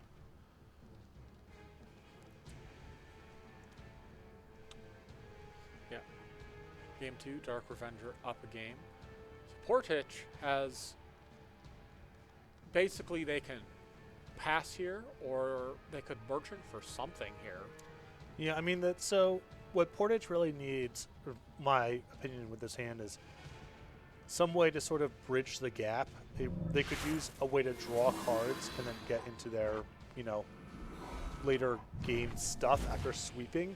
Yeah. Game 2, Dark Revenger up a game. So Portich has basically they can pass here or they could merchant for something here. Yeah, I mean so what Portage really needs, or my opinion with this hand, is some way to sort of bridge the gap. They could use a way to draw cards and then get into their, later game stuff after sweeping.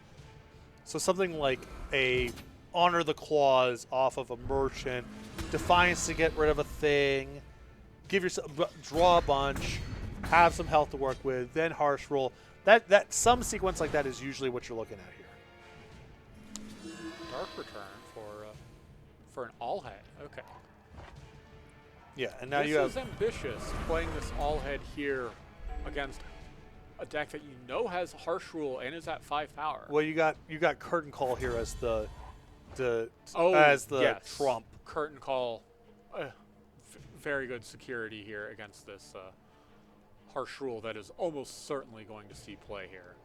So something like a Honor the Clause off of a merchant, Defiance to get rid of a thing, give yourself draw a bunch, have some health to work with, then Harsh Roll. That some sequence like that is usually what you're looking at here. Dark Return for an all head. Okay. Yeah, and now this you have is ambitious playing this all head here against a deck that you know has Harsh Rule and is at 5 power. well you got Curtain Call here as the yes. trump. Curtain Call, very good security here against this Harsh Rule that is almost certainly going to see play here.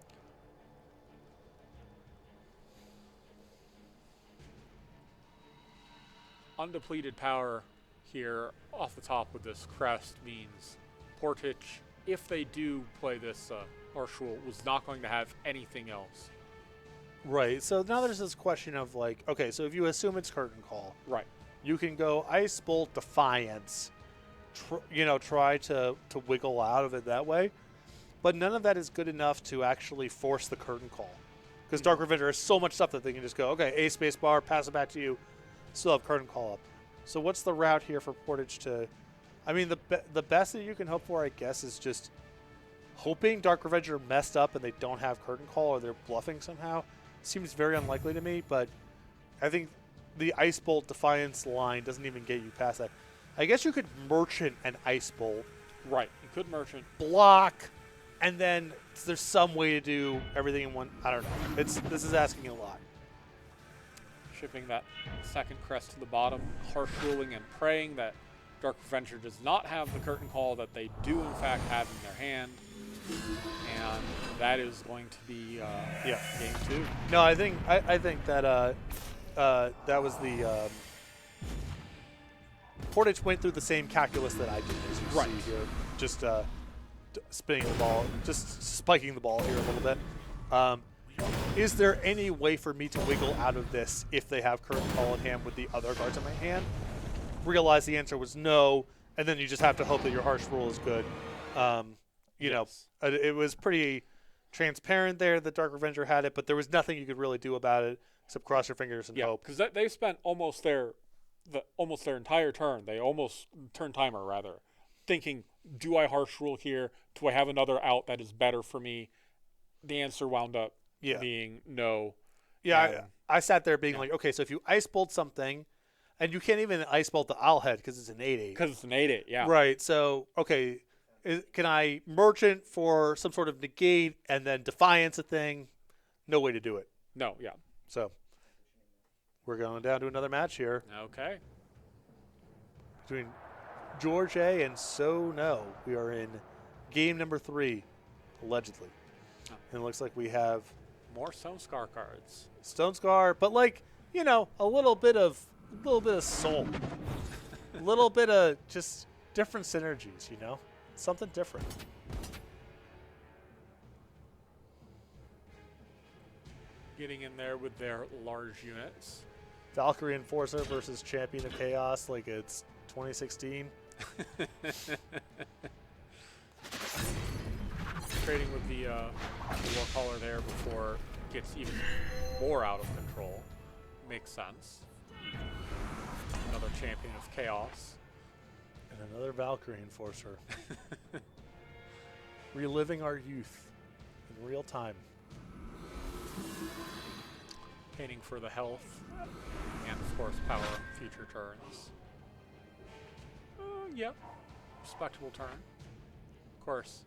Undepleted power here off the top with this crest means Portich, if they do play this Harsh Rule, was not going to have anything else. Right. So now there's this question of like, okay, so if you assume it's Curtain Call, Right. you can go Ice Bolt, Defiance, try to wiggle out of it that way. But none of that is good enough to actually force the Curtain Call. Because Dark Revenger has so much stuff that they can just go, okay, A space bar, pass it back to you, still have Curtain Call up. So what's the route here for Portage to... I mean, the best that you can hope for, I guess, is just hoping Dark Revenger messed up and they don't have Curtain Call or they're bluffing somehow. Seems very unlikely to me, but I think the Ice Bolt Defiance line doesn't even get you past that. I guess you could Merchant an Ice Bolt. Right. You could Merchant. Block, and then there's some way to do everything in one. I don't know. This is asking a lot. Shipping that second crest to the bottom, Harsh Ruling and praying that Dark Revenger does not have the Curtain Call that they do in fact have in their hand. And that is going to be game 2. No, I think that that was the Portage went through the same calculus that I did, as you see here, just spinning the ball, just spiking the ball here a little bit. Is there any way for me to wiggle out of this if they have Curtain Call in hand with the other cards in my hand? Realize the answer was no, and then you just have to hope that your Harsh Rule is good. You know, it was pretty transparent there that Dark Revenger had it, but there was nothing you could really do about it except cross your fingers and Yeah, hope. because they spent almost their entire turn. They almost turn timer rather, thinking, do I harsh rule here? Do I have another out that is better for me? The answer wound up Yeah. being no. Yeah, I sat there being Yeah. like, okay, so if you ice bolt something, and you can't even ice bolt the owl head because it's an 8/8. Because it's an 8/8, yeah. Right. So okay, can I merchant for some sort of negate and then defiance a thing? No way to do it. No, yeah. So we're going down to another match here Okay. between George A and So No. We are in game number 3, allegedly. Oh. And it looks like we have More Stone Scar cards. Stone Scar, but like, a little bit of soul. A little bit of just different synergies, Something different. Getting in there with their large units. Valkyrie Enforcer versus Champion of Chaos like it's 2016. Trading with the Warcaller there before it gets even more out of control. Makes sense. Another Champion of Chaos. And another Valkyrie Enforcer. Reliving our youth in real time. Painting for the health and, of course, power future turns. Yep. Respectable turn. Of course.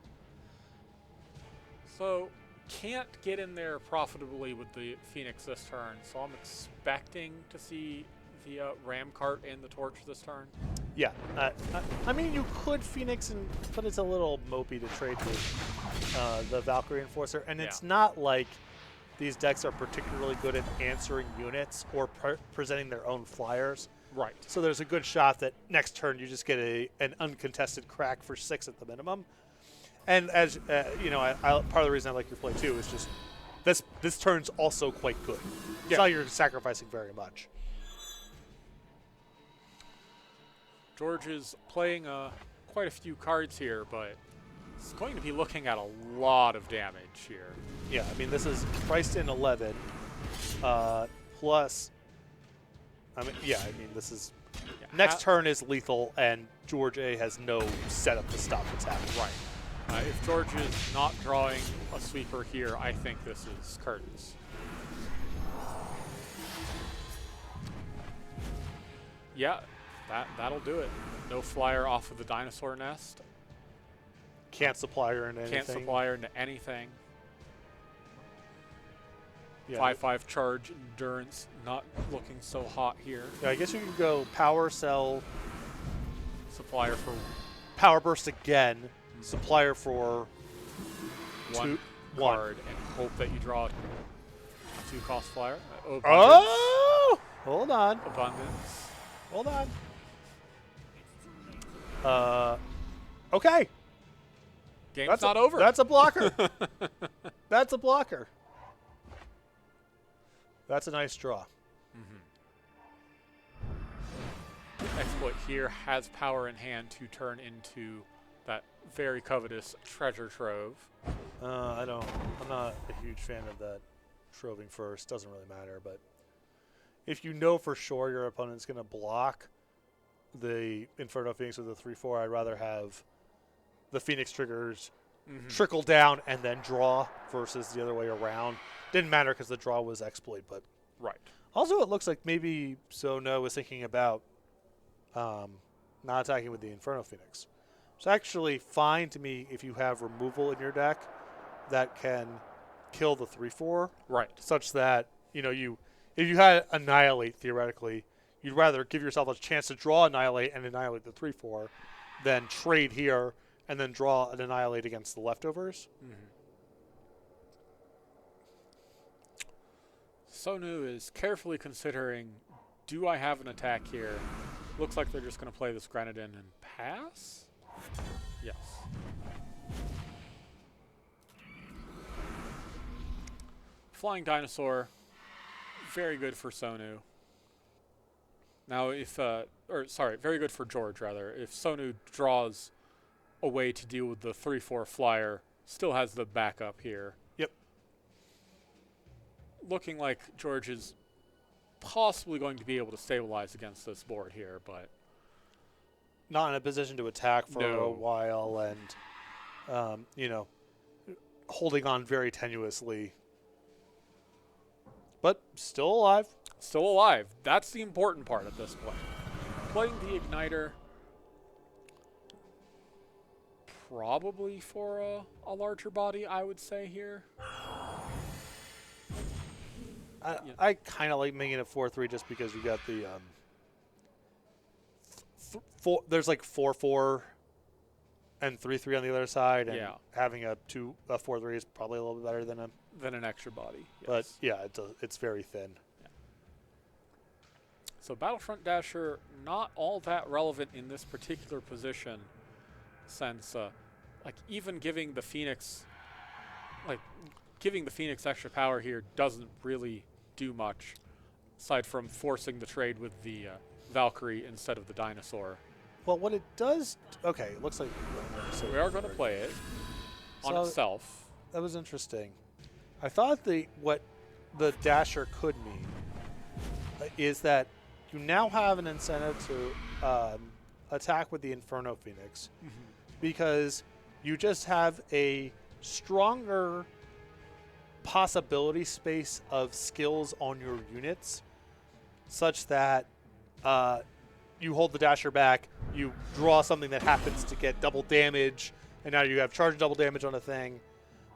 So, can't get in there profitably with the Phoenix this turn, so I'm expecting to see the Ram Cart and the Torch this turn. Yeah. I mean, you could Phoenix, but it's a little mopey to trade with the Valkyrie Enforcer, and it's not like these decks are particularly good at answering units or presenting their own flyers. Right. So there's a good shot that next turn you just get an uncontested crack for 6 at the minimum. And as part of the reason I like your play too is just this turn's also quite good. It's not you're sacrificing very much. George is playing quite a few cards here, but it's going to be looking at a lot of damage here. Yeah, I mean this is priced in 11 plus. This is next turn is lethal, and George A has no setup to stop what's happening. Right. If George is not drawing a sweeper here, I think this is curtains. Yeah, that'll do it. No flyer off of the dinosaur nest. Can't supply her into anything. Can't supply her into anything. Yeah. 5/5 charge endurance, not looking so hot here. Yeah, I guess you could go power cell, Supplier for power burst again, supplier for one card and hope that you draw a 2-cost flyer. Abundance. Oh! Hold on. Abundance. Hold on. Okay. Game's not over. That's a blocker. That's a blocker. That's a nice draw. Exploit here has power in hand to turn into that very covetous treasure trove. I'm not a huge fan of that troving first. Doesn't really matter, but if you know for sure your opponent's going to block the Inferno Phoenix with a 3/4, I'd rather have the Phoenix triggers trickle down and then draw versus the other way around. Didn't matter because the draw was exploit, but Right. also it looks like maybe So No was thinking about not attacking with the Inferno Phoenix. It's actually fine to me if you have removal in your deck that can kill the 3/4. Right. Such that, if you had Annihilate theoretically, you'd rather give yourself a chance to draw Annihilate and Annihilate the 3/4 than trade here and then draw an Annihilate against the leftovers. Sonu is carefully considering, do I have an attack here? Looks like they're just going to play this Grenadin and pass? Yes. Flying Dinosaur, very good for Sonu. Now very good for George, rather. If Sonu draws a way to deal with the 3/4 flyer, still has the backup here. Yep. looking like George is possibly going to be able to stabilize against this board here, but Not in a position to attack for a No. while, and holding on very tenuously, but still alive. still alive. That's the important part at this point. Playing the Igniter probably for a larger body, I would say here. I kind of like making it 4-3 just because you got the there's like 4-4 and 3-3 on the other side, and Yeah. having a 4-3 is probably a little bit better than a. Than an extra body. Yes. But yeah, it's very thin. So Battlefront Dasher, not all that relevant in this particular position, since even giving the Phoenix extra power here doesn't really do much, aside from forcing the trade with the Valkyrie instead of the dinosaur. Well, what it does, okay, it looks like So we are going to play it on So- itself. that was interesting. I thought what the Dasher could mean is that you now have an incentive to attack with the Inferno Phoenix because you just have a stronger possibility space of skills on your units, such that you hold the Dasher back, you draw something that happens to get double damage, and now you have charge double damage on a thing.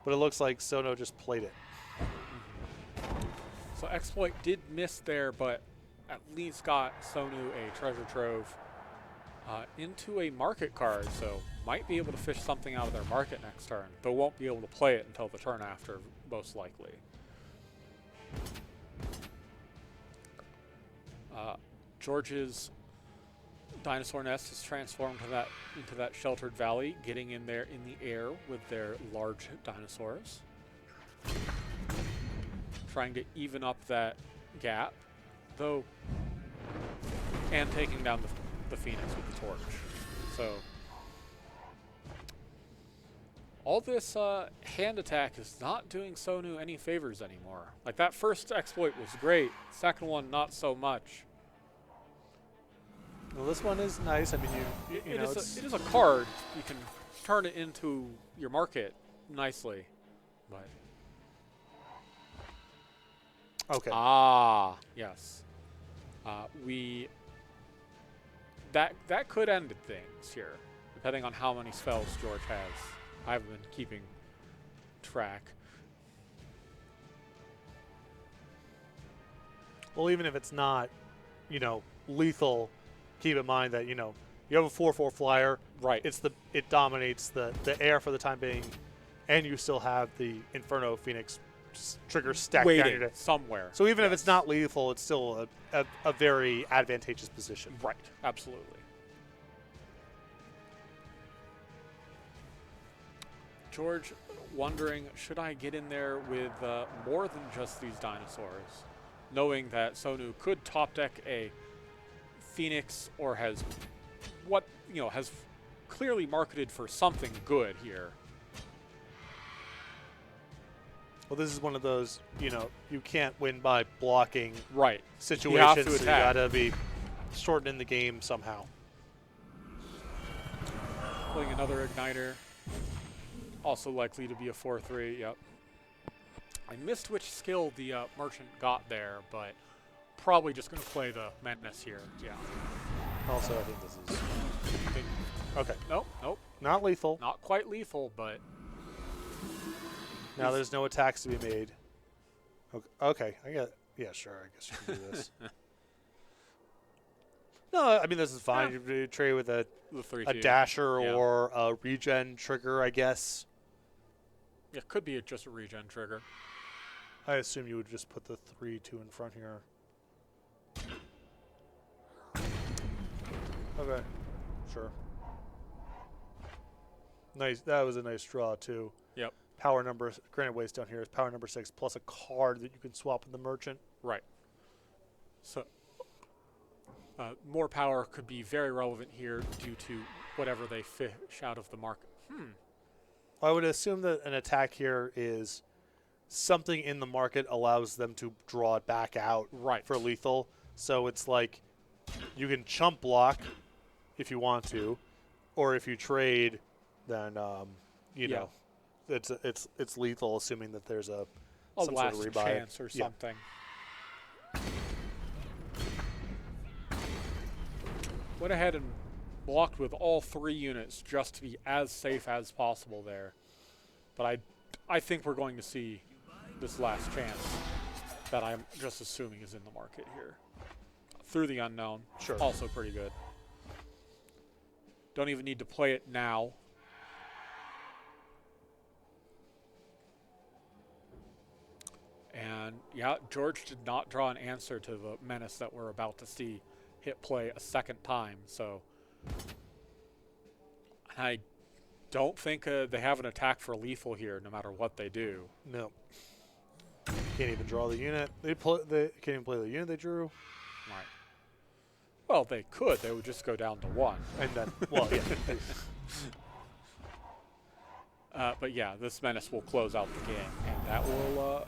But it looks like Sono just played it. So Exploit did miss there, but at least got Sonu a treasure trove into a market card, so might be able to fish something out of their market next turn, though won't be able to play it until the turn after, most likely. George's dinosaur nest is transformed into that sheltered valley, getting in there in the air with their large dinosaurs. Trying to even up that gap, though, and taking down the Phoenix with the torch. So all this hand attack is not doing Sonu any favors anymore. Like, that first exploit was great, second one not so much. Well, this one is nice. I mean, It is a card. You can turn it into your market nicely, but okay. Yes. That could end things here, depending on how many spells George has. I haven't been keeping track. Well, even if it's not, lethal, keep in mind that you have a 4/4 flyer. Right. It dominates the air for the time being, and you still have the Inferno Phoenix trigger stacked down Waiting your deck. somewhere. So even if it's not lethal, it's still a very advantageous position. Right. Absolutely. George wondering, should I get in there with more than just these dinosaurs, knowing that Sonu could top deck a Phoenix or has clearly marketed for something good here. Well, this is one of those, you can't win by blocking Right. situations, to so you attack. gotta be shortening the game somehow. Playing another Igniter. Also likely to be a 4/3, yep. I missed which skill the Merchant got there, but probably just going to play the Menace here, yeah. Also, I think this is okay. Nope. Not lethal. Not quite lethal, but Now there's no attacks to be made. Okay. Yeah, sure. I guess you can do this. No, I mean, this is fine. Yeah. You trade with a the 3/2. dasher Yeah. or a regen trigger, I guess. Yeah, could be just a regen trigger. I assume you would just put the 3/2 in front here. Okay. Sure. Nice. That was a nice draw, too. Yep. Power number, granted waste down here is power number 6 plus a card that you can swap with the merchant. Right. So more power could be very relevant here due to whatever they fish out of the market. I would assume that an attack here is something in the market allows them to draw it back out Right. for lethal. So it's like you can chump block if you want to, or if you trade, then you Yeah. know it's lethal, assuming that there's A some sort of last rebuy. chance or Yeah. something. Went ahead and blocked with all 3 units just to be as safe as possible there. But I think we're going to see this last chance that I'm just assuming is in the market here. Through the unknown. Sure. Also pretty good. Don't even need to play it now. And yeah, George did not draw an answer to the menace that we're about to see hit play a second time. So I don't think they have an attack for lethal here, no matter what they do. No. Can't even draw the unit. They can't even play the unit they drew. Right. Well, they could. They would just go down to 1. And then, well, yeah. But yeah, this menace will close out the game, and that will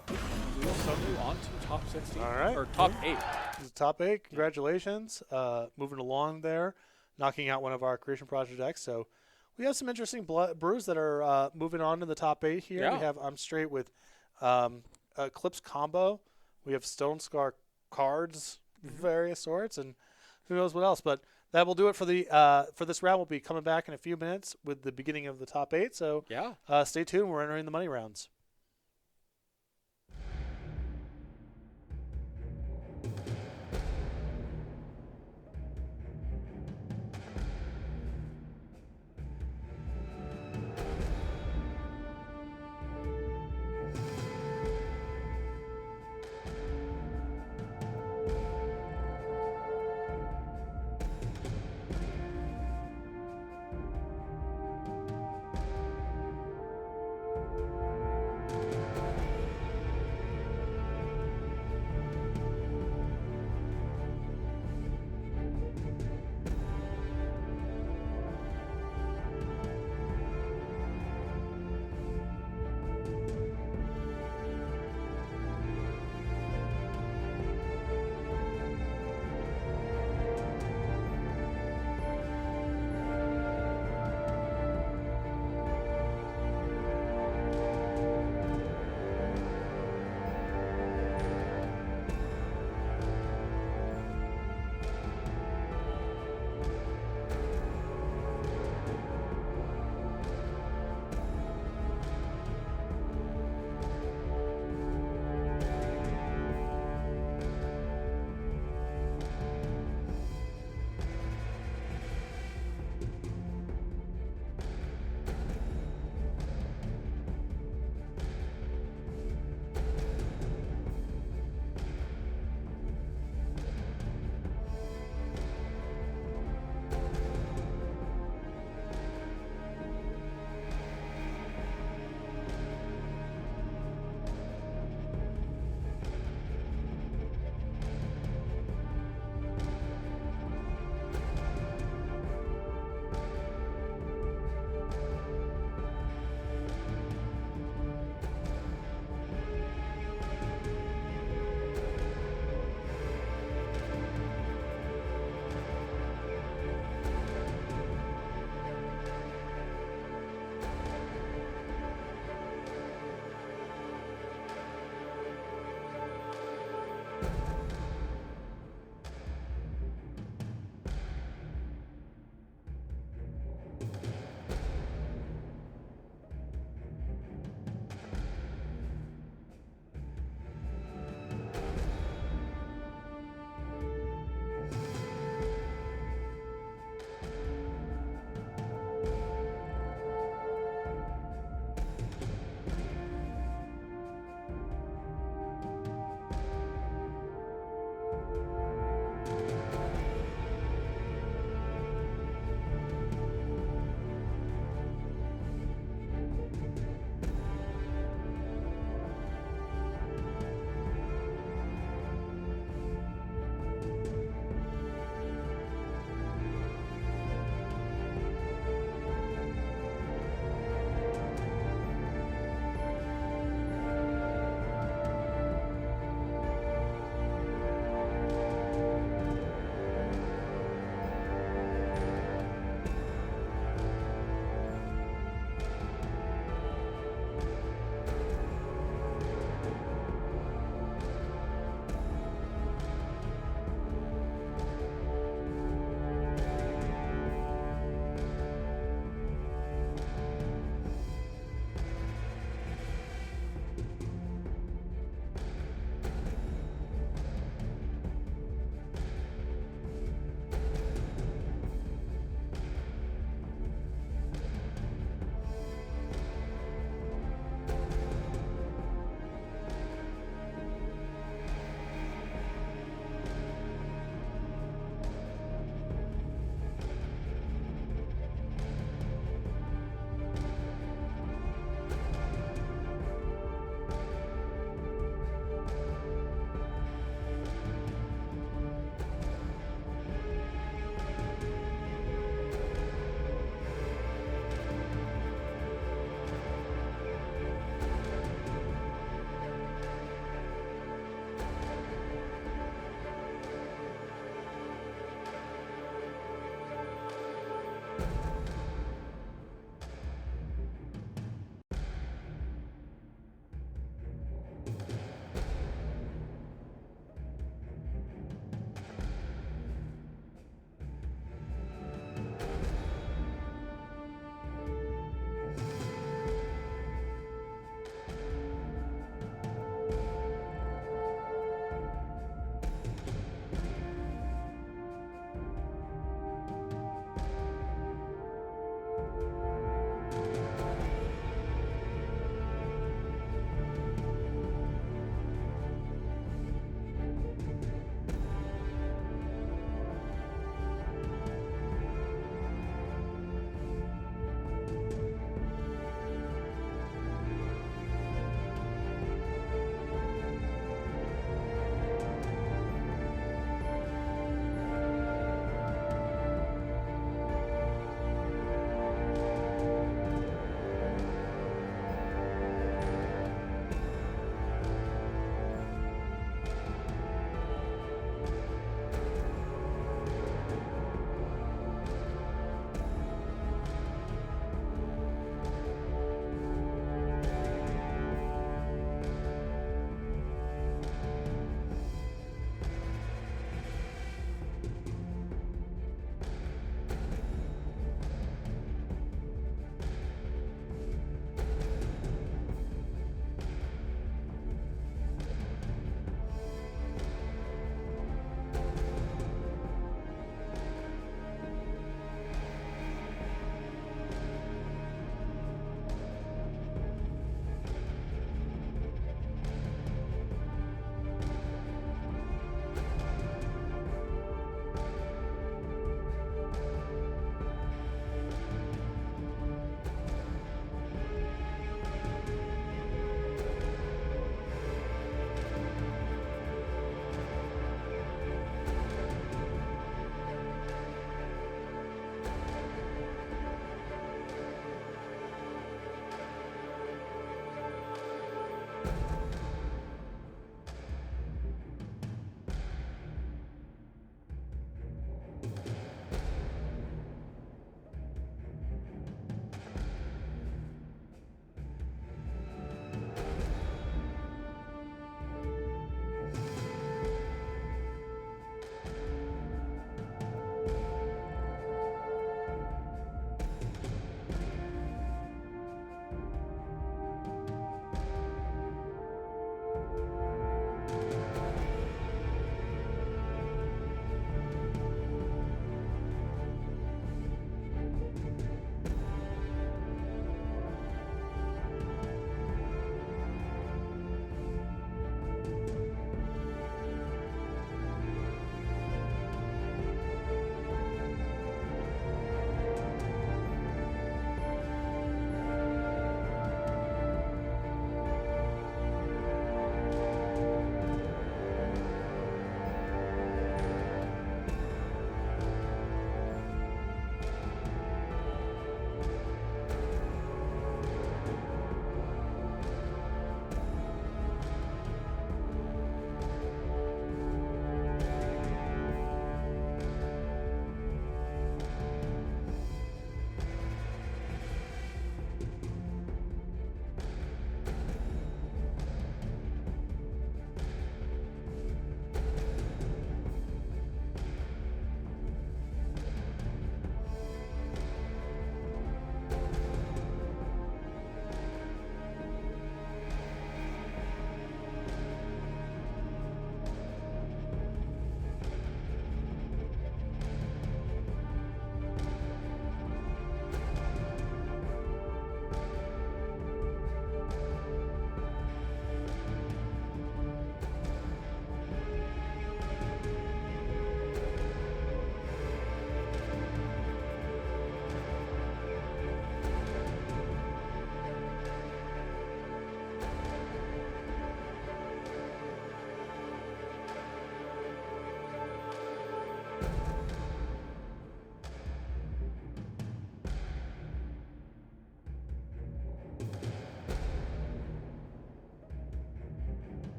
move Sunwoo on to top 16. All right. Or top 8. This is top 8. Congratulations. Moving along there, knocking out one of our Creation Project decks. So we have some interesting brews that are moving on to the top 8 here. Yeah. We have I'm Straight with Eclipse Combo. We have Stone Scar cards, various sorts, and who knows what else. But that will do it for this round. We'll be coming back in a few minutes with the beginning of the top 8. So Yeah. stay tuned. We're entering the money rounds.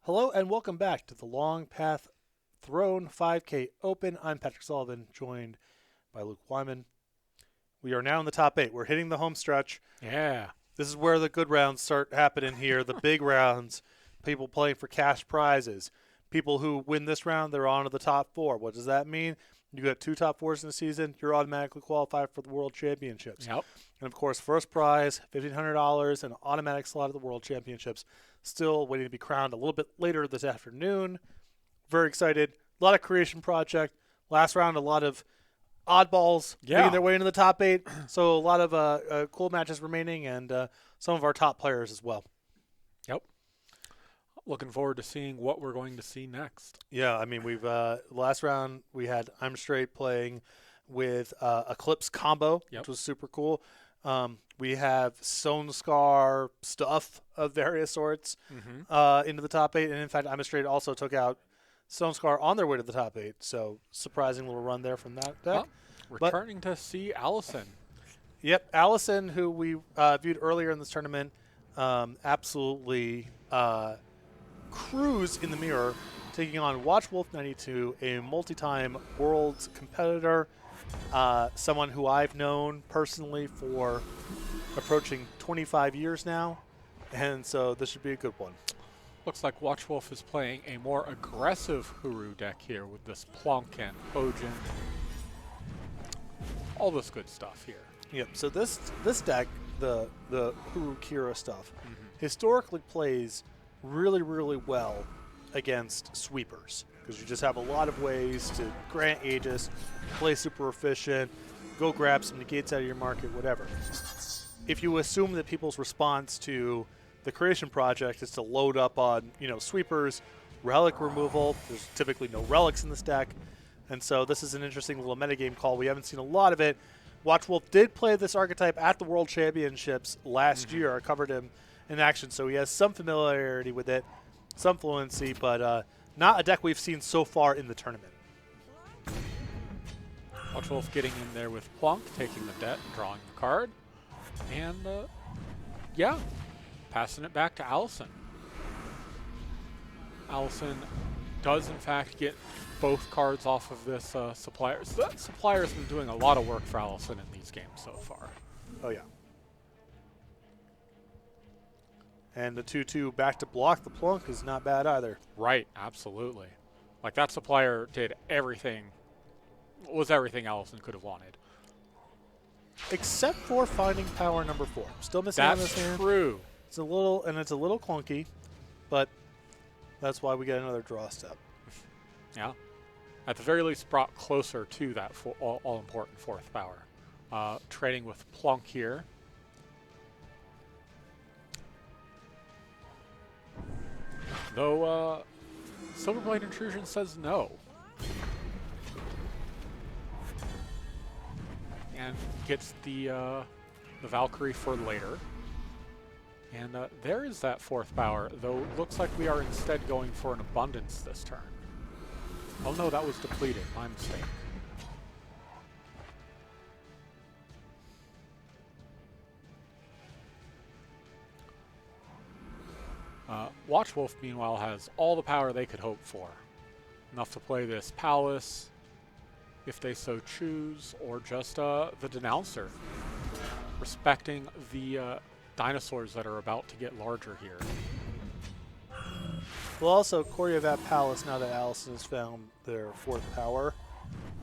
Hello and welcome back to the Long Path Throne 5K Open. I'm Patrick Sullivan, joined by Luke Wyman. We are now in the top 8. We're hitting the home stretch. Yeah. This is where the good rounds start happening here, the big rounds, people playing for cash prizes. People who win this round, they're on to the top 4. What does that mean? You got 2 top 4s in the season, you're automatically qualified for the World Championships. Yep. And of course, first prize, $1,500, and an automatic slot at the World Championships. Still waiting to be crowned a little bit later this afternoon. Very excited. A lot of creation project. Last round, a lot of oddballs making their way into the top 8. So a lot of cool matches remaining, and some of our top players as well. Yep. Looking forward to seeing what we're going to see next. Yeah, I mean, we've last round we had I'm Straight playing with Eclipse combo, which was super cool. We have Stone Scar stuff of various sorts into the top 8. And in fact, I'm Straight also took out Stone Scar on their way to the top 8. So surprising little run there from that deck. Returning to see Allison. Yep, Allison, who we viewed earlier in this tournament, absolutely cruise in the mirror, taking on Watchwolf 92, a multi-time worlds competitor. Someone who I've known personally for approaching 25 years now, and so this should be a good one. Looks like Watchwolf is playing a more aggressive Huru deck here with this Plunk and Hojin. All this good stuff here. Yep, so this deck, the Huru Kira stuff, historically plays really, really well against sweepers, because you just have a lot of ways to grant Aegis, play super efficient, go grab some negates out of your market, whatever. If you assume that people's response to the creation project is to load up on, sweepers, relic removal, there's typically no relics in this deck, and so this is an interesting little metagame call. We haven't seen a lot of it. Watchwolf did play this archetype at the World Championships last year. I covered him in action, so he has some familiarity with it, some fluency, but not a deck we've seen so far in the tournament. Watchwolf getting in there with Plunk, taking the debt, drawing the card, and passing it back to Allison. Allison does in fact get both cards off of this supplier. So that supplier's been doing a lot of work for Allison in these games so far. Oh yeah. And the 2-2 back to block the Plunk is not bad either. Right, absolutely. Like that supplier did everything, was everything Allison could have wanted. Except for finding power number 4. Still missing on this hand. That's true. It's a little clunky, but that's why we get another draw step. Yeah. At the very least, brought closer to that all-important 4th power. Trading with Plunk here. Though Silverblade Intrusion says no. And gets the Valkyrie for later. And there is that 4th power, though it looks like we are instead going for an abundance this turn. Oh no, that was depleted. My mistake. Watchwolf, meanwhile, has all the power they could hope for. Enough to play this Palace, if they so choose, or just the Denouncer, respecting the dinosaurs that are about to get larger here. Well, also, Koryavat Palace, now that Allison has found their 4th power,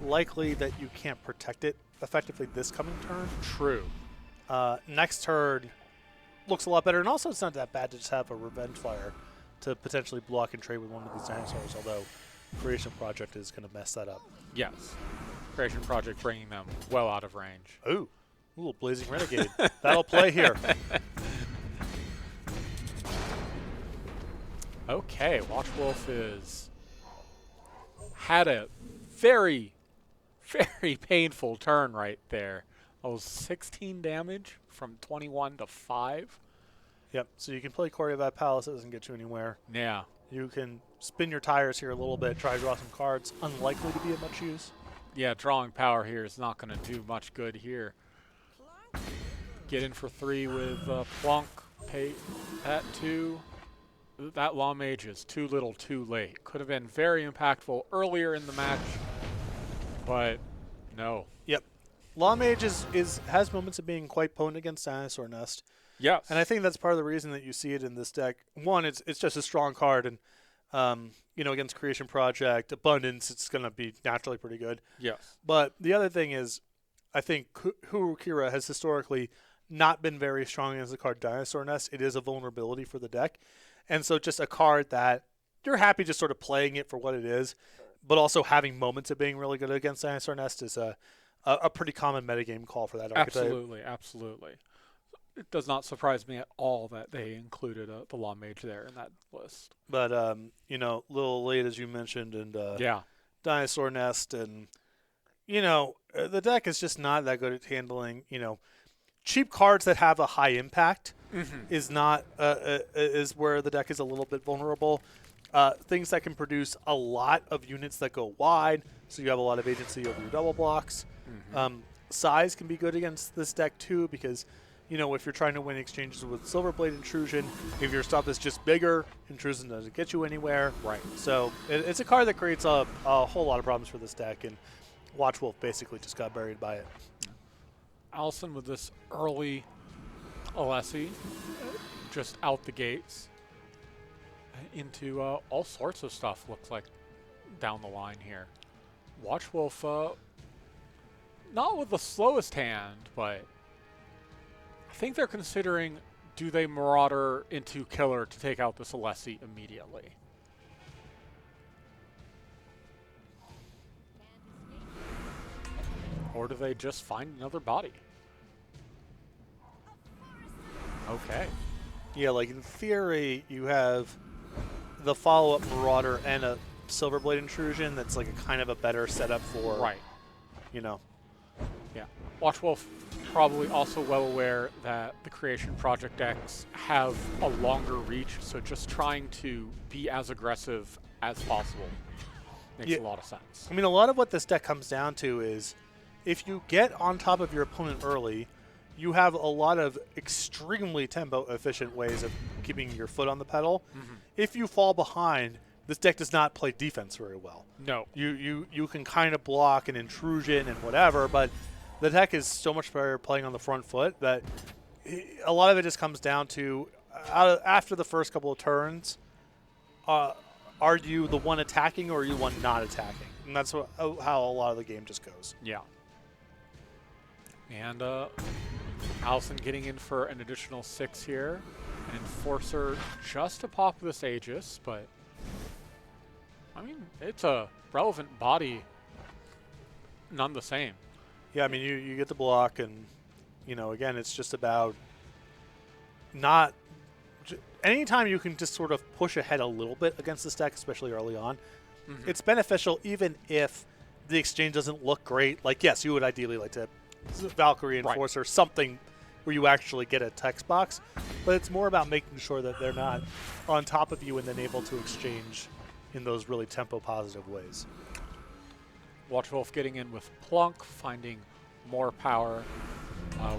likely that you can't protect it effectively this coming turn. True. Next turn looks a lot better, and also it's not that bad to just have a Revenge Flyer to potentially block and trade with one of these dinosaurs, although Creation Project is going to mess that up. Yes. Creation Project bringing them well out of range. Ooh, a little Blazing Renegade. That'll play here. Okay, Watchwolf is had a very, very painful turn right there. That was 16 damage from 21 to 5. Yep, so you can play Koryavat Palace. It doesn't get you anywhere. Yeah. You can spin your tires here a little bit, try to draw some cards. Unlikely to be of much use. Yeah, drawing power here is not going to do much good here. Get in for 3 with Plunk, pay at 2. that Law Mage is too little too late. Could have been very impactful earlier in the match, but no. Yep. Law Mage has moments of being quite potent against Dinosaur Nest. And I Yes. think that's part of the reason that you see it in this deck. One, it's just a strong card, and against Creation Project, Abundance, it's going to be naturally pretty good. Yes. But the other thing is, I think Hurukira has historically not been very strong as a card Dinosaur Nest. It is a vulnerability for the deck. And so just a card that you're happy just sort of playing it for what it is, but also having moments of being really good against Dinosaur Nest is a pretty common metagame call for that archetype. Absolutely. Absolutely. It does not surprise me at all that they included the Law Mage there in that list. But, Little Late, as you mentioned, and Yeah. Dinosaur Nest, and, the deck is just not that good at handling, cheap cards that have a high impact is not is where the deck is a little bit vulnerable. Things that can produce a lot of units that go wide, so you have a lot of agency over your double blocks. Size can be good against this deck too, because if you're trying to win exchanges with Silverblade Intrusion, if your stuff is just bigger, Intrusion doesn't get you anywhere. Right. So it's a card that creates a whole lot of problems for this deck, and Watchwolf basically just got buried by it. Allison with this early Alessi, just out the gates into all sorts of stuff, looks like, down the line here. Watchwolf, not with the slowest hand, but I think they're considering, do they Marauder into Killer to take out this Alessi immediately? Or do they just find another body? Okay. Yeah, like in theory, you have the follow-up Marauder and a Silverblade Intrusion that's like a kind of a better setup for, Right. Yeah. Watchwolf probably also well aware that the Creation Project decks have a longer reach, so just trying to be as aggressive as possible makes a lot of sense. I mean, a lot of what this deck comes down to is if you get on top of your opponent early, you have a lot of extremely tempo-efficient ways of keeping your foot on the pedal. If you fall behind, this deck does not play defense very well. No. You can kind of block an intrusion and whatever, but the deck is so much better playing on the front foot that a lot of it just comes down to after the first couple of turns, are you the one attacking or are you the one not attacking? And that's how a lot of the game just goes. Yeah. And Allison getting in for an additional 6 here. An Enforcer just to pop this Aegis, but I mean, it's a relevant body none the same. Yeah, I mean, you get the block, and, again, it's just about not – anytime you can just sort of push ahead a little bit against this deck, especially early on, it's beneficial even if the exchange doesn't look great. Like, yes, you would ideally like to Valkyrie Enforcer, something where you actually get a text box, but it's more about making sure that they're not on top of you and then able to exchange in those really tempo-positive ways. Watchwolf getting in with Plunk, finding more power,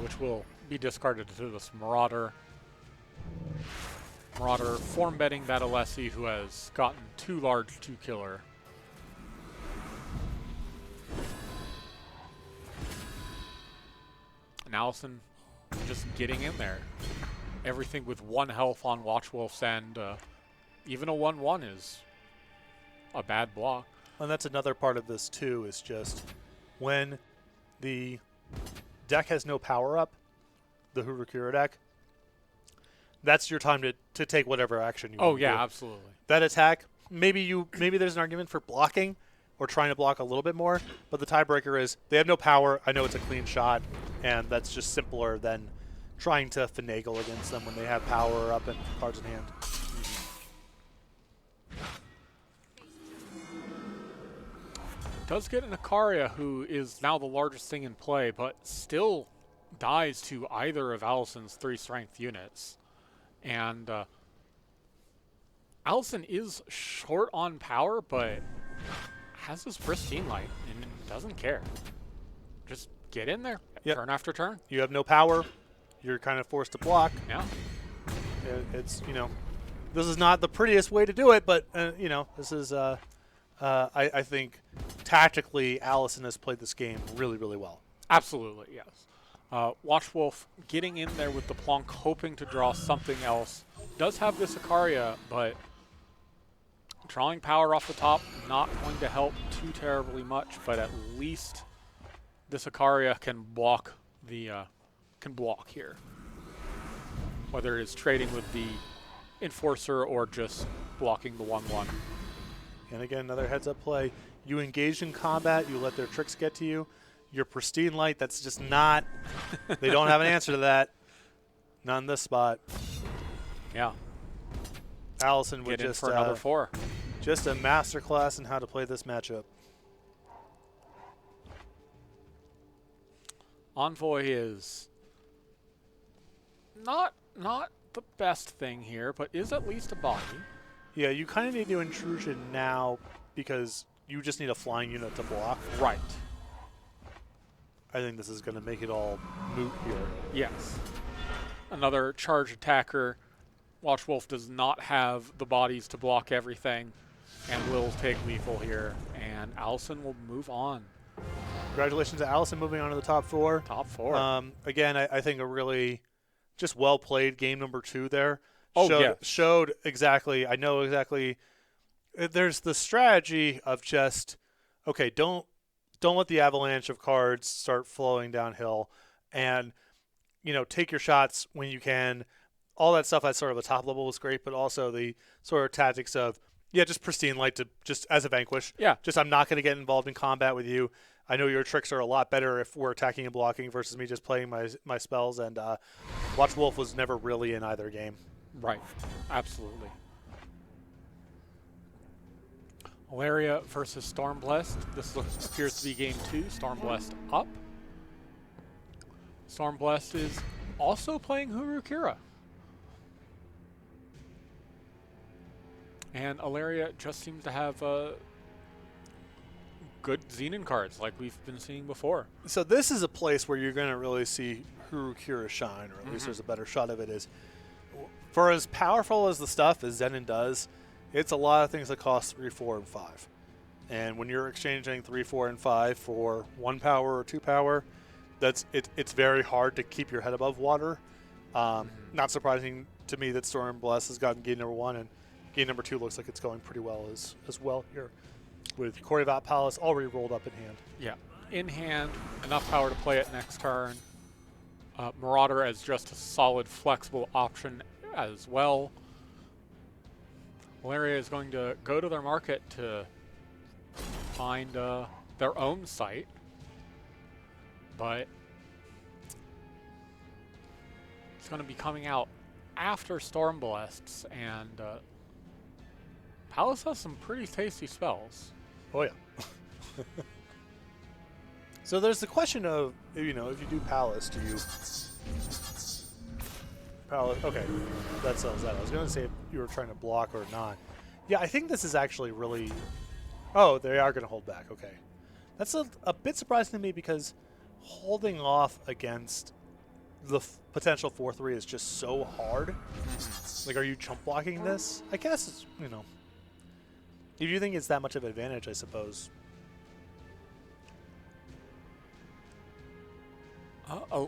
which will be discarded to this Marauder. Marauder form betting that Alessi, who has gotten too large to killer. And Allison just getting in there. Everything with 1 health on Watchwolf's end. Even a 1-1 is a bad block. And that's another part of this, too, is just when the deck has no power-up, the Hurukira deck, that's your time to take whatever action you want to do. Absolutely. That attack, maybe there's an argument for blocking or trying to block a little bit more, but the tiebreaker is they have no power. I know it's a clean shot, and that's just simpler than trying to finagle against them when they have power up and cards in hand. Does get an Ikaria, who is now the largest thing in play, but still dies to either of Allison's 3 strength units. And Allison is short on power, but has this pristine light and doesn't care. Just get in there, turn after turn. You have no power. You're kind of forced to block. Yeah. It's, this is not the prettiest way to do it, but you know, this is I think tactically Allison has played this game really, really well. Absolutely, yes. Watch Wolf getting in there with the Plonk, hoping to draw something else. Does have this Icaria, but drawing power off the top, not going to help too terribly much, but at least this Icaria can block here. Whether it is trading with the Enforcer or just blocking the 1/1. And again, another heads-up play. You engage in combat, you let their tricks get to you. Your pristine light, that's just not, they don't have an answer to that. Not in this spot. Yeah. Allison would Get in just for another 4. just a masterclass in how to play this matchup. Envoy is not the best thing here, but is at least a body. Yeah, you kind of need to intrusion now because you just need a flying unit to block. Right. I think this is going to make it all moot here. Yes. Another charge attacker. Watch Wolf does not have the bodies to block everything and will take lethal here, and Allison will move on. Congratulations to Allison moving on to the top 4. Top 4. Again, I think a really just well-played game number 2 there. Oh, Showed exactly, I know exactly. There's the strategy of just, okay, don't let the avalanche of cards start flowing downhill, and you know, take your shots when you can. All that stuff at sort of the top level was great, but also the sort of tactics of, yeah, just pristine light to just as a vanquish. Yeah. Just I'm not going to get involved in combat with you. I know your tricks are a lot better if we're attacking and blocking versus me just playing my spells. And Watch Wolf was never really in either game. Right. Absolutely. Malaria versus Stormblessed. This appears to be game 2. Stormblessed up. Stormblessed is also playing Hurukira. And Alaria just seems to have good Xenon cards like we've been seeing before. So this is a place where you're going to really see Hurukira shine, or at least there's a better shot of it. Is for as powerful as the stuff as Zenon does, it's a lot of things that cost 3, 4, and 5. And when you're exchanging 3, 4, and 5 for 1 power or 2 power, it's very hard to keep your head above water. Not surprising to me that Stormblessed has gotten game number 1, and game number 2 looks like it's going pretty well as well here, with Korrivat Palace already rolled up in hand. Yeah, in hand, enough power to play it next turn. Marauder as just a solid, flexible option as well. Malaria is going to go to their market to find their own site, but it's going to be coming out after Stormblessed, and Palace has some pretty tasty spells. Oh yeah. So there's the question of, you know, if you do Palace, do you Palace? Okay, that settles that. I was going to say if you were trying to block or not. Yeah, I think this is actually really. Oh, they are going to hold back. Okay, that's a bit surprising to me because holding off against the potential 4-3 is just so hard. Like, are you chump blocking this? I guess it's, you know. If you think it's that much of an advantage, I suppose. I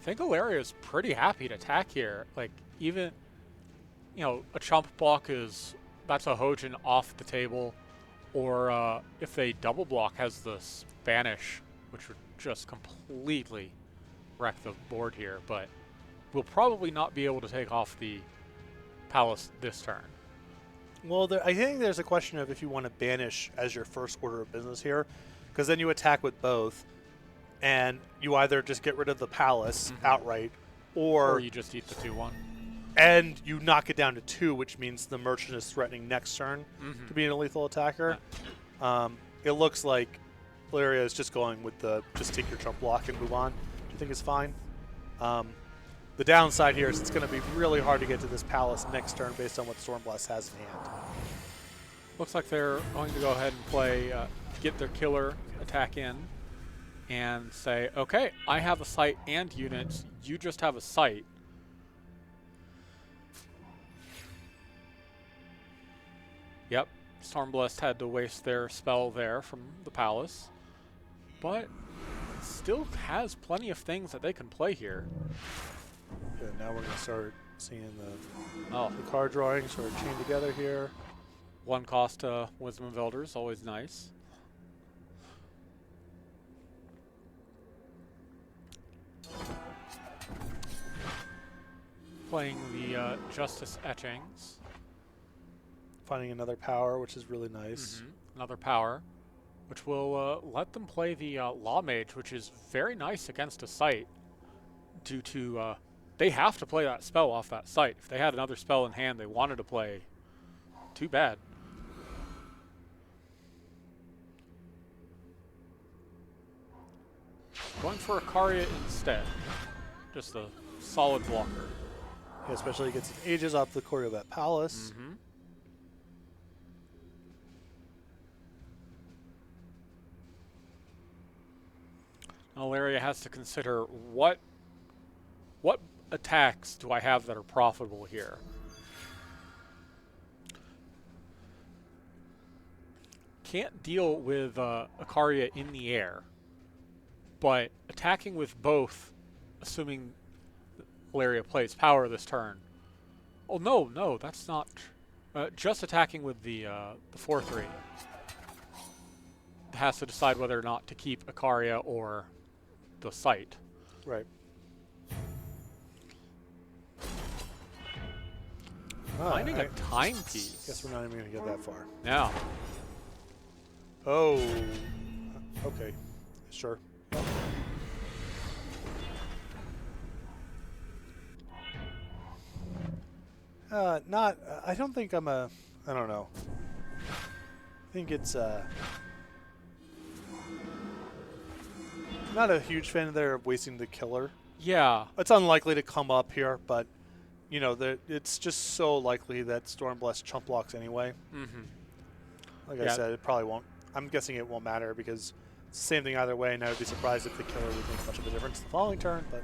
think Alaria is pretty happy to attack here. Like, even, you know, a chump block that's a Hojin off the table. Or if they double block, has the Spanish, which would just completely wreck the board here. But we'll probably not be able to take off the Palace this turn. Well, I think there's a question of if you want to banish as your first order of business here, because then you attack with both, and you either just get rid of the Palace outright, or you just eat the 2/1. And you knock it down to 2, which means the Merchant is threatening next turn to be a lethal attacker. It looks like Valeria is just going with the just take your chump block and move on. Do you think it's fine? The downside here is it's going to be really hard to get to this Palace next turn based on what Stormblast has in hand. Looks like they're going to go ahead and play, get their killer attack in and say, okay, I have a site and units, you just have a site. Yep, Stormblessed had to waste their spell there from the palace, but still has plenty of things that they can play here. Yeah, now we're going to start seeing the Oh, card drawing sort of chain together here. one cost Wisdom of Elders, always nice. Playing the Justice Etchings. Finding another power, which is really nice. Another power, which will let them play the Law Mage, which is very nice against a site due to they have to play that spell off that site. If they had another spell in hand they wanted to play, too bad. Going for Ikaria instead. Just a solid blocker. Yeah, especially gets Aegis off the core of that palace. Alaria has to consider what attacks do I have that are profitable here. Can't deal with Ikaria in the air, but attacking with both, assuming Alaria plays power this turn. Oh no, that's not. Just attacking with the 4/3 has to decide whether or not to keep Ikaria or the site. Right. Finding a timepiece. Guess we're not even going to get that far. Yeah. Oh. Okay. Sure. Not. I don't think I'm a. I don't know. I think it's not a huge fan there of wasting the killer. Yeah. It's unlikely to come up here, but you know, it's just so likely that Stormblessed chump blocks anyway. Like I said, it probably won't. I'm guessing it won't matter because it's the same thing either way, and I would be surprised if the killer would make much of a difference the following turn. But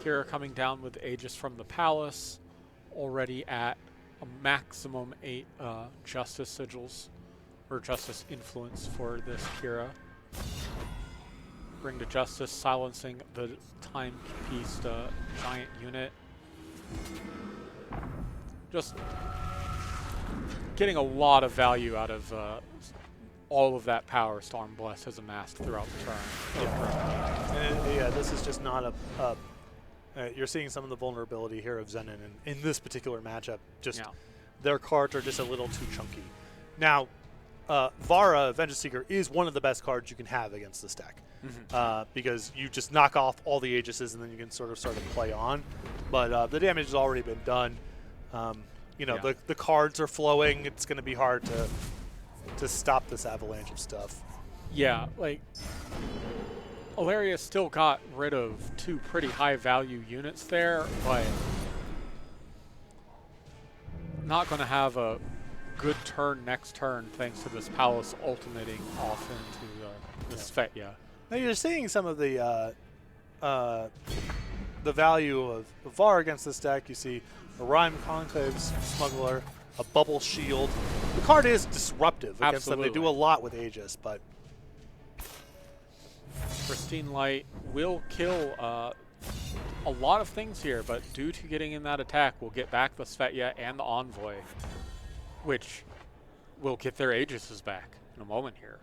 Kira coming down with Aegis from the palace, already at a maximum 8 Justice Sigils, or Justice Influence for this Kira. Bring to Justice, silencing the timepiece giant unit. Just getting a lot of value out of all of that power Stormblessed has amassed throughout the turn. yeah, this is just not a you're seeing some of the vulnerability here of Zenin in this particular matchup. Just their cards are just a little too chunky. Now, Vara, Vengeance Seeker, is one of the best cards you can have against this deck. Because you just knock off all the Aegises and then you can sort of start to play on. But the damage has already been done. You know, the cards are flowing. It's going to be hard to stop this avalanche of stuff. Yeah, like Alaria still got rid of 2 pretty high value units there, but not going to have a good turn next turn thanks to this Palace ultimating off into the Svetya. Now you're seeing some of the value of Var against this deck. You see a Rhyme Conclave's Smuggler, a Bubble Shield. The card is disruptive against them. They do a lot with Aegis, but Pristine Light will kill a lot of things here, but due to getting in that attack, we'll get back the Svetya and the Envoy, which will get their Aegises back in a moment here.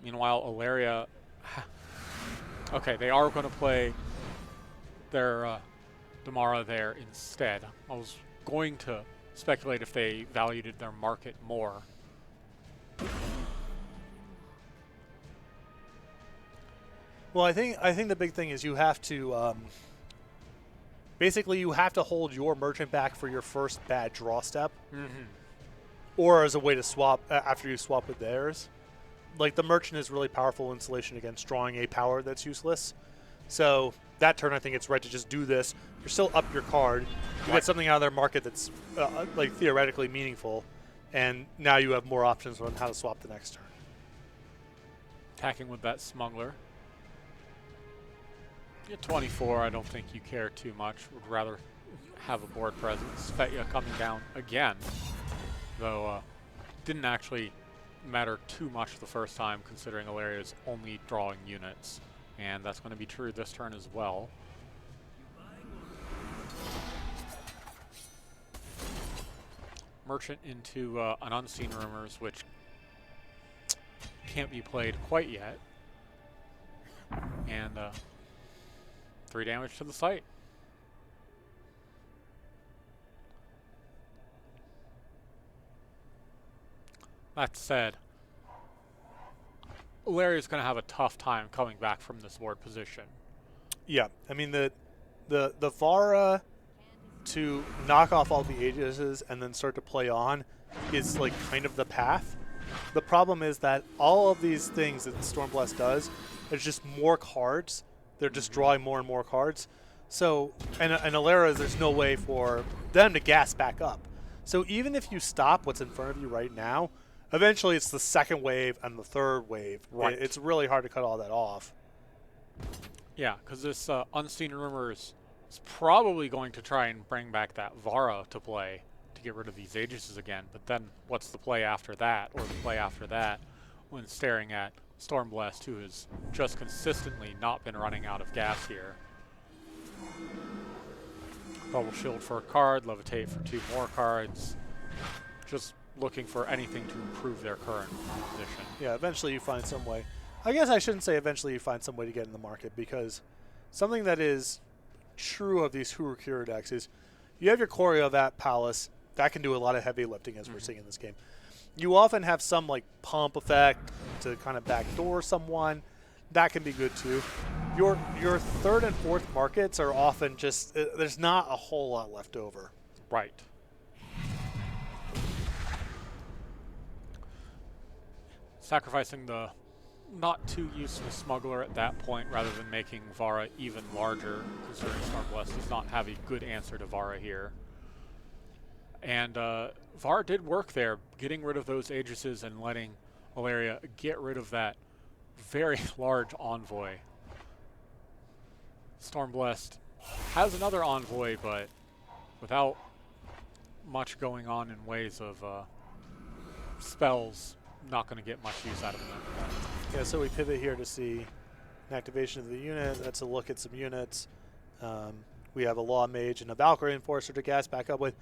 Meanwhile, Alaria, okay, they are going to play their Damara there instead. I was going to speculate if they valued their market more. Well, I think the big thing is you have to basically you have to hold your merchant back for your first bad draw step, or as a way to swap after you swap with theirs. Like the merchant is really powerful insulation against drawing a power that's useless. So that turn, I think it's right to just do this. You're still up your card. You get something out of their market that's like theoretically meaningful, and now you have more options on how to swap the next turn. Attacking with that Smuggler. At 24, I don't think you care too much. Would rather have a board presence. Fetya coming down again, though didn't actually matter too much the first time, considering Alaria's only drawing units. And that's going to be true this turn as well. Merchant into an Unseen Rumors, which can't be played quite yet. And 3 damage to the site. That said, Larry's going to have a tough time coming back from this board position. Yeah, I mean the Vara to knock off all the Aegises and then start to play on is like kind of the path. The problem is that all of these things that Stormblast does, there's just more cards. They're just drawing more and more cards. So, and Alera, there's no way for them to gas back up. So even if you stop what's in front of you right now, eventually it's the second wave and the third wave. Right. It's really hard to cut all that off. Yeah, because this Unseen Rumors is probably going to try and bring back that Vara to play to get rid of these Aegises again. But then what's the play after that, or the play after that, when staring at Stormblast, who has just consistently not been running out of gas here. Bubble Shield for a card, Levitate for 2 more cards. Just looking for anything to improve their current position. Yeah, eventually you find some way. I guess I shouldn't say eventually you find some way to get in the market, because something that is true of these Hurukira decks is you have your Choreo of that Palace. That can do a lot of heavy lifting, as we're seeing in this game. You often have some like pump effect to kind of backdoor someone. That can be good too. Your third and fourth markets are often just, there's not a whole lot left over. Right. Sacrificing the not too useful Smuggler at that point rather than making Vara even larger, considering Stormblast does not have a good answer to Vara here. And Vara did work there, getting rid of those Aegises and letting Alaria get rid of that very large Envoy. Stormblast has another Envoy, but without much going on in ways of spells, not going to get much use out of them. Yeah, so we pivot here to see an activation of the unit. That's a look at some units. We have a Law Mage and a Valkyrie Enforcer to gas back up with.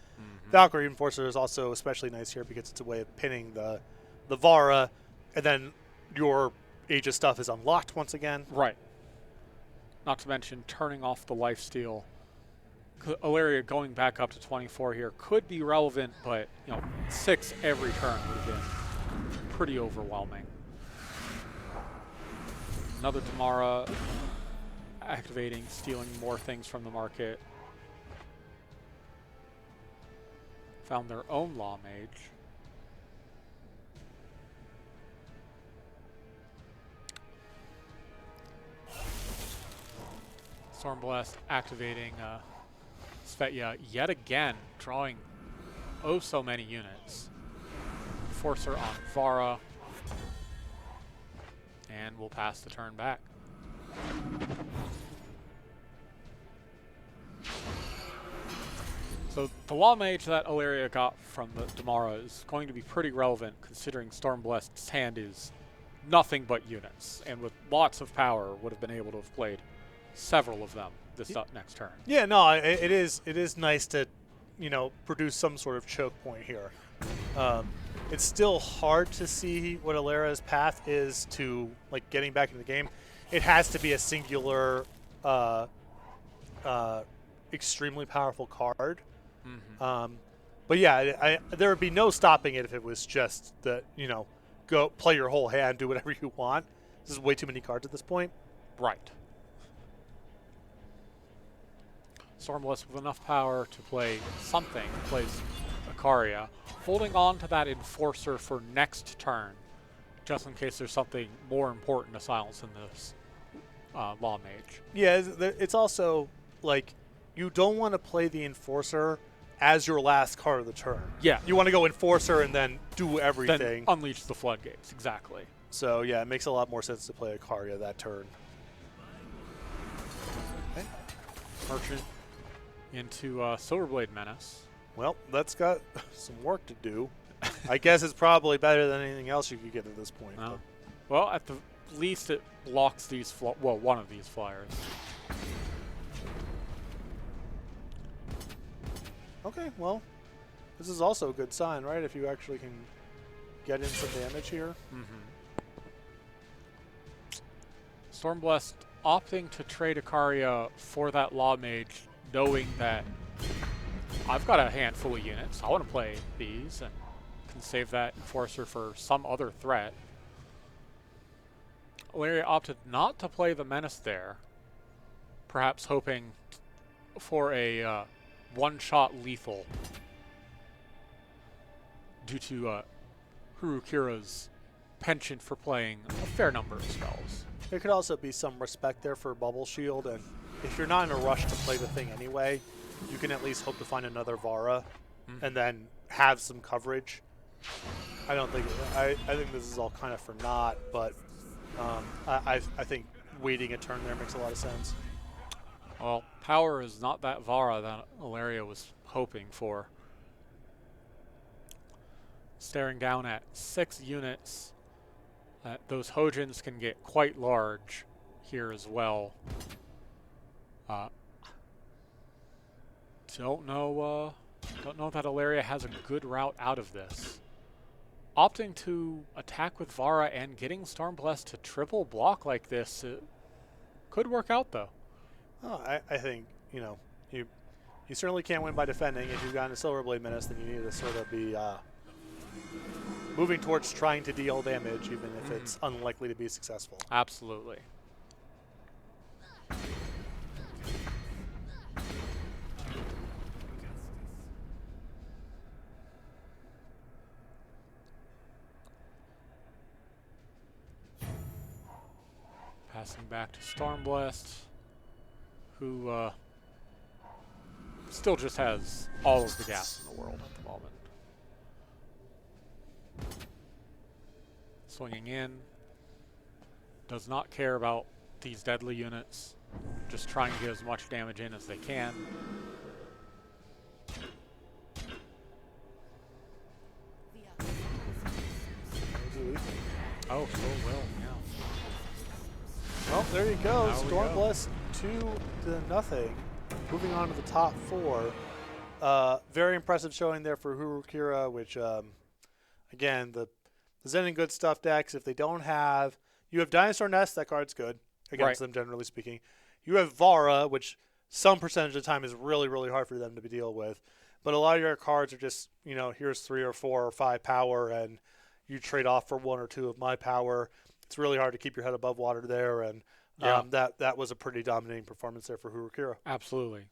Valkyrie Enforcer is also especially nice here because it's a way of pinning the Vara, and then your Aegis stuff is unlocked once again. Right. Not to mention turning off the lifesteal. Alaria going back up to 24 here could be relevant, but 6 every turn would have been pretty overwhelming. Another Damara activating, stealing more things from the market. Found their own Law Mage. Stormblast activating Svetya yet again, drawing oh so many units. Forcer on Vara. And we'll pass the turn back. So the Law Mage that Alaria got from the Damara is going to be pretty relevant, considering Stormblast's hand is nothing but units, and with lots of power would have been able to have played several of them this next turn. Yeah, no, it is nice to, produce some sort of choke point here. It's still hard to see what Alera's path is to like getting back into the game. It has to be a singular, extremely powerful card. But yeah, there would be no stopping it if it was just that, go play your whole hand, do whatever you want. This is way too many cards at this point. Right. Stormblast with enough power to play something, plays Ikaria, holding on to that Enforcer for next turn, just in case there's something more important to silence in this Law Mage. Yeah, it's also, like, you don't want to play the Enforcer as your last card of the turn. Yeah. You want to go Enforcer and then do everything. Then unleash the floodgates, exactly. So, yeah, it makes a lot more sense to play Ikaria that turn. Okay. Merchant into Silverblade Menace. Well, that's got some work to do. I guess it's probably better than anything else you could get at this point. No. Well, at the least it blocks these, one of these flyers. Okay, well, this is also a good sign, right? If you actually can get in some damage here. Stormblessed opting to trade Ikaria for that Law Mage, knowing that I've got a handful of units. I want to play these and can save that Enforcer for some other threat. Larry opted not to play the Menace there, perhaps hoping for a one-shot lethal due to Hurukira's penchant for playing a fair number of spells. There could also be some respect there for Bubble Shield, and if you're not in a rush to play the thing anyway, you can at least hope to find another Vara and then have some coverage. I don't think I think this is all kind of for naught, but I think waiting a turn there makes a lot of sense. Well, power is not that Vara that Ilaria was hoping for. Staring down at 6 units. Those Hojins can get quite large here as well. Don't know that Ilaria has a good route out of this. Opting to attack with Vara and getting Stormblessed to triple block like this could work out, though. Oh, I think, you certainly can't win by defending. If you've gotten a Silverblade Menace, then you need to sort of be moving towards trying to deal damage, even if it's unlikely to be successful. Absolutely. Passing back to Stormblessed, who still just has all of the gas in the world at the moment. Swinging in, does not care about these deadly units, just trying to get as much damage in as they can. Oh, so well, yeah. Well, there you go. There we Stormblessed 2-0. Moving on to the top 4. Very impressive showing there for Hurukira, which, again, the Zen and Good Stuff decks, if they don't have... You have Dinosaur Nest, that card's good against them, generally speaking. You have Vara, which some percentage of the time is really, really hard for them to deal with. But a lot of your cards are just, here's 3 or 4 or 5 power, and you trade off for 1 or 2 of my power. It's really hard to keep your head above water there, and that was a pretty dominating performance there for Hurukira. Absolutely.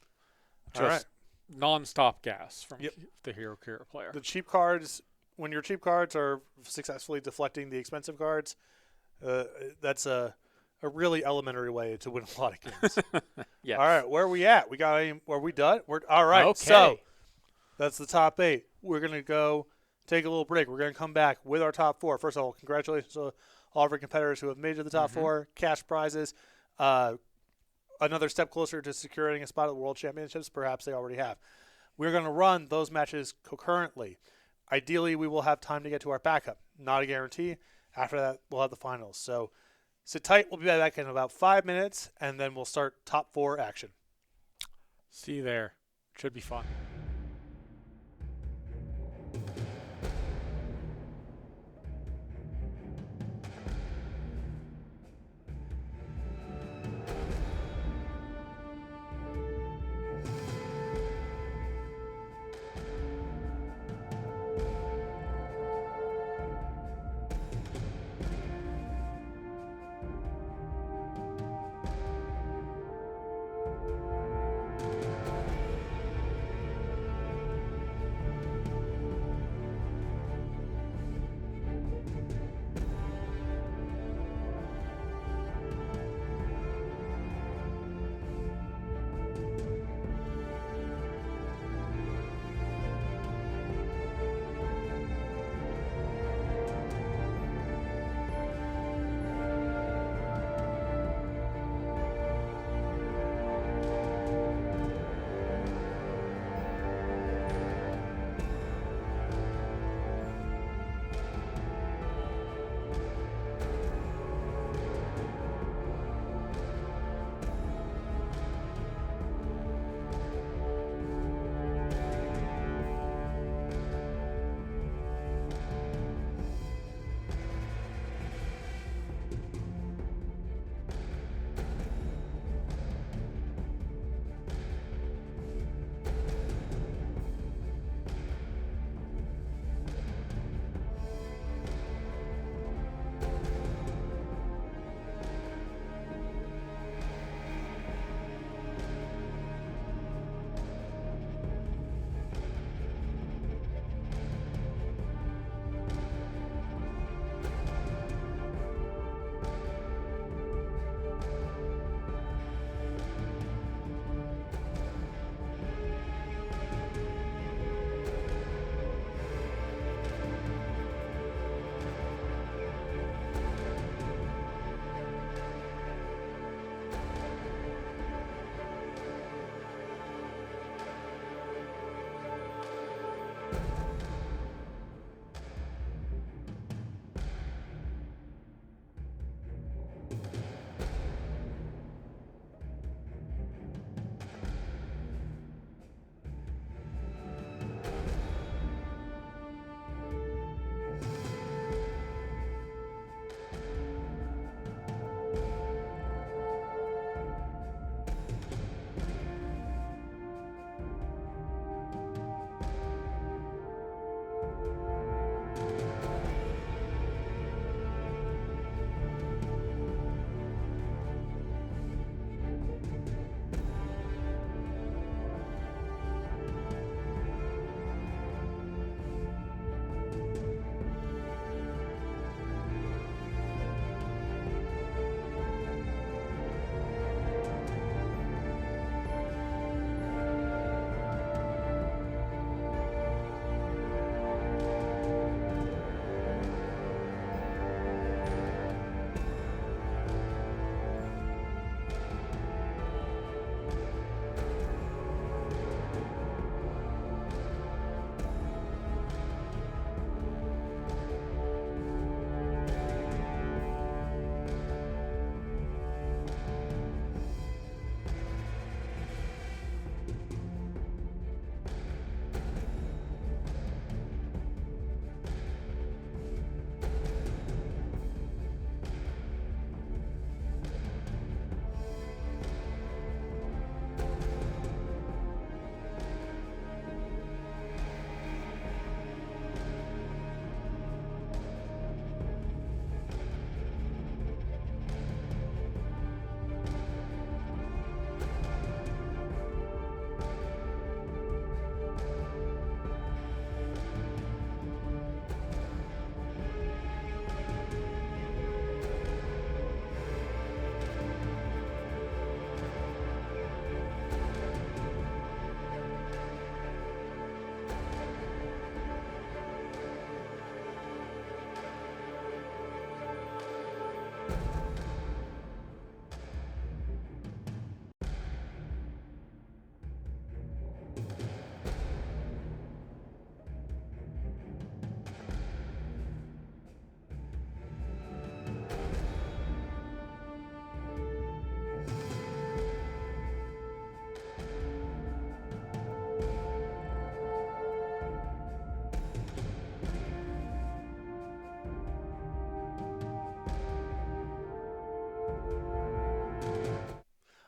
All right. Just non-stop gas from the Hurukira player. The cheap cards, when your cheap cards are successfully deflecting the expensive cards, that's a really elementary way to win a lot of games. Yes. All right, where are we at? Are we done? All right, okay. So that's the top 8. We're going to go take a little break. We're going to come back with our top 4. First of all, congratulations to all of our competitors who have made it to the top 4. Cash prizes. Another step closer to securing a spot at the World Championships. Perhaps they already have. We're going to run those matches concurrently. Ideally, we will have time to get to our backup. Not a guarantee. After that, we'll have the finals. So sit tight. We'll be back in about 5 minutes, and then we'll start top 4 action. See you there. Should be fun.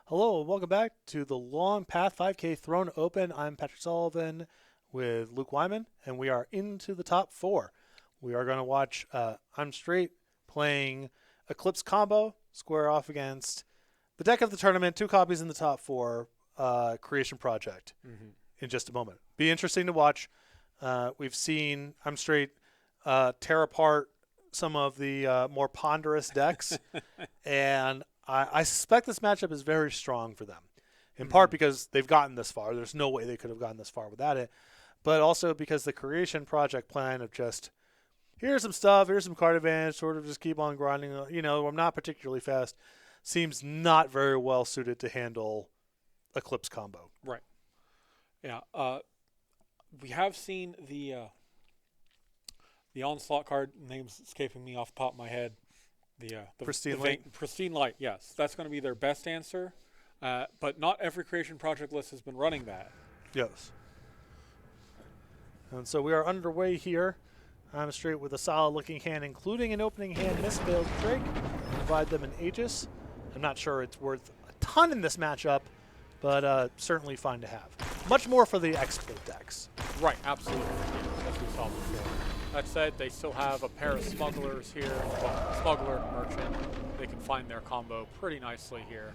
Hello, and welcome back to the Long Path 5K Thrown Open. I'm Patrick Sullivan with Luke Wyman, and we are into the top four. We are going to watch I'm Straight playing Eclipse Combo, square off against the deck of the tournament, two copies in the top four, Creation Project, in just a moment. Be interesting to watch. We've seen I'm Straight tear apart some of the more ponderous decks, and I suspect this matchup is very strong for them, in part because they've gotten this far. There's no way they could have gotten this far without it, but also because the Creation Project plan of just here's some stuff, here's some card advantage, sort of just keep on grinding. I'm not particularly fast. Seems not very well suited to handle Eclipse Combo. Right. Yeah. We have seen the onslaught card. Name's escaping me off the top of my head. The Pristine Light. Pristine Light. Yes, that's going to be their best answer. But not every Creation Project list has been running that. Yes. And so we are underway here. I'm Straight with a solid looking hand, including an opening hand Misfailed Drake. Provide them an Aegis. I'm not sure it's worth a ton in this matchup, but certainly fine to have. Much more for the exploit decks. Right, absolutely. Yeah, as we saw before. That said, they still have a pair of smugglers here. Well, smuggler and merchant. They can find their combo pretty nicely here.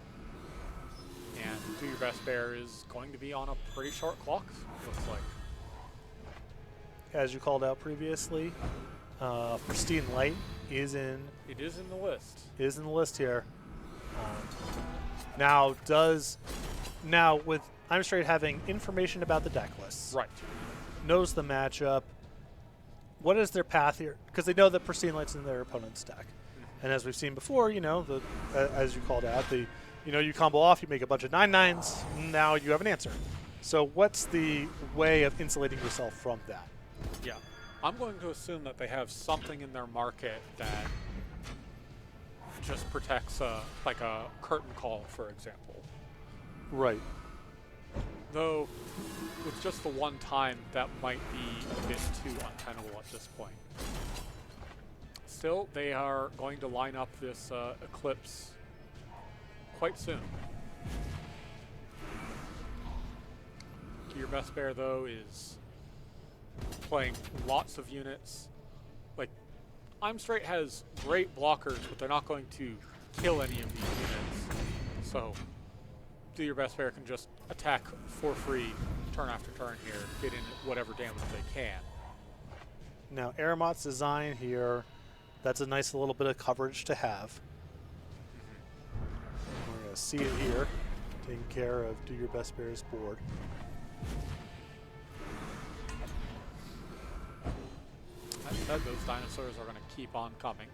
And Do Your Best Bear is going to be on a pretty short clock, looks like. As you called out previously, Pristine Light is in. It is in the list. Is in the list here. Now with I'm Straight having information about the deck lists. Right. Knows the matchup. What is their path here? Because they know that Pristine Light's in their opponent's deck. And as we've seen before, as you called out, you combo off, you make a bunch of 9/9s, now you have an answer. So what's the way of insulating yourself from that? Yeah. I'm going to assume that they have something in their market that just protects like a curtain call, for example. Right. Though, with just the one time, that might be a bit too untenable at this point. Still, they are going to line up this Eclipse quite soon. Your Best Bear, though, is playing lots of units. Like, I'm Straight has great blockers, but they're not going to kill any of these units. So, Do Your Best Bear can just attack for free turn after turn here, get in whatever damage they can. Now, Aramot's design here, that's a nice little bit of coverage to have. We're going to see it here, taking care of Do Your Best Bear's board. That said, those dinosaurs are going to keep on coming.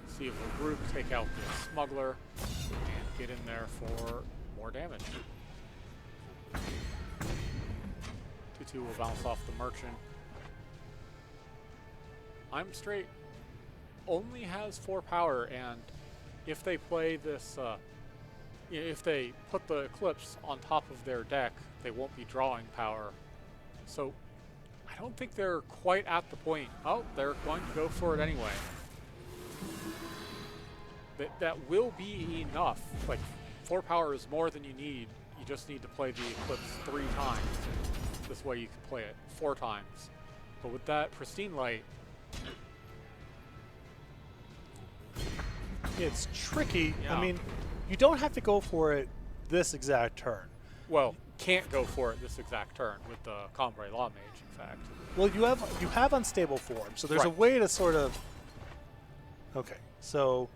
See if the group take out the smuggler and get in there for more damage. 2-2 will bounce off the merchant. I'm Straight only has 4 power, and if they play this, if they put the Eclipse on top of their deck, they won't be drawing power. So I don't think they're quite at the point. Oh, they're going to go for it anyway. That will be enough. Like, 4 power is more than you need. You just need to play the Eclipse 3 times. This way you can play it 4 times. But with that Pristine Light, it's tricky. Yeah. I mean, you don't have to go for it this exact turn. well, can't go for it this exact turn with the Combray Law Mage, in fact. Well, you have unstable form, so there's a Right. way to sort of. Okay, so,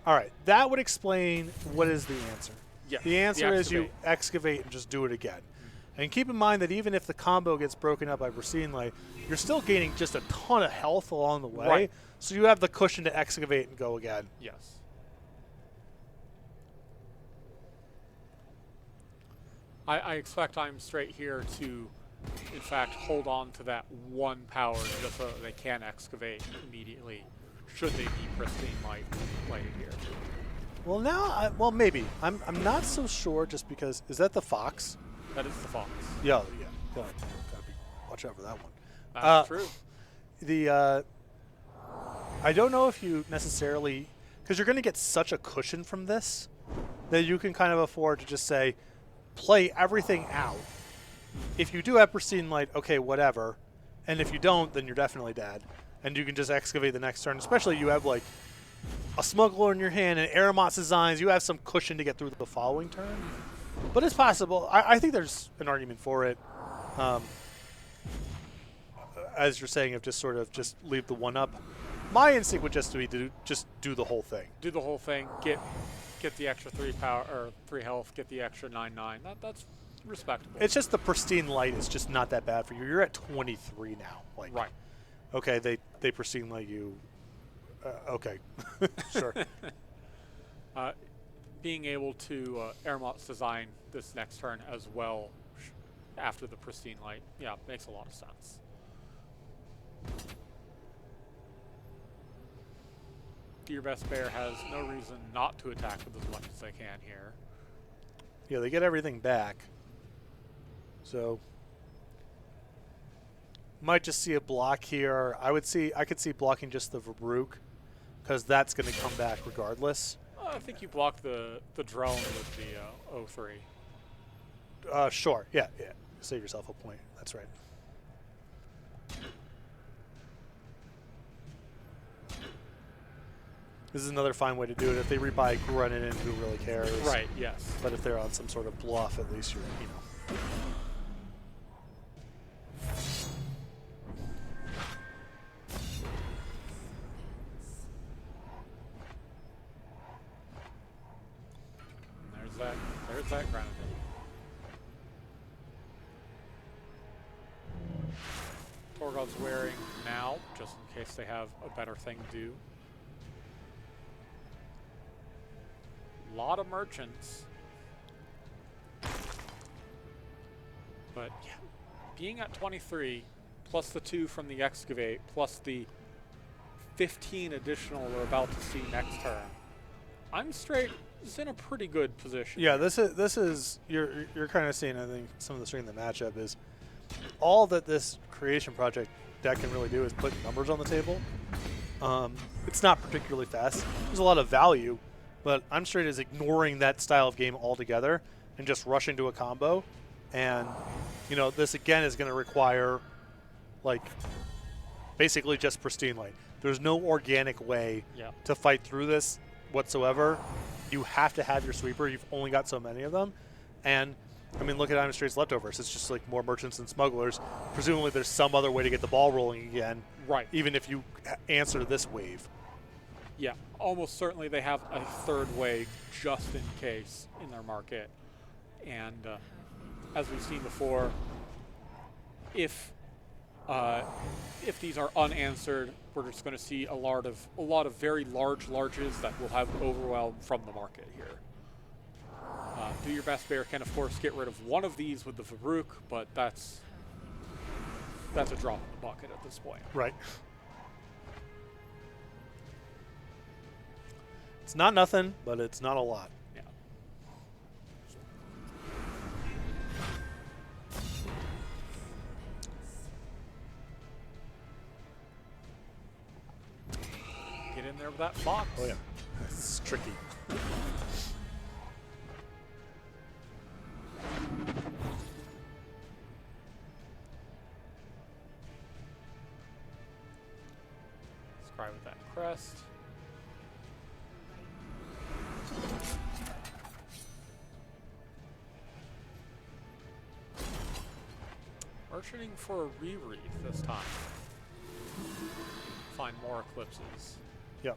all right, that would explain what is the answer. Yes, The answer is you excavate. excavate and just do it again. And keep in mind that even if the combo gets broken up by Pristine Light, you're still gaining just a ton of health along the way. Right. So you have the cushion to excavate and go again. Yes. I expect I'm Straight here to, in fact, hold on to that 1 power just so that they can excavate immediately, should they be Pristine Light played here. Well, now, well, maybe. I'm not so sure just because, is that the Fox? That is the Fox. Yeah. Gotta watch out for that one. That's true. I don't know if you necessarily, because you're going to get such a cushion from this that you can kind of afford to just say, play everything out. If you do have pristine light, okay, whatever. And if you don't, then you're definitely dead. And you can just excavate the next turn. Especially you have like a smuggler in your hand and Aramot's designs. You have some cushion to get through the following turn. But it's possible. I think there's an argument for it. As you're saying, of just sort of just leave the one up. My instinct would just be to just do the whole thing. Do the whole thing. Get the extra 3 power or 3 health. Get the extra 9/9. That's respectable. It's just the pristine light is just not that bad for you. You're at 23 now. Like, right. Okay, they pristine light you. Okay, sure. Being able to Aramot's design this next turn as well after the pristine light, yeah, makes a lot of sense. Your best bear has no reason not to attack with as much as they can here. Yeah, they get everything back. So might just see a block here. I could see blocking just the Varuk, because that's going to come back regardless. I think you block the drone with the 0-3. Sure. Yeah. Save yourself a point. That's right. This is another fine way to do it. If they rebuy Grunin, who really cares? Right, yes. But if they're on some sort of bluff, at least you're, There's that ground. Torgod's wearing now, just in case they have a better thing to do. Lot of merchants. But yeah, being at 23, plus the 2 from the excavate, plus the 15 additional we're about to see next turn, I'm straight is in a pretty good position. Yeah, this is you're kind of seeing, I think, some of the strength of the matchup is all that this creation project deck can really do is put numbers on the table. It's not particularly fast. There's a lot of value, but I'm straight is ignoring that style of game altogether and just rushing to a combo. And this again is going to require like basically just pristine light. There's no organic way to fight through this whatsoever. You have to have your sweeper. You've only got so many of them. And I mean, look at Iron Strait's leftovers. It's just like more merchants and smugglers. Presumably there's some other way to get the ball rolling again. Right. Even if you answer this wave. Yeah, almost certainly they have a third way just in case in their market. And as we've seen before, if these are unanswered, we're just going to see a lot of very larges that will have overwhelm from the market here. Do Your Best Bear can of course get rid of one of these with the Varuk, but that's a drop in the bucket at this point. Right. It's not nothing, but it's not a lot. Yeah. Get in there with that fox. Oh yeah, it's tricky. Scry with that crest. Merchanting for a re-read this time. Find more eclipses. Yep.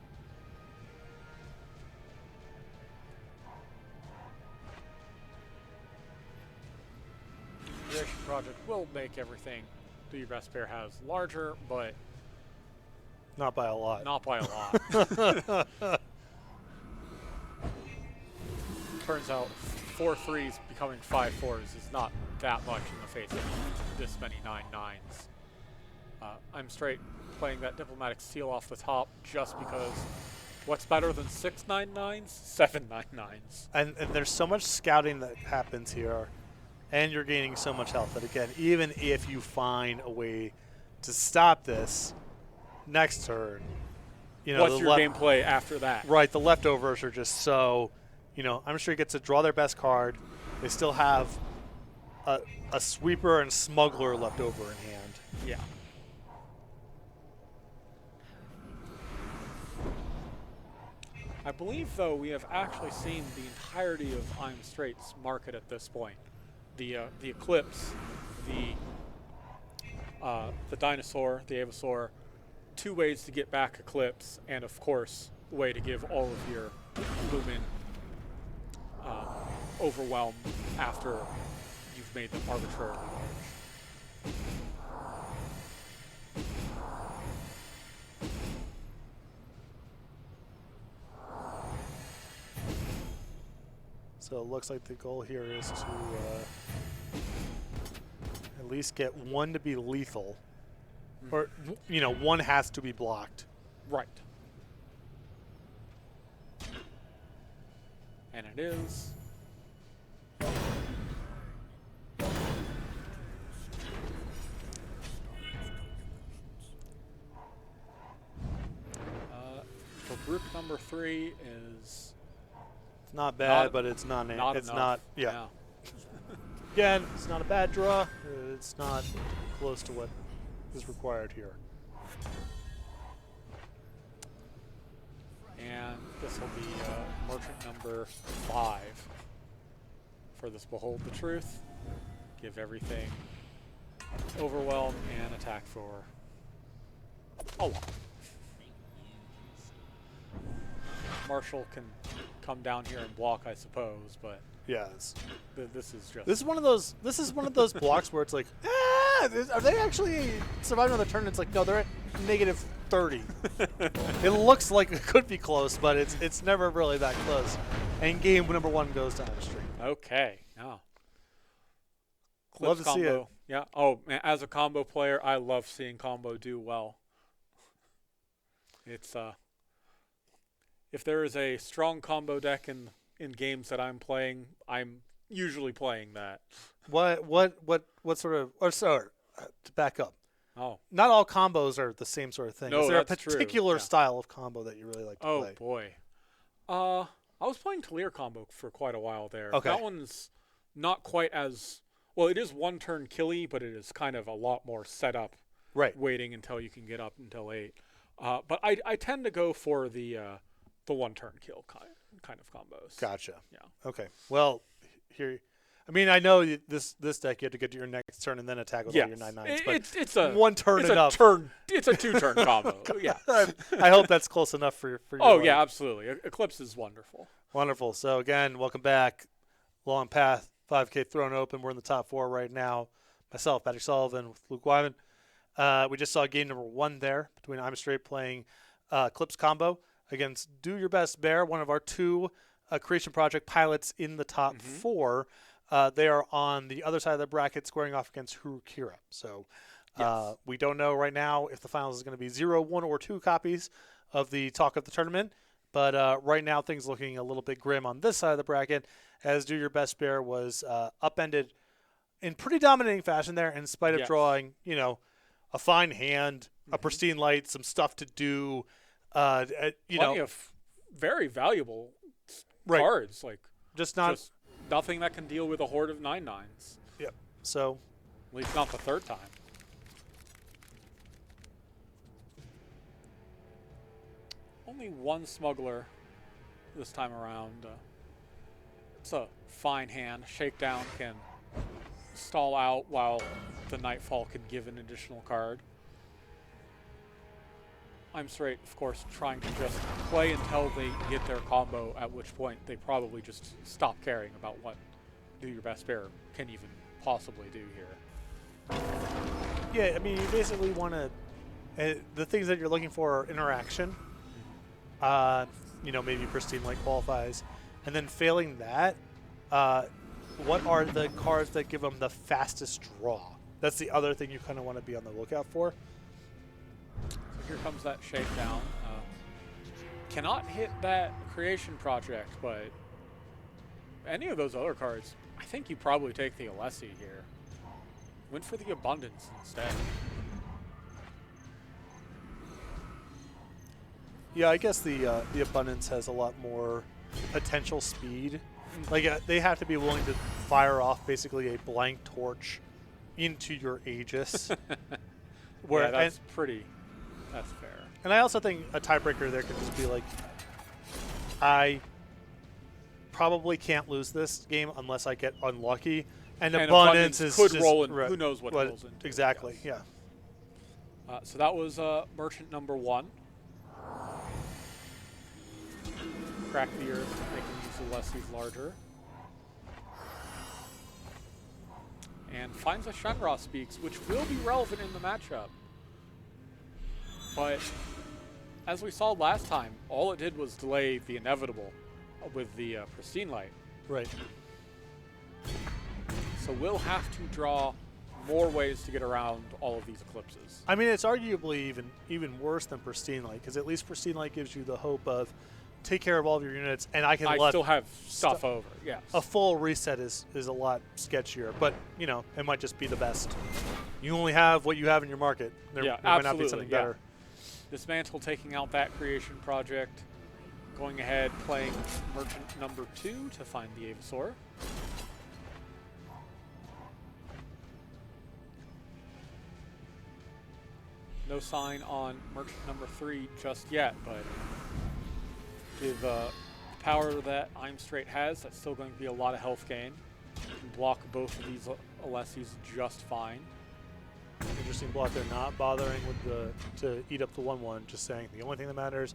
Creation project will make everything Do Your Best Bear has larger, but not by a lot. Not by a lot. Turns out 4 3s becoming 5 4s is not that much in the face of this many 9 9s. I'm straight playing that Diplomatic Seal off the top just because what's better than 6 9 9s? 7 9 9s. And there's so much scouting that happens here, and you're gaining so much health that, again, even if you find a way to stop this next turn, What's your gameplay after that? Right, the leftovers are just so, I'm sure he gets to draw their best card. They still have a sweeper and smuggler left over in hand. Yeah. I believe, though, we have actually seen the entirety of I'm Straight's market at this point. The Eclipse, the Dinosaur, the Avasaur, 2 ways to get back Eclipse, and of course, the way to give all of your Lumen overwhelm after you've made them arbitrarily large. So it looks like the goal here is to at least get one to be lethal. Or, one has to be blocked. Right. And it is. For group number 3 is. It's not bad, but it's not. It's enough. not. Yeah. Again, it's not a bad draw. It's not close to what is required here. And this will be merchant number 5 for this Behold the Truth. Give everything overwhelm and attack for a lot. Marshall can come down here and block, I suppose, but yeah, this is just. This is one of those blocks where it's like, are they actually surviving another turn? It's like, no, they're at -30. It looks like it could be close, but it's never really that close. And game number 1 goes to I'm Straight. Okay. Yeah. Love to see it. Yeah. Oh man, as a combo player, I love seeing combo do well. It's if there is a strong combo deck in games that I'm playing, I'm usually playing that. What sort of, or sorry, to back up. Oh. Not all combos are the same sort of thing. No, is there a that's particular true. Yeah. style of combo that you really like to play? Oh boy. I was playing Talir combo for quite a while there. Okay. That one's not quite as well, it is 1 turn killy, but it is kind of a lot more set up. Right. Waiting until you can get up until 8. But I tend to go for the 1 turn kill kind of combos. Gotcha. Yeah. Okay. Well, here, I mean, I know this deck you have to get to your next turn and then attack with all your 9/9s, but it's a 1 turn it's enough. It's a 2-turn combo. Yeah. I hope that's close enough for your. Oh yeah, absolutely. Eclipse is wonderful. Wonderful. So again, welcome back. Long path, 5K thrown open. We're in the top 4 right now. Myself, Patrick Sullivan, with Luke Wyman. We just saw game number 1 there between I'm Straight playing Eclipse combo against Do Your Best Bear, one of our 2 creation project pilots in the top 4. They are on the other side of the bracket squaring off against Hurukira. So we don't know right now if the finals is going to be 0, 1, or 2 copies of the talk of the tournament. But right now things looking a little bit grim on this side of the bracket as Do Your Best Bear was upended in pretty dominating fashion there in spite of drawing, a fine hand, a pristine light, some stuff to do. Plenty of very valuable cards, like just nothing that can deal with a horde of 9/9s. Yep. So, at least not the 3rd time. Only 1 smuggler this time around. It's a fine hand. Shakedown can stall out while the Nightfall can give an additional card. I'm Straight, of course, trying to just play until they get their combo, at which point they probably just stop caring about what Do Your Best Bear can even possibly do here. Yeah, I mean, you basically want to... the things that you're looking for are interaction. Maybe pristine light qualifies. And then failing that, what are the cards that give them the fastest draw? That's the other thing you kind of want to be on the lookout for. So here comes that Shakedown. Cannot hit that creation project, but any of those other cards, I think you probably take the Alessi here. Went for the Abundance instead. Yeah, I guess the abundance has a lot more potential speed. Like they have to be willing to fire off basically a blank torch into your Aegis. Where Yeah, that's pretty. That's fair. and I also think a tiebreaker there could just be like, I probably can't lose this game unless I get unlucky, and abundance is could just roll in. Who knows what rolls into? Exactly. Yes. Yeah. So that was merchant number 1. Crack the earth, making these Alessis larger. And finds a Shenra Speaks, which will be relevant in the matchup. But as we saw last time, all it did was delay the inevitable with the Pristine Light. Right. So we'll have to draw more ways to get around all of these eclipses. I mean, it's arguably even worse than Pristine Light, because at least Pristine Light gives you the hope of take care of all of your units, and I still have stuff over. Yes. A full reset is a lot sketchier, but you know it might just be the best. You only have what you have in your market. There might not be something better. Dismantle taking out that creation project. Going ahead, playing merchant number 2 to find the Avasaur. No sign on merchant number 3 just yet, but with the power that I'm Straight has, that's still going to be a lot of health gain. You can block both of these Alessis just fine. Interesting block. They're not bothering with to eat up the 1/1. Just saying the only thing that matters,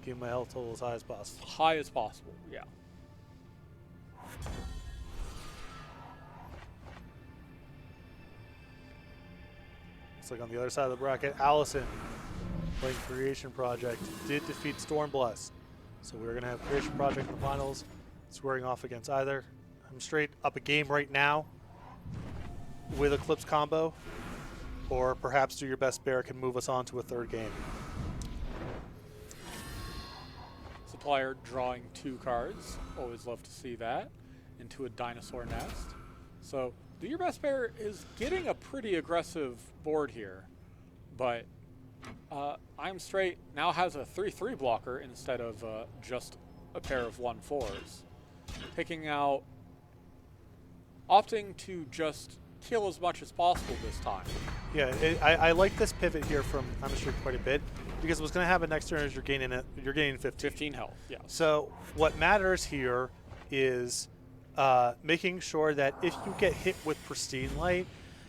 keep my health total as high as possible. High as possible. Yeah. Looks like on the other side of the bracket, Allison playing Creation Project did defeat Stormblessed. So we're going to have Creation Project in the finals, squaring off against either. I'm Straight up a game right now with Eclipse combo, or perhaps Do Your Best Bear can move us on to a third game. Supplier drawing 2 cards. Always love to see that. Into a dinosaur nest. So Do Your Best Bear is getting a pretty aggressive board here, but I'm Straight now has a 3/3 blocker instead of just a pair of 1/4s. Taking out, opting to just kill as much as possible this time. Yeah, I like this pivot here from I'm Straight quite a bit, because what's going to happen next turn is you're gaining 15 health. Yeah. So what matters here is making sure that if you get hit with Pristine Light,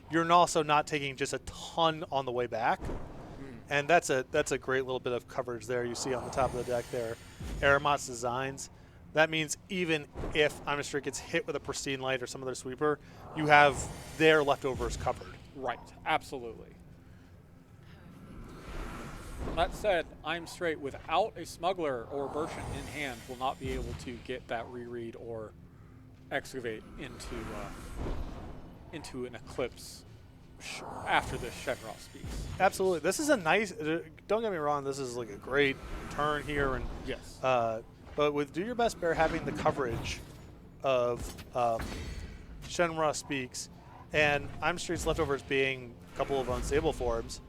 you're also not taking just a ton on the way back. And that's a great little bit of coverage there. You see on the top of the deck there, Aramot's Designs. That means even if I'm Straight gets hit with a Pristine Light or some other sweeper, you have their leftovers covered. Right, absolutely. That said, I'm Straight without a Smuggler or Merchant in hand will not be able to get that reread or excavate into an Eclipse after this Shenra Speaks. Absolutely. This is a nice, don't get me wrong, this is like a great turn here. And yes. But with Do Your Best Bear having the coverage of Shenra Speaks, and I'm Straight's leftovers being a couple of unstable forms,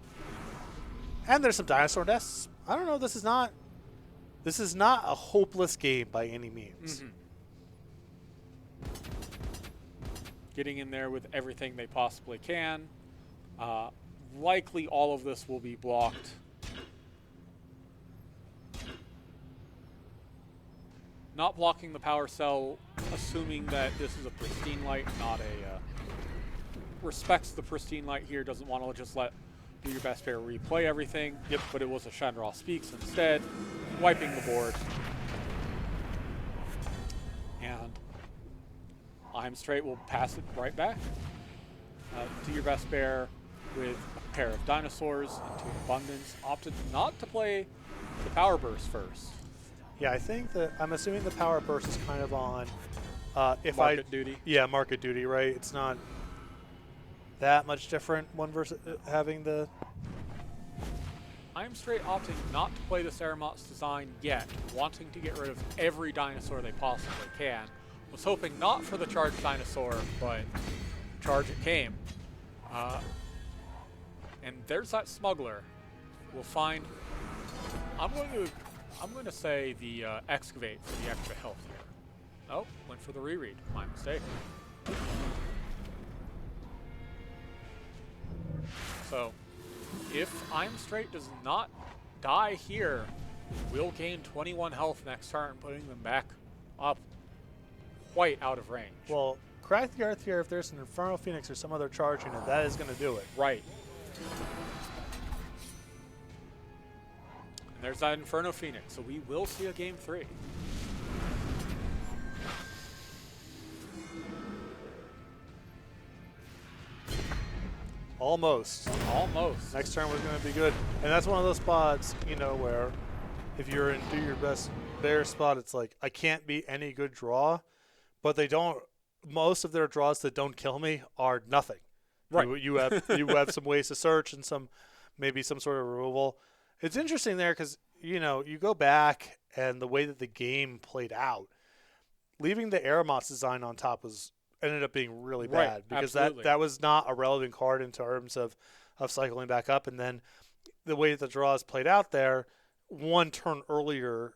and there's some dinosaur nests. I don't know. This is not a hopeless game by any means. Getting in there with everything they possibly can. Likely all of this will be blocked. Not blocking the power cell, assuming that this is a Pristine Light, not a respects the Pristine Light here, doesn't want to just let Do Your Best Bear replay everything. Yep. But it was a Shenra Speaks instead, wiping the board. And I'm Straight will pass it right back. Do Your Best Bear with a pair of dinosaurs into abundance. Opted not to play the Power Burst first. Yeah, I think that I'm assuming the Power Burst is kind of on Market duty. Yeah, market duty, right? It's not that much different one versus having the. I'm Straight opting not to play the Aramot's Design yet, wanting to get rid of every dinosaur they possibly can. Was hoping not for the charged dinosaur, but charge it came. And there's that Smuggler. We'll find. I'm going to I'm going to say the excavate for the extra health here. Oh, went for the reread. My mistake. So, if I'm Straight does not die here, we'll gain 21 health next turn, putting them back up quite out of range. Well, Crack the Earth here, if there's an Inferno Phoenix or some other charge unit, that is going to do it. Right. And there's that Inferno Phoenix, so we will see a game 3. Almost. Almost. Next turn was going to be good. And that's one of those spots, you know, where if you're in do your best bear spot, it's like, I can't be any good draw, but they don't, most of their draws that don't kill me are nothing. Right. You have some ways to search and maybe some sort of removal. It's interesting there because, you know, you go back and the way that the game played out, leaving the Aeromoss design on top ended up being really bad because that was not a relevant card in terms of cycling back up. And then the way that the draws played out there, one turn earlier,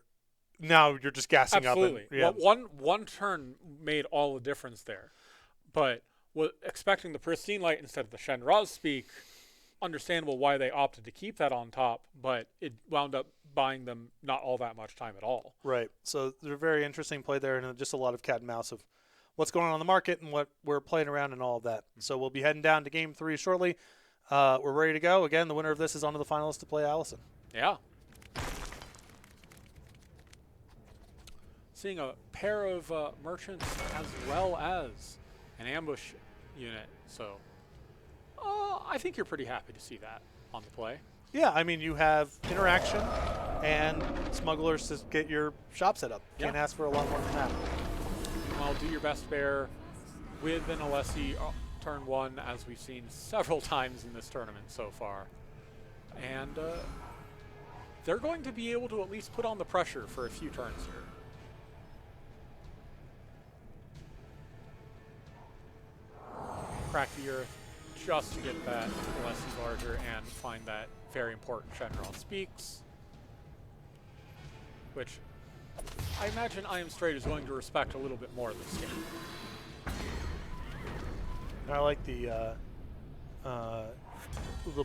now you're just gassing up. Absolutely. Well, one turn made all the difference there. But expecting the Pristine Light instead of the Shenraz Speak, understandable why they opted to keep that on top, but it wound up buying them not all that much time at all. Right. So they're very interesting play there, and just a lot of cat and mouse of what's going on the market and what we're playing around and all of that. So we'll be heading down to game 3 shortly. We're ready to go. Again, the winner of this is on to the finalists to play Allison. Yeah. Seeing a pair of merchants as well as an ambush unit. So I think you're pretty happy to see that on the play. Yeah, I mean, you have interaction and smugglers to get your shop set up. Can't ask for a lot more than that. Well, do your best bear with an Alessi turn 1, as we've seen several times in this tournament so far. And they're going to be able to at least put on the pressure for a few turns here. Crack the Earth just to get that Alessi larger and find that very important Shenron Speaks, which I imagine I Am Straight is going to respect a little bit more this game. I like the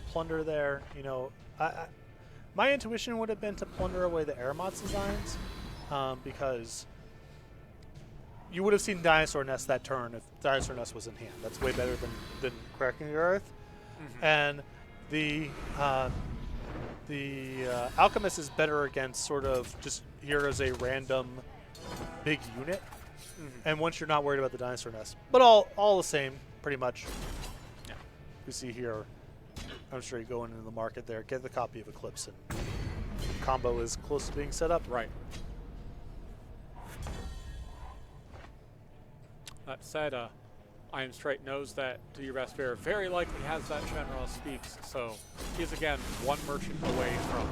plunder there. You know, my intuition would have been to plunder away the Aeromoss designs because you would have seen Dinosaur Nest that turn if Dinosaur Nest was in hand. That's way better than Cracking the Earth. Mm-hmm. And the Alchemist is better against sort of just here as a random big unit. Mm-hmm. And once you're not worried about the Dinosaur Nest. But all the same, pretty much. Yeah. You see here, I'm sure you go into the market there, get the copy of Eclipse, and combo is close to being set up. Right. That said, I Am Straight knows that Do Your Best Bear very likely has that Shenron Speaks, so he's again one merchant away from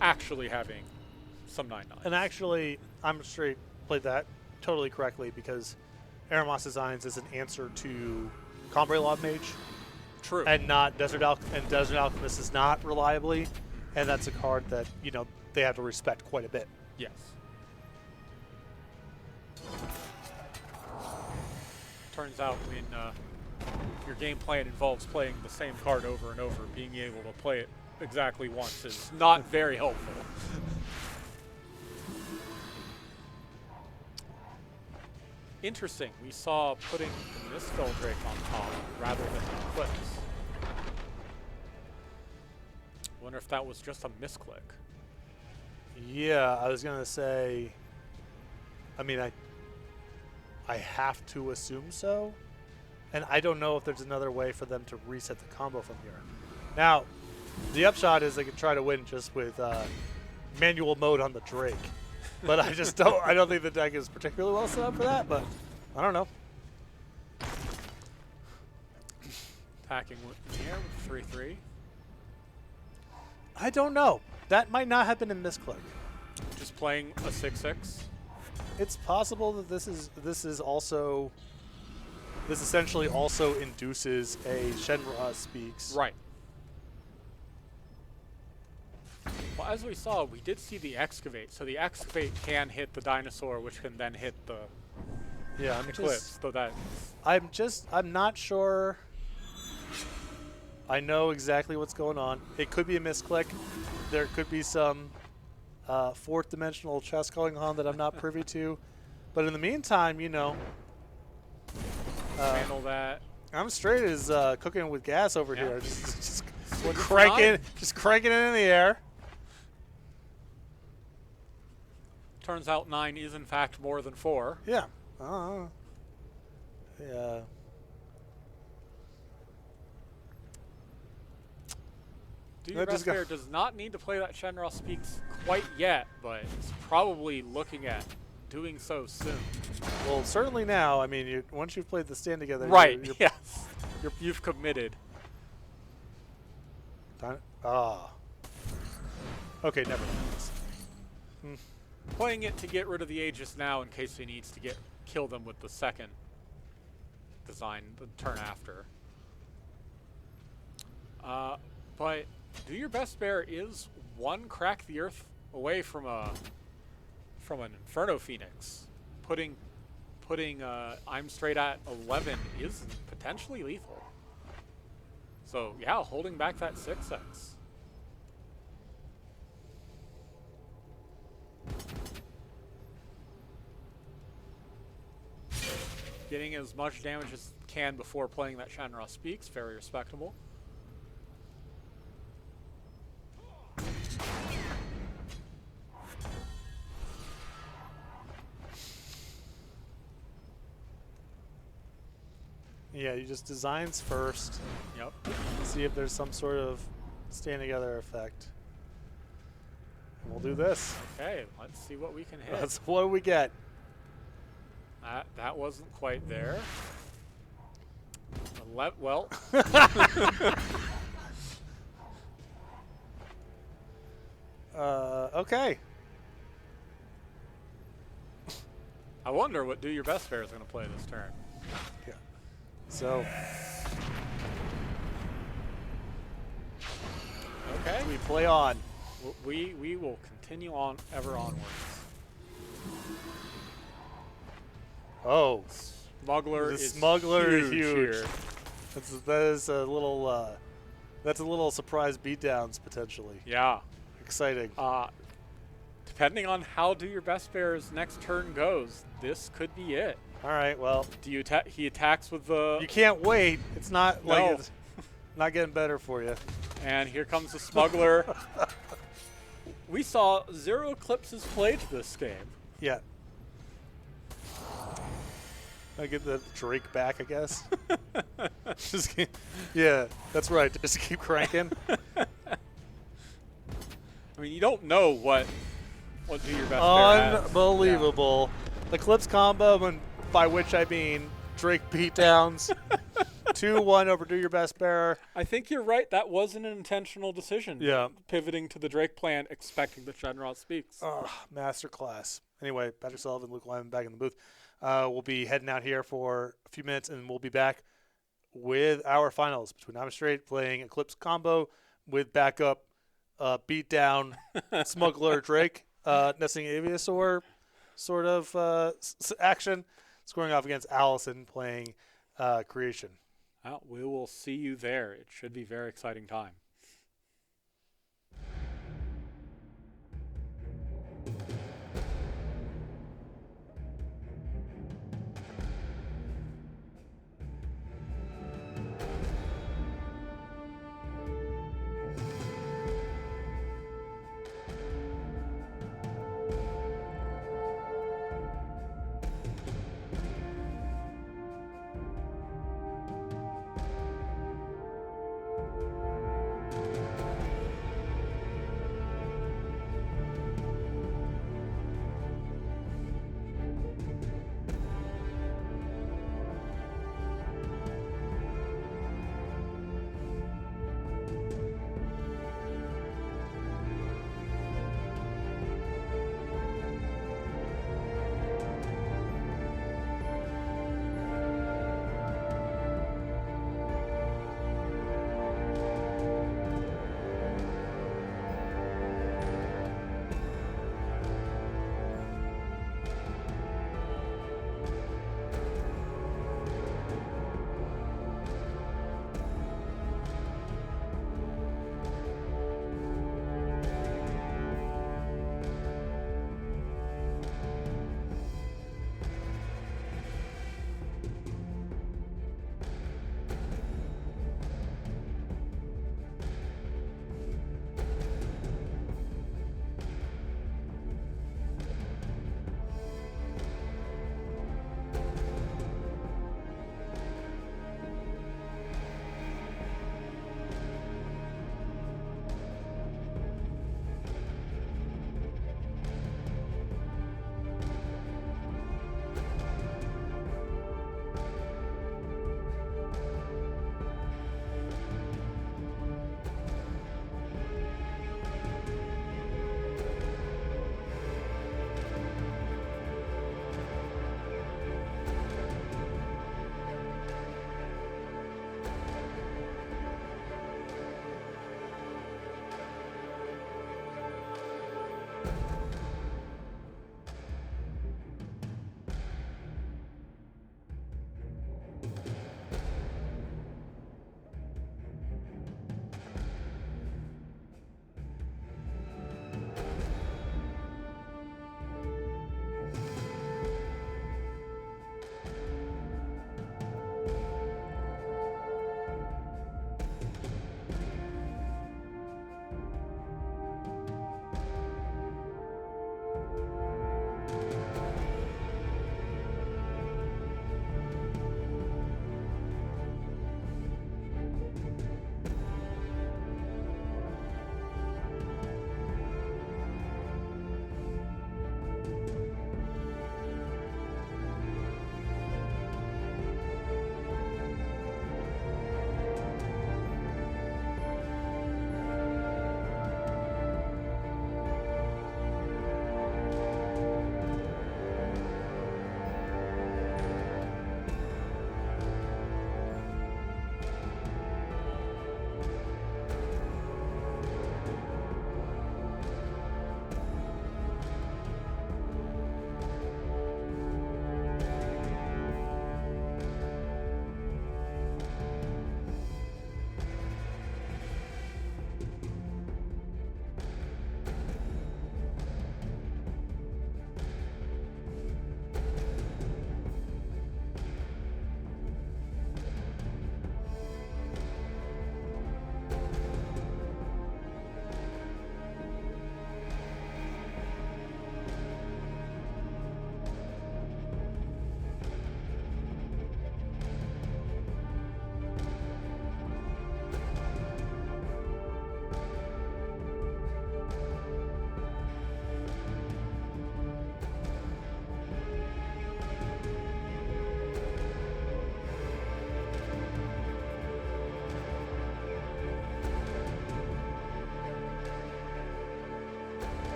actually having some 9/9. And actually, I'm Straight played that totally correctly because Aeromoss Designs is an answer to Combre Lob Mage. True. And not Desert Alchemist is not reliably, and that's a card that, you know, they have to respect quite a bit. Yes. Turns out when your game plan involves playing the same card over and over, being able to play it exactly once is not very helpful. Interesting. We saw putting the Misspell Drake on top rather than Eclipse. Wonder if that was just a misclick. Yeah, I was gonna say. I mean, I have to assume so, and I don't know if there's another way for them to reset the combo from here. Now, the upshot is they could try to win just with manual mode on the Drake, but I just don't. I don't think the deck is particularly well set up for that. But I don't know. Attacking with the air with 3/3. I don't know. That might not have been a misclick. Just playing a 6/6. It's possible that this essentially also induces a Shenron Speaks. Right. Well, as we saw, we did see the excavate. So the excavate can hit the dinosaur, which can then hit the Yeah, eclipse. So that I'm not sure. I know exactly what's going on. It could be a misclick. There could be some fourth dimensional chess going on that I'm not privy to. But in the meantime, handle that. I'm straight as cooking with gas over Yeah. here. Just Swing for cranking it in the air. Turns out 9 is in fact more than 4. Yeah. Yeah. Do Your Best Bear does not need to play that Shenra Speaks quite yet, but it's probably looking at doing so soon. Well, certainly now. I mean, once you've played the stand together, Right, yes. You've committed. Okay, never mind. Playing it to get rid of the Aegis now in case he needs to kill them with the second design, the turn after. But Do Your Best Bear is one Crack the Earth away from an Inferno Phoenix. Putting I'm straight at 11 is potentially lethal. So yeah, holding back that 6x. Getting as much damage as can before playing that Shanra Speaks, very respectable. Yeah, you just designs first. Yep. See if there's some sort of stand together effect. And we'll do this. Okay, let's see what we can hit. That's what we get. That wasn't quite there. Well. Okay. I wonder what Do Your Best Bear is going to play this turn. Yeah. So. Okay. We play on. We will continue on ever onwards. Oh. Smuggler the is smuggler huge. Here. That is a little. That's a little surprise beatdowns potentially. Yeah. Exciting. Depending on how Do Your Best Bear's next turn goes, this could be it. All right. Well. He attacks with the. You can't wait. It's not no. like it's not getting better for you. And here comes the smuggler. We saw 0 eclipses played this game. Yeah. I get the Drake back, I guess. Yeah, that's right. Just keep cranking. I mean, you don't know what Do Your Best Bear has. Unbelievable. Yeah. The Clips combo, and by which I mean Drake beatdowns. 2-1 over Do Your Best Bear. I think you're right. That wasn't an intentional decision. Yeah. Pivoting to the Drake plan, expecting that Shenron Speaks. Masterclass. Anyway, Patrick Sullivan, Luke Lyman back in the booth. We'll be heading out here for a few minutes, and we'll be back with our finals between I'm Straight playing Eclipse combo with backup beatdown Smuggler Drake, Nesting Aviasaur sort of action, scoring off against Allison playing Creation. Well, we will see you there. It should be a very exciting time.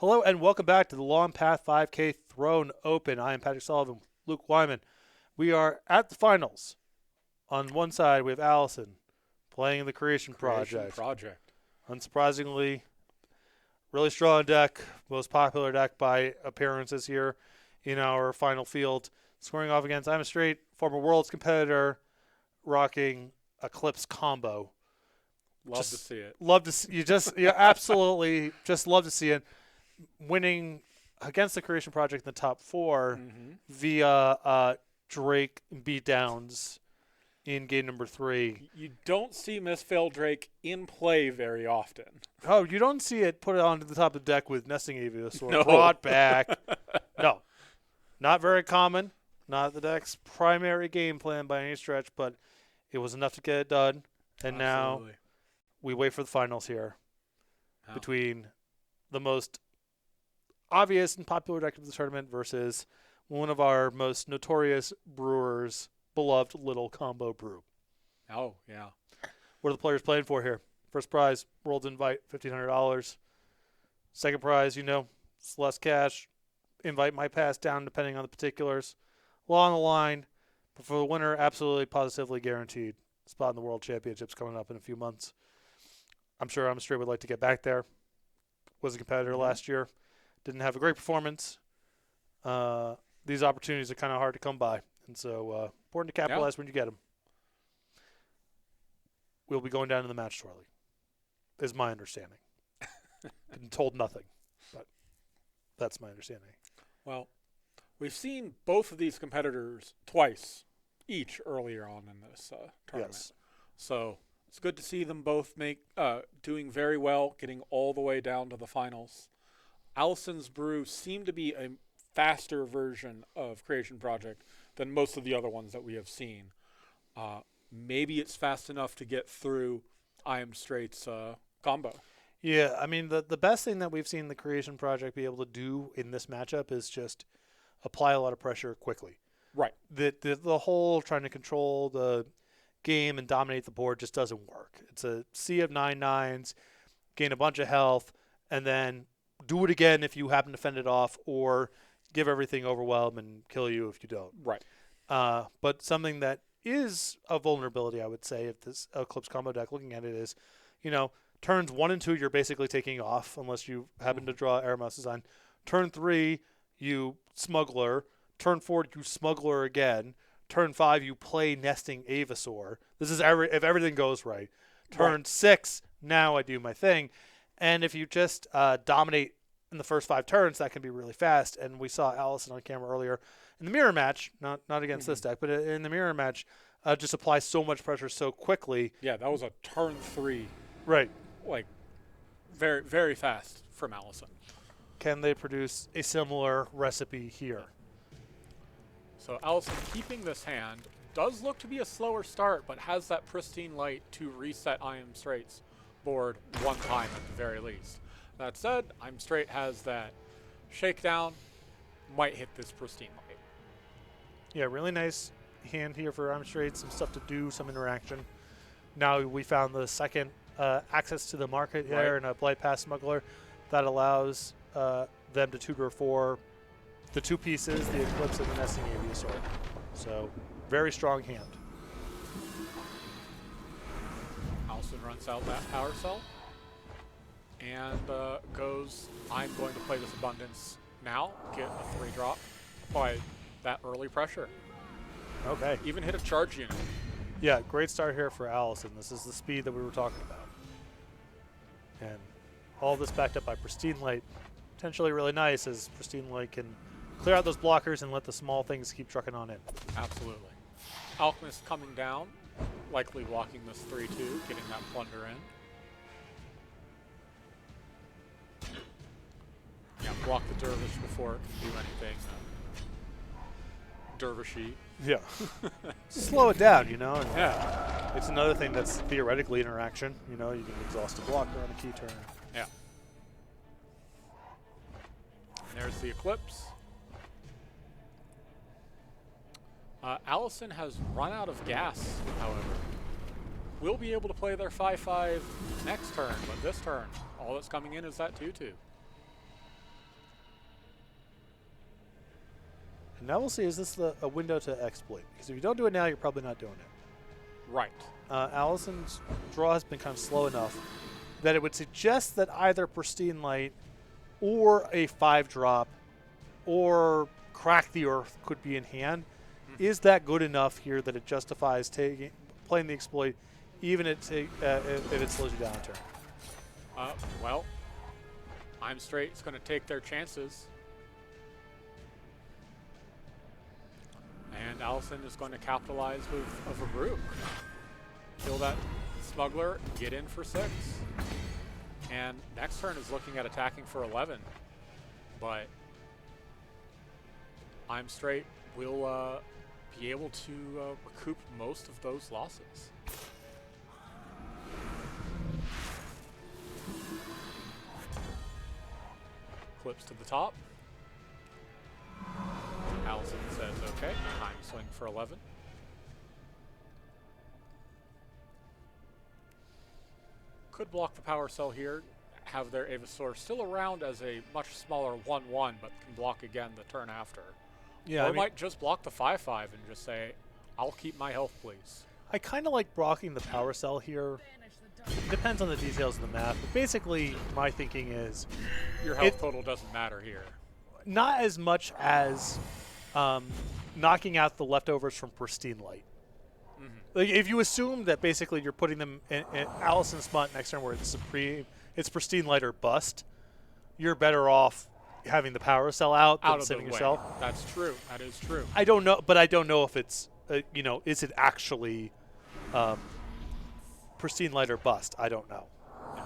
Hello and welcome back to the Long Path 5K Throne Open. I am Patrick Sullivan, Luke Wyman. We are at the finals. On one side, we have Allison playing the Creation Project. Unsurprisingly, really strong deck, most popular deck by appearances here in our final field. Scoring off against I'm a Straight, former Worlds competitor, rocking Eclipse combo. Love to see it. Love to see you absolutely just love to see it. Winning against the Creation Project in the top 4 via Drake beatdowns in game number 3. You don't see Miss Fail Drake in play very often. Oh, you don't see it put it onto the top of the deck with Nesting Aviasaur No. brought back. No, not very common. Not the deck's primary game plan by any stretch, but it was enough to get it done. And now we wait for the finals here between the most obvious and popular deck of the tournament versus one of our most notorious brewers' beloved little combo brew. Oh, yeah. What are the players playing for here? First prize, World's Invite, $1,500. Second prize, it's less cash. Invite might pass down depending on the particulars. Law on the line, but for the winner, absolutely positively guaranteed. Spot in the World Championships coming up in a few months. I'm sure I'm Straight would like to get back there. Was a competitor last year. Didn't have a great performance. These opportunities are kind of hard to come by, and so important to capitalize when you get them. We'll be going down to the match shortly, is my understanding. Been told nothing, but that's my understanding. Well, we've seen both of these competitors twice each earlier on in this tournament. Yes. So it's good to see them both doing very well, getting all the way down to the finals. Allison's brew seemed to be a faster version of Creation Project than most of the other ones that we have seen. Maybe it's fast enough to get through I Am Straight's combo. Yeah, I mean, the best thing that we've seen the Creation Project be able to do in this matchup is just apply a lot of pressure quickly. Right. The whole trying to control the game and dominate the board just doesn't work. It's a sea of 9/9s, gain a bunch of health, and then do it again if you happen to fend it off, or give everything overwhelm and kill you if you don't. Right. But something that is a vulnerability, I would say, if this Eclipse combo deck, looking at it, is, turns 1 and 2, you're basically taking off unless you happen to draw Airmouse Design. Turn 3, you Smuggler. Turn 4, you Smuggler again. Turn 5, you play Nesting Avisaur. This is if everything goes right. Turn 6, now I do my thing. And if you just dominate in the first 5 turns, that can be really fast. And we saw Allison on camera earlier in the mirror match, not against this deck, but in the mirror match, just apply so much pressure so quickly. Yeah, that was a turn 3. Right. Like, very, very fast from Allison. Can they produce a similar recipe here? So Allison keeping this hand does look to be a slower start, but has that Pristine Light to reset I Am Straight's board one time at the very least. That said, I'm Straight has that shakedown, might hit this Pristine Light. Yeah, really nice hand here for I'm Straight, some stuff to do, some interaction. Now we found the second access to the market here in a Blight Pass Smuggler that allows them to tutor for the 2 pieces, the Eclipse and the Nesting Aviasaur. So, very strong hand. Allison runs out that power cell and goes, I'm going to play this Abundance now, get a 3-drop, apply that early pressure. Okay. Even hit a charge unit. Yeah, great start here for Allison. This is the speed that we were talking about. And all this backed up by Pristine Light. Potentially really nice, as Pristine Light can clear out those blockers and let the small things keep trucking on in. Absolutely. Alchemist coming down, likely blocking this 3-2, getting that plunder in. Yeah, block the Dervish before it can do anything Dervishy. Yeah. Slow it down, And Yeah. it's another thing that's theoretically interaction. You can exhaust a blocker on a key turn. Yeah. And there's the Eclipse. Allison has run out of gas, however. Will be able to play their 5-5 next turn, but this turn, all that's coming in is that 2-2. And now we'll see, is this a window to exploit? Because if you don't do it now, you're probably not doing it. Right. Allison's draw has been kind of slow enough that it would suggest that either Pristine Light or a 5-drop or Crack the Earth could be in hand. Mm-hmm. Is that good enough here that it justifies playing the exploit, even if it slows you down a turn? Well, I'm Straight is going to take their chances. And Allison is going to capitalize with a Farouk. Kill that Smuggler, get in for 6. And next turn is looking at attacking for 11. But I'm Straight will be able to recoup most of those losses. Clips to the top. Allison says, okay, time to swing for 11. Could block the power cell here, have their Avasaur still around as a much smaller 1-1, but can block again the turn after. Yeah, Or I might just block the 5-5 and just say, I'll keep my health, please. I kind of like blocking the power cell here. It depends on the details of the map. But basically, my thinking is Your health total doesn't matter here. not as much as knocking out the leftovers from Pristine Light. Mm-hmm. Like if you assume that basically you're putting them in Allison's spot next turn where it's Pristine Light or bust, you're better off having the power cell out than Out of the saving way. yourself. That's true. That is true. I don't know, but I don't know if it's is it actually Pristine Light or bust? I don't know. Yeah.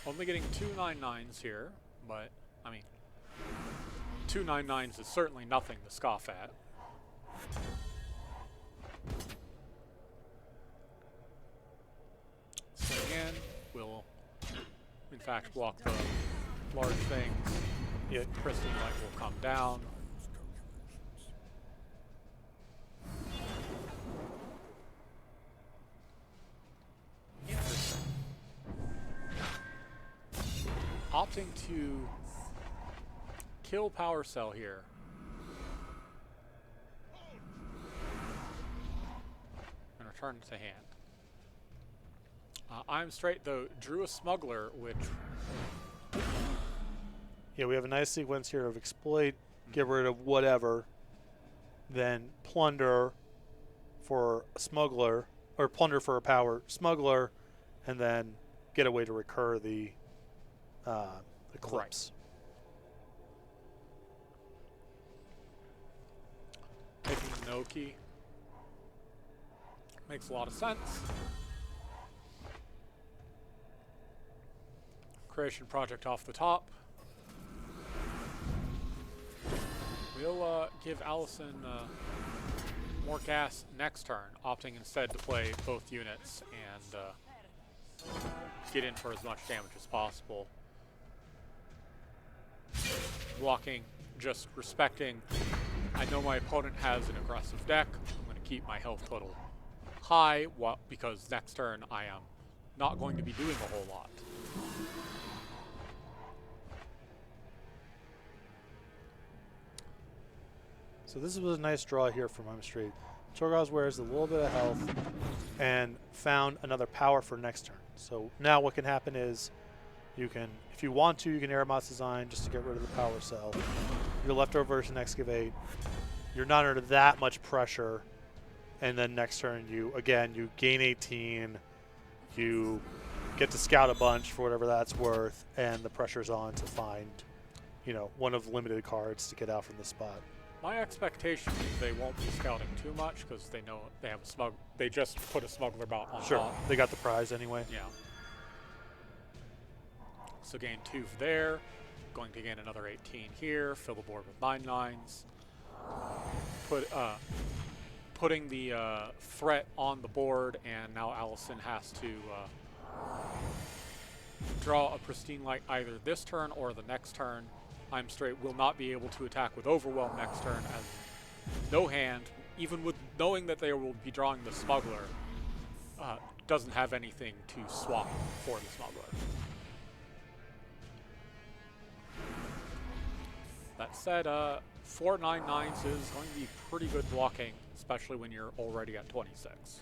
Only getting 2 9/9s here, but I mean, 2 9/9s is certainly nothing to scoff at. Swing in will, in fact, block the large things. Yeah. Pristine Light will come down. Interesting. Opting to kill Power Cell here. And return it to hand. I'm Straight, though, drew a Smuggler, which... Yeah, we have a nice sequence here of exploit, get rid of whatever, then plunder for a smuggler, or plunder for a power smuggler, and then get a way to recur the Eclipse. Right. Taking Noki makes a lot of sense. Creation project off the top. We'll give Allison more gas next turn, opting instead to play both units and get in for as much damage as possible. Blocking, just respecting. I know my opponent has an aggressive deck. I'm going to keep my health total high because next turn I am not going to be doing a whole lot. So this was a nice draw here from I'm Straight. Torgaz wears a little bit of health and found another power for next turn. So now what can happen is you can, if you want to, you can Aeromoth design just to get rid of the power cell. Your leftovers and excavate. You're not under that much pressure. And then next turn you gain 18. You get to scout a bunch for whatever that's worth, and the pressure's on to find, one of limited cards to get out from the spot. My expectation is they won't be scouting too much because they know they have a they just put a smuggler bot on top. They got the prize anyway. Yeah. So gain 2 there. Going to gain another 18 here. Fill the board with 9/9s. Putting the threat on the board, and now Allison has to draw a Pristine Light either this turn or the next turn. I'm Straight will not be able to attack with Overwhelm next turn, as no hand, even with knowing that they will be drawing the Smuggler, doesn't have anything to swap for the Smuggler. That said, 499s is going to be pretty good blocking, especially when you're already at 26.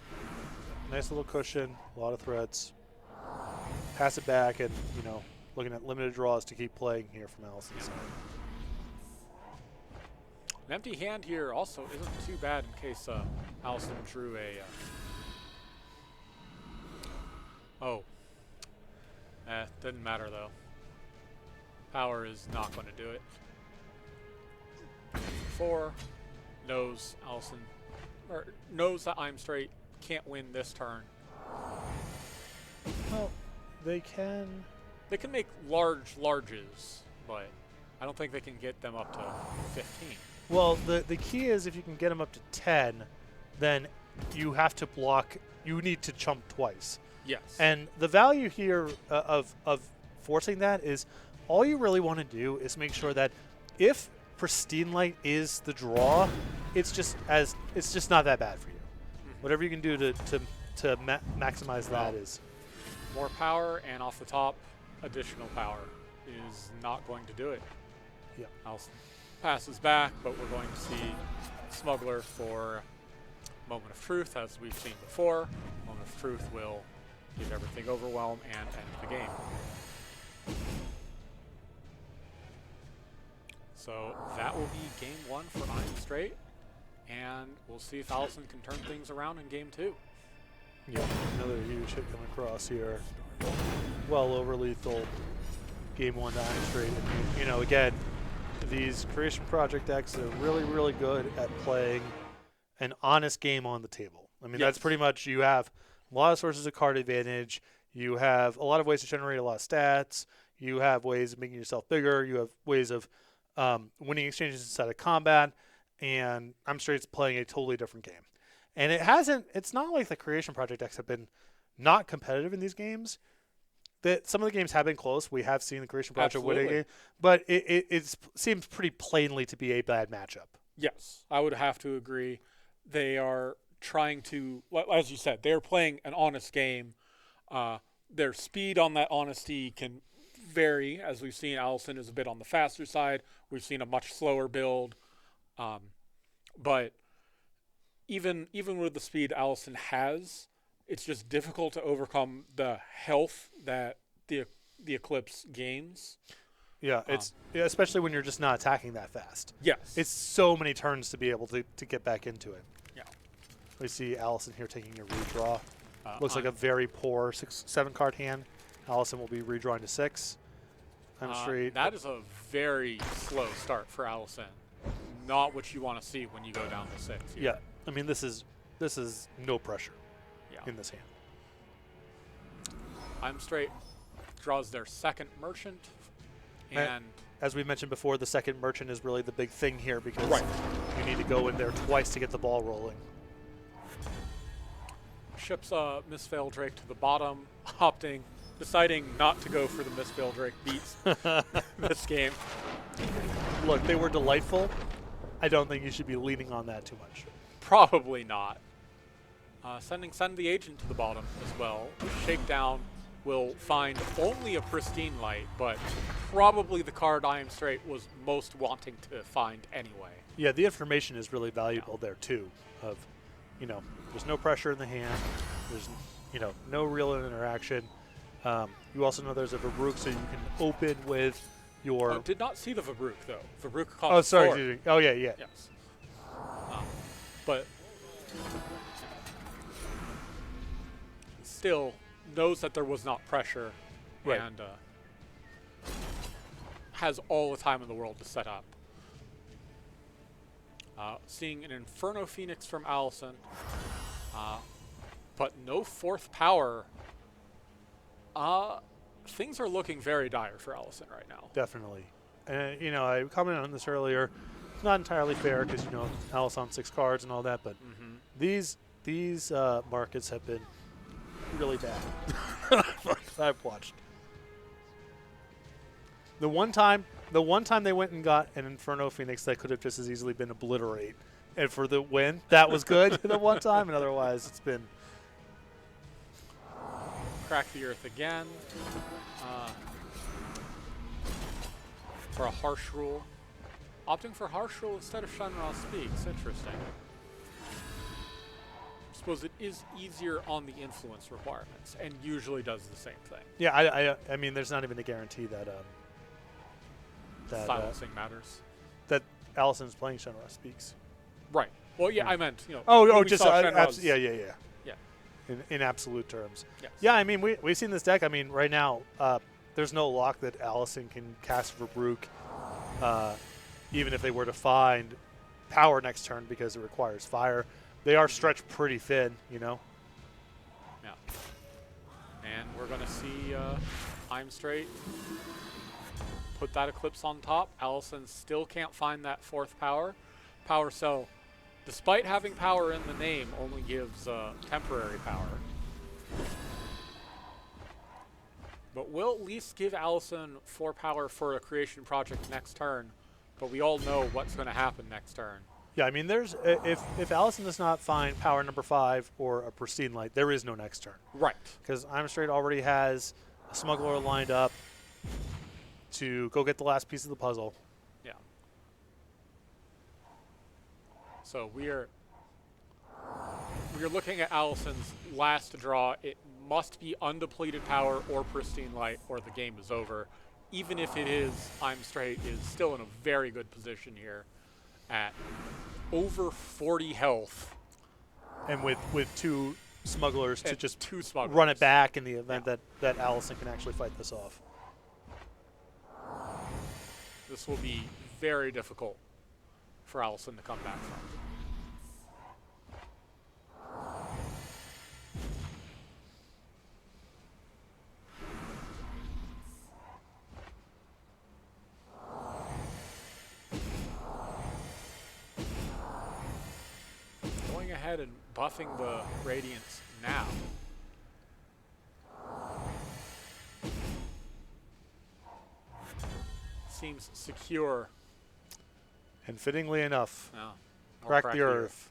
Nice little cushion, a lot of threads. Pass it back, and looking at limited draws to keep playing here from Allison's side. An empty hand here also isn't too bad in case Allison drew a. Didn't matter though. Power is not going to do it. 4 knows Allison, or knows that I'm straight. Can't win this turn. Well, they can. They can make larges, but I don't think they can get them up to 15. Well, the key is if you can get them up to 10, then you have to block. You need to chump twice. Yes. And the value here of forcing that is all you really want to do is make sure that if Pristine Light is the draw, it's just not that bad for you. Whatever you can do to maximize that is more power, and off the top, additional power is not going to do it. Yeah. Allison passes back, but we're going to see Smuggler for Moment of Truth, as we've seen before. Moment of Truth will give everything overwhelm and end the game. So that will be game 1 for Iron Straight, and we'll see if Allison can turn things around in game 2. Yeah, another huge hit coming across here. Well over lethal. Game 1 to Iron Straight. And, again, these Creation Project decks are really, really good at playing an honest game on the table. I mean, that's pretty much, you have a lot of sources of card advantage. You have a lot of ways to generate a lot of stats. You have ways of making yourself bigger. You have ways of winning exchanges inside of combat. And I'm Straight's playing a totally different game. And it's not like the Creation Project decks have been not competitive in these games. That some of the games have been close. We have seen the Creation Project winning a game, but it seems pretty plainly to be a bad matchup. Yes, I would have to agree. They are trying to, as you said, they're playing an honest game. Their speed on that honesty can vary. As we've seen, Allison is a bit on the faster side. We've seen a much slower build. But even with the speed Allison has, it's just difficult to overcome the health that the Eclipse gains. Yeah, especially when you're just not attacking that fast. Yes. It's so many turns to be able to get back into it. Yeah. We see Allison here taking a redraw. Looks like a very poor 7 card hand. Allison will be redrawing to 6. I'm straight. That is a very slow start for Allison. Not what you want to see when you go down to 6. Yeah. I mean, this is no pressure in this hand. I'm Straight draws their second merchant, and as we mentioned before, the second merchant is really the big thing here because you need to go in there twice to get the ball rolling. Ships Mistveil Drake to the bottom, deciding not to go for the Mistveil Drake beats this game. Look, they were delightful. I don't think you should be leaning on that too much. Probably not. Send the agent to the bottom as well. Shakedown will find only a Pristine Light, but probably the card I Am Straight was most wanting to find anyway. Yeah, the information is really valuable there too. Of, there's no pressure in the hand. There's, no real interaction. You also know there's a Vabrook, so you can open with your. Oh, did not see the Vabrook though. Vabrook cost 4. Excuse me. Oh yeah. Yes. But still knows that there was not pressure, and has all the time in the world to set up. Seeing an Inferno Phoenix from Allison, but no 4th power. Things are looking very dire for Allison right now. Definitely. And, I commented on this earlier. It's not entirely fair because, Allison on 6 cards and all that, but these markets have been really bad. I've watched. The one time they went and got an Inferno Phoenix that could have just as easily been Obliterate, and for the win, that was good the one time, and otherwise it's been. Crack the Earth again for a harsh rule. Opting for Harshal instead of Shenron Speaks. Interesting. I suppose it is easier on the influence requirements and usually does the same thing. Yeah, I mean, there's not even a guarantee that Silencing matters. that Allison's playing Shenron Speaks. Right. Well, yeah, Yeah. I meant, when Oh, we just saw Shenron's- yeah. Yeah. In absolute terms. Yes. Yeah, I mean, we've seen this deck. I mean, right now, there's no lock that Allison can cast Verbrugge, even if they were to find power next turn because it requires fire. They are stretched pretty thin, you know. Yeah. And we're going to see I'm Straight put that Eclipse on top. Allison still can't find that fourth power. Power Cell, despite having power in the name, only gives temporary power. But we'll at least give Allison 4 power for a creation project next turn. But we all know what's going to happen next turn. Yeah, I mean, there's if Allison does not find power number 5 or a pristine light, there is no next turn. Right. Because I'm Straight already has a smuggler lined up to go get the last piece of the puzzle. Yeah. So we're looking at Allison's last draw. It must be undepleted power or pristine light, or the game is over. Even if it is, I'm Straight is still in a very good position here at over 40 health. And with 2 smugglers to And just 2 smugglers. run it back in the event that Allison can actually fight this off. This will be very difficult for Allison to come back from. Going ahead and buffing the Radiance now. Seems secure. And fittingly enough, No. crack the earth.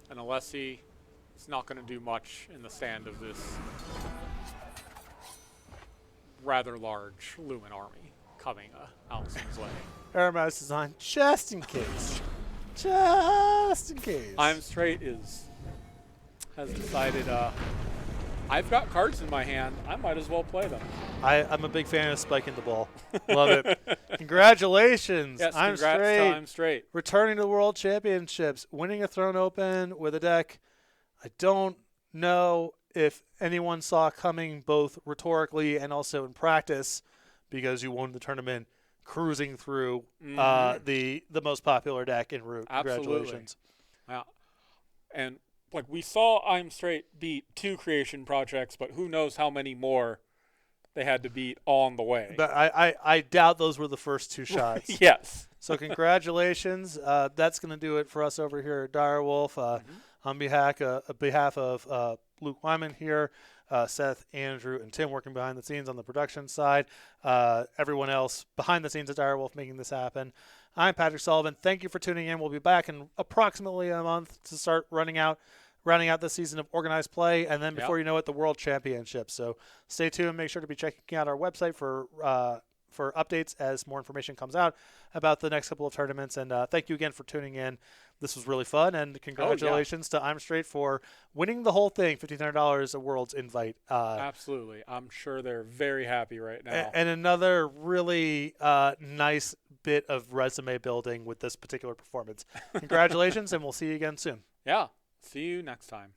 And Alessi is not going to do much in the stand of this rather large Lumen army coming Allison's way. Aromatic design, just in case. Just in case. I'm Straight has decided I've got cards in my hand. I might as well play them. I'm a big fan of spiking the ball. Love it. Congratulations. Yes, I'm congrats Straight. to I'm Straight. Returning to the World Championships, winning a Throne Open with a deck I don't know if anyone saw coming, both rhetorically and also in practice, because you won the tournament cruising through the most popular deck in Root. Absolutely. Congratulations. Yeah. And like we saw I'm Straight beat 2 creation projects, but who knows how many more they had to beat on the way. But I doubt those were the first 2 shots. Yes. So congratulations. That's going to do it for us over here at Direwolf. On behalf of Luke Wyman here, Seth, Andrew, and Tim working behind the scenes on the production side. Everyone else behind the scenes at Direwolf making this happen. I'm Patrick Sullivan. Thank you for tuning in. We'll be back in approximately a month to start rounding out this season of organized play, and then before you know it, the World Championships. So stay tuned. Make sure to be checking out our website for updates as more information comes out about the next couple of tournaments. And thank you again for tuning in. This was really fun, and congratulations to I'm Straight for winning the whole thing, $1,500 a World's invite. Absolutely. I'm sure they're very happy right now. And another really nice bit of resume building with this particular performance. Congratulations, and we'll see you again soon. Yeah. See you next time.